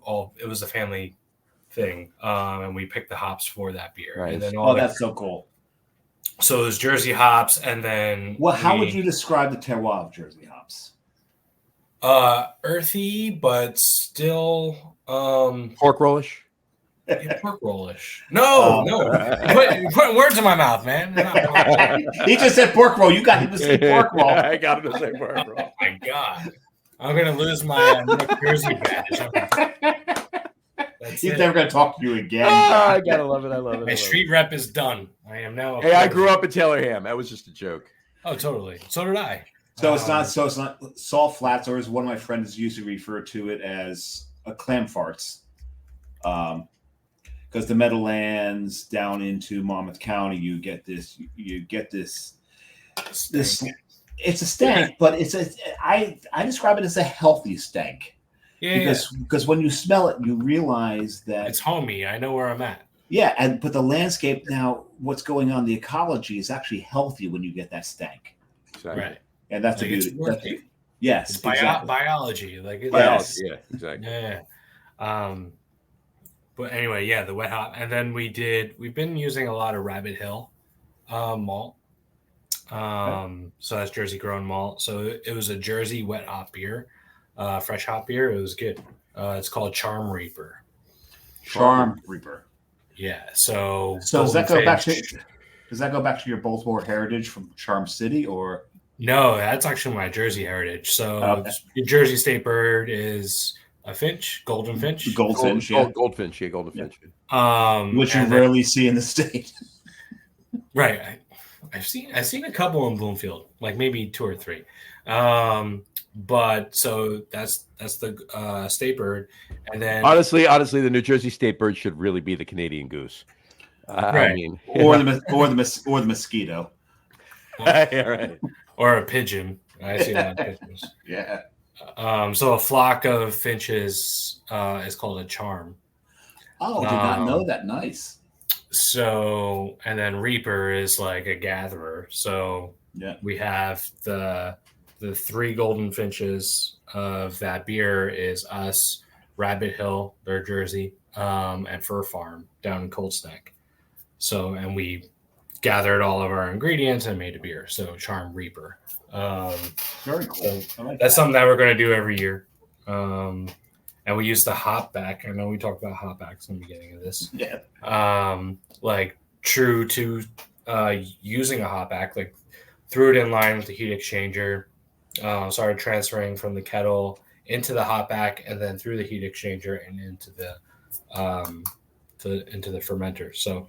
was a family thing, and we picked the hops for that beer. Right. And then that's so cool. So it was Jersey hops, and then how would you describe the terroir of Jersey hops? Earthy, but still pork rollish. Yeah, pork rollish. No. You're putting words in my mouth, man. He just said pork roll. You got him to say pork roll. I got him to say pork roll. Oh my God. I'm going to lose my Jersey badge. He's never going to talk to you again. I got to love it. I love it. My street rep is done. I am now. Hey, I grew up in Taylorham. That was just a joke. Oh, totally. So did I. So it's not salt flats, or as one of my friends used to refer to it as a clam farts. Because the Meadowlands down into Monmouth County, you get this. It's a stank, but I describe it as a healthy stank. Yeah, because when you smell it, you realize that it's homey. I know where I'm at. Yeah, but the landscape now, what's going on, the ecology is actually healthy when you get that stank. Exactly. Right. And that's the beauty. Yes, it's exactly. Biology. Biology. Yeah, exactly. Yeah. But anyway, yeah, the wet hop, and then we've been using a lot of Rabbit Hill malt. So that's Jersey grown malt. So it was a Jersey wet hop beer, fresh hop beer. It was good. It's called Charm Reaper. Charm Reaper. Yeah. So does that go back to your Baltimore heritage from Charm City, or? No, that's actually my Jersey heritage. So New Jersey state bird is a finch, golden finch. Goldfinch, Goldfinch, Goldfinch. Which you rarely see in the state. Right. I've seen a couple in Bloomfield, like maybe 2 or 3. But so that's the state bird, and then honestly, the New Jersey state bird should really be the Canadian goose. Right. I mean, or the mosquito. Yeah, right. Or a pigeon. I see a lot of pigeons. Yeah. So a flock of finches is called a charm. Oh, did not know that. Nice. So, and then reaper is like a gatherer. So we have the 3 golden finches of that beer is us, Rabbit Hill, their Jersey, and Fur Farm down in Cold Snack. So, and we gathered all of our ingredients and made a beer. So Charm Reaper. Very cool. So that's something that we're going to do every year. And we use the hop back. I know we talked about hop backs in the beginning of this. Yeah. Like true to using a hop back, like threw it in line with the heat exchanger, started transferring from the kettle into the hop back and then through the heat exchanger and into the fermenter. So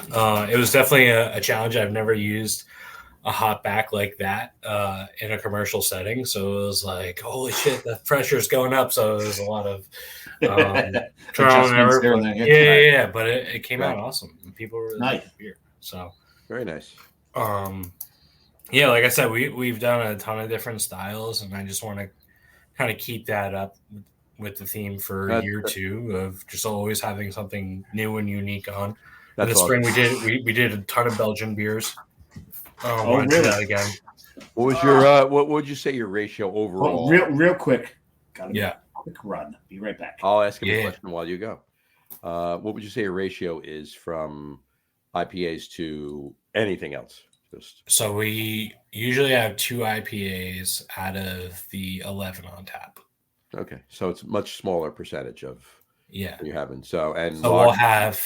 it was definitely a challenge. I've never used a hop back like that in a commercial setting. So it was like, holy shit, the pressure's going up. So it was a lot of trial and error. Yeah. But it came out awesome. People really liked the beer. So very nice. Yeah, like I said, we've done a ton of different styles, and I just want to kind of keep that up with the theme for year 2 of just always having something new and unique on. In the spring, we did a ton of Belgian beers. Really? Do that again. What was your what would you say your ratio overall? Real quick. Quick run. Be right back. I'll ask him a question while you go. What would you say your ratio is from IPAs to anything else? So we usually have 2 IPAs out of the 11 on tap. Okay, so it's much smaller percentage of you're having. So we'll have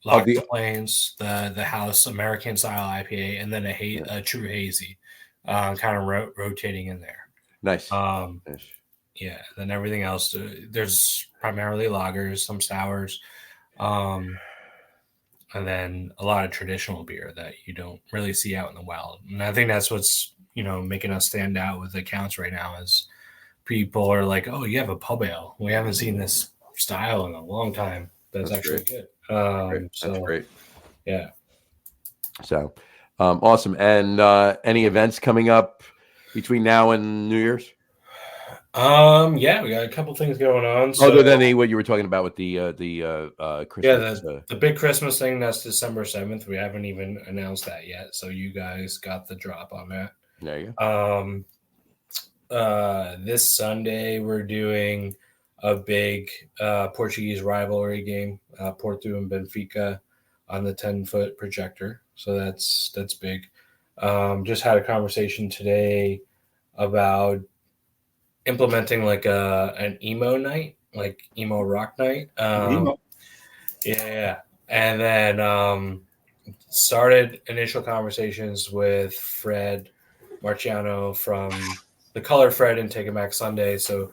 the Plains, the House American style IPA, and then a true hazy, kind of rotating in there. Nice. Nice. Yeah. Then everything else, there's primarily lagers, some sours, and then a lot of traditional beer that you don't really see out in the wild. And I think that's what's making us stand out with accounts right now is people are like, oh, you have a pub ale. We haven't seen this style in a long time. That's actually good. That's great. Yeah. So awesome. And any events coming up between now and New Year's? Yeah, we got a couple things going on. So, other than what you were talking about with the Christmas. Yeah, the big Christmas thing, that's December 7th. We haven't even announced that yet. So you guys got the drop on that. There you go. This Sunday we're doing a big Portuguese rivalry game, Porto and Benfica on the 10-foot projector. So that's big. Just had a conversation today about implementing like an emo night, like emo rock night. Yeah. And then started initial conversations with Fred Marciano from the Color Fred and Take It Back Sunday. So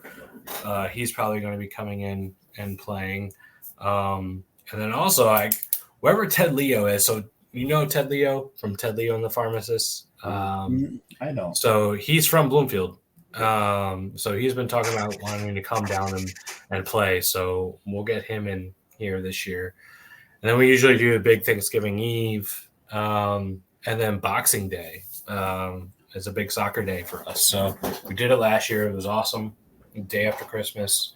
he's probably going to be coming in and playing. And then also wherever Ted Leo is. So Ted Leo from Ted Leo and the Pharmacists. I know. So he's from Bloomfield. So he's been talking about wanting to come down and play. So we'll get him in here this year. And then we usually do a big Thanksgiving Eve. And then Boxing Day is a big soccer day for us. So we did it last year. It was awesome. The day after Christmas.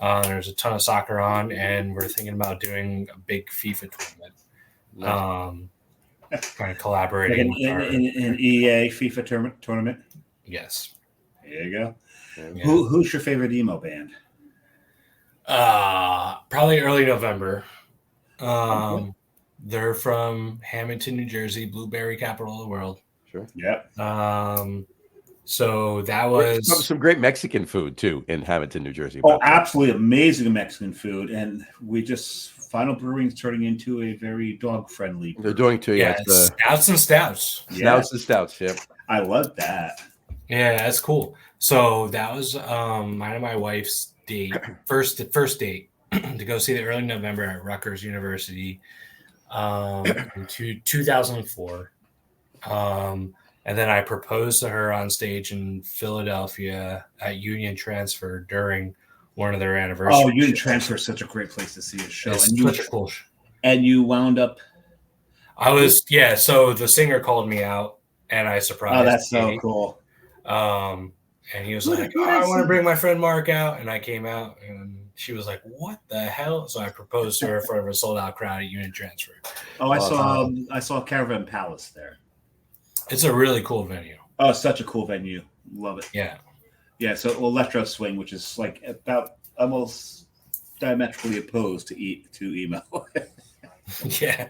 There's a ton of soccer on, and we're thinking about doing a big FIFA tournament. Kind of collaborating like an EA FIFA tournament. Yes. There you go. Yeah. Who's your favorite emo band? Probably early November. They're from Hamilton, New Jersey, blueberry capital of the world. Sure. Yep. So that was some great Mexican food too in Hamilton, New Jersey. Oh, absolutely amazing Mexican food, and we just Final Brewing is turning into a very dog friendly. They're doing too, Stouts and stouts. Stouts and stouts. Yep. I love that. Yeah, that's cool. So that was mine and my wife's first date to go see the early November at Rutgers University in 2004. And then I proposed to her on stage in Philadelphia at Union Transfer during one of their anniversaries. Oh, Union Transfer is such a great place to see a show. It's and such a cool show. And you wound up. So the singer called me out and I surprised. Oh, that's so cool. And he was like, I want to bring my friend Mark out. And I came out and she was like, what the hell? So I proposed to her in front of a sold out crowd at Union Transfer. Oh, I saw Caravan Palace there. It's a really cool venue. Oh, such a cool venue. Love it. Yeah. Yeah. So Electro Swing, which is like about almost diametrically opposed to emo. Yeah.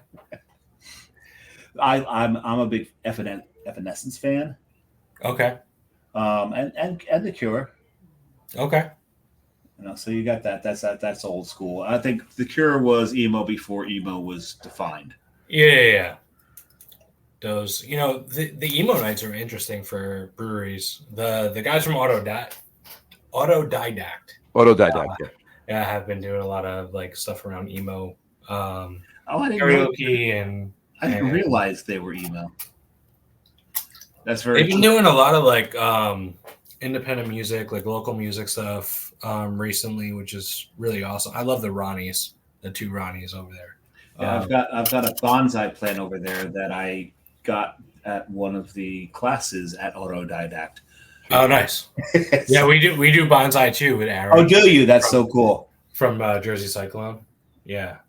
I'm a big Evanescence fan. Okay. And The Cure. Okay. So you got that. That's old school. I think The Cure was emo before emo was defined. Yeah. Those, the emo nights are interesting for breweries. The guys from Autodidact. Yeah, have been doing a lot of like stuff around emo. Karaoke I didn't realize they were emo. That's very. They've been doing a lot of like independent music, like local music stuff recently, which is really awesome. I love the Ronnies, the two Ronnies over there. Yeah, I've got a bonsai plant over there that I got at one of the classes at Autodidact. Oh, nice. Yeah, we do bonsai too with Aaron. Oh, do you? That's so cool. From Jersey Cyclone. Yeah.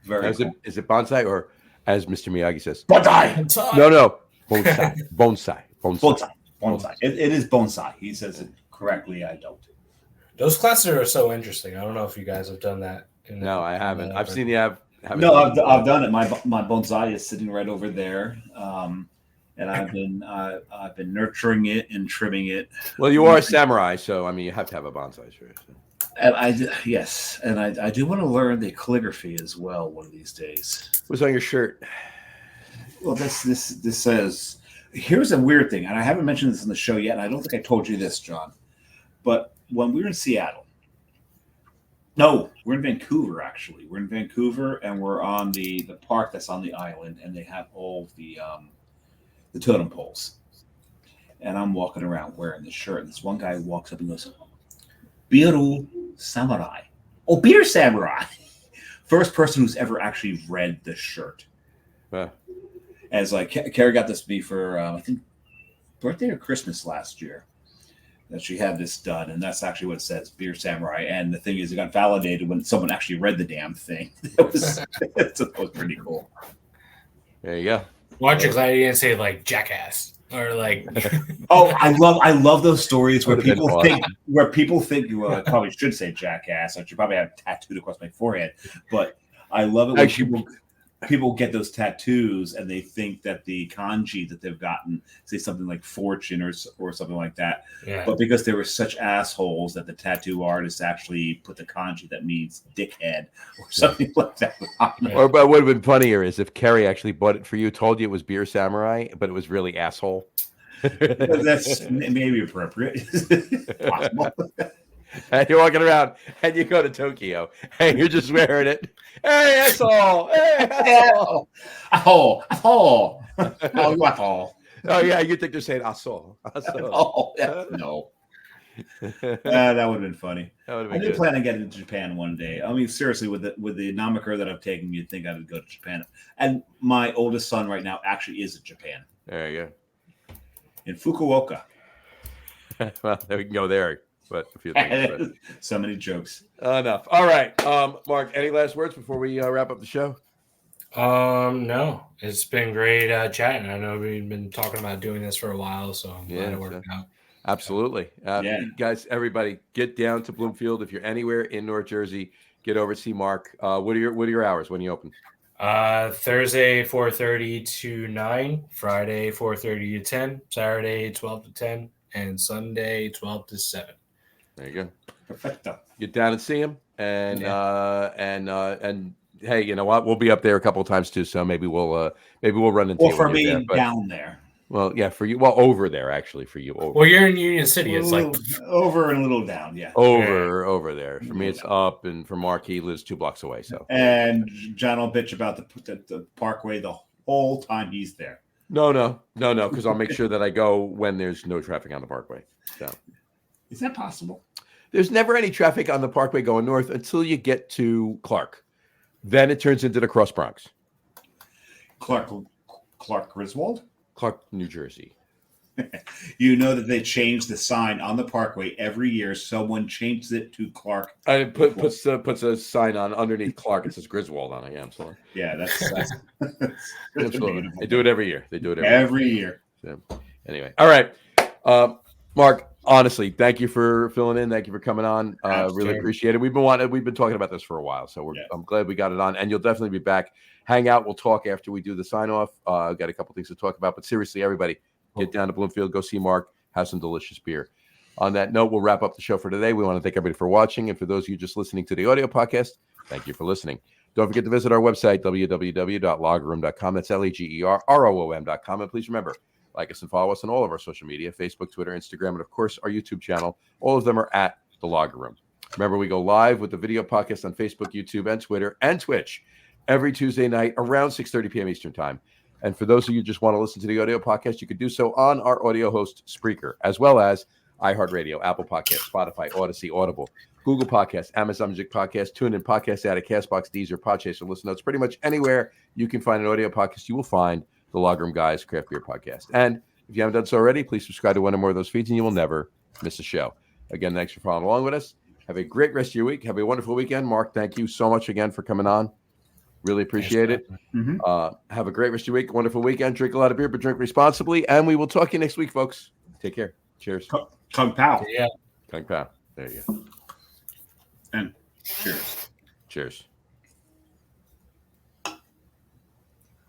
Very cool. Is it bonsai or, as Mr. Miyagi says, bonsai? No. Bonsai. It is bonsai. He says it correctly. I don't. Those classes are so interesting. I don't know if you guys have done that. No, I haven't. I've seen you have. No, I've done it. My bonsai is sitting right over there, and I've been nurturing it and trimming it. Well, you are a samurai, so I mean, you have to have a bonsai, sure. And I do want to learn the calligraphy as well one of these days. What's on your shirt? Well, this says. Here's a weird thing, and I haven't mentioned this in the show yet, and I don't think I told you this, John. But when we were in Seattle, no, we're in Vancouver, actually. We're in Vancouver, and we're on the park that's on the island, and they have all the totem poles. And I'm walking around wearing this shirt, and this one guy walks up and goes, Biru Samurai. Oh, Beer Samurai. First person who's ever actually read the shirt. As like Carrie got this to me for I think birthday or Christmas last year that she had this done, and that's actually what it says, Beer Samurai. And the thing is, it got validated when someone actually read the damn thing. It was pretty cool. There you go. Watch it, glad you didn't say like jackass or like. Oh, I love those stories where people think well, I probably should say jackass. I should probably have tattooed across my forehead, but I love it when people get those tattoos and they think that the kanji that they've gotten say something like fortune or something like that. Yeah. But because they were such assholes that the tattoo artist actually put the kanji that means dickhead or something like that. Or but what would have been funnier is if Kerry actually bought it for you, told you it was Beer Samurai, but it was really asshole. That's maybe appropriate. Possible. And you're walking around and you go to Tokyo and you're just wearing it. Hey, asshole! Hey, asshole! Asshole! Oh, yeah, you think they're saying asshole. Oh, yeah. No. That would have been funny. I did plan on getting to Japan one day. I mean, seriously, with the Namikar that I've taken, you'd think I would go to Japan. And my oldest son right now actually is in Japan. There you go. In Fukuoka. Well, we can go there. But a few things. So many jokes. Enough. All right. Mark, any last words before we wrap up the show? No. It's been great chatting. I know we've been talking about doing this for a while, so I'm glad it worked out. Absolutely. Guys, everybody, get down to Bloomfield. If you're anywhere in North Jersey, get over to see Mark. What are your hours when you open? Thursday 4:30 to 9, Friday 4:30 to 10, Saturday 12 to 10, and Sunday 12 to 7. There you go. Perfecto. Get down and see him, and hey, you know what? We'll be up there a couple of times too, so maybe we'll run into. Well, for being down there. Well, yeah, for you. Well, over there, actually, for you. Over. Well, you're in Union City. It's like over and a little down. Yeah. Over there. For me, it's up, and for Mark, he lives 2 blocks away. So. And John will bitch about the Parkway the whole time he's there. No, because I'll make sure that I go when there's no traffic on the Parkway. So. Is that possible? There's never any traffic on the Parkway going north until you get to Clark. Then it turns into the Cross Bronx. Clark Griswold? Clark, New Jersey. You know that they change the sign on the Parkway every year. Someone changes it to Clark. And it puts a sign on underneath Clark. It says Griswold on it. Yeah, I'm sorry. Yeah, that's Absolutely. They do it every year. Every year. So, anyway, all right. Mark, honestly, thank you for filling in. Thank you for coming on. Really appreciate it. We've been talking about this for a while, so I'm glad we got it on. And you'll definitely be back. Hang out. We'll talk after we do the sign off. I've got a couple things to talk about, but seriously, everybody, get down to Bloomfield, go see Mark, have some delicious beer. On that note, we'll wrap up the show for today. We want to thank everybody for watching, and for those of you just listening to the audio podcast, thank you for listening. Don't forget to visit our website, www.lagerroom.com. That's LAGERROOM.com. And please remember, like us and follow us on all of our social media, Facebook, Twitter, Instagram, and of course, our YouTube channel. All of them are at The Lager Room. Remember, we go live with the video podcast on Facebook, YouTube, and Twitter, and Twitch every Tuesday night around 6:30 p.m. Eastern Time. And for those of you who just want to listen to the audio podcast, you can do so on our audio host, Spreaker, as well as iHeartRadio, Apple Podcasts, Spotify, Odyssey, Audible, Google Podcasts, Amazon Music Podcasts, TuneIn, Podcast Addict, CastBox, Deezer, Podchaser, Listen Notes. Pretty much anywhere you can find an audio podcast, you will find the Lager Room Guys Craft Beer Podcast. And if you haven't done so already, please subscribe to one or more of those feeds, and you will never miss a show. Again, thanks for following along with us. Have a great rest of your week. Have a wonderful weekend. Mark, thank you so much again for coming on. Really appreciate it. Have a great rest of your week. Wonderful weekend. Drink a lot of beer, but drink responsibly. And we will talk to you next week, folks. Take care. Cheers. Kung Pao. Yeah. Kung Pao. There you go. And cheers. Cheers.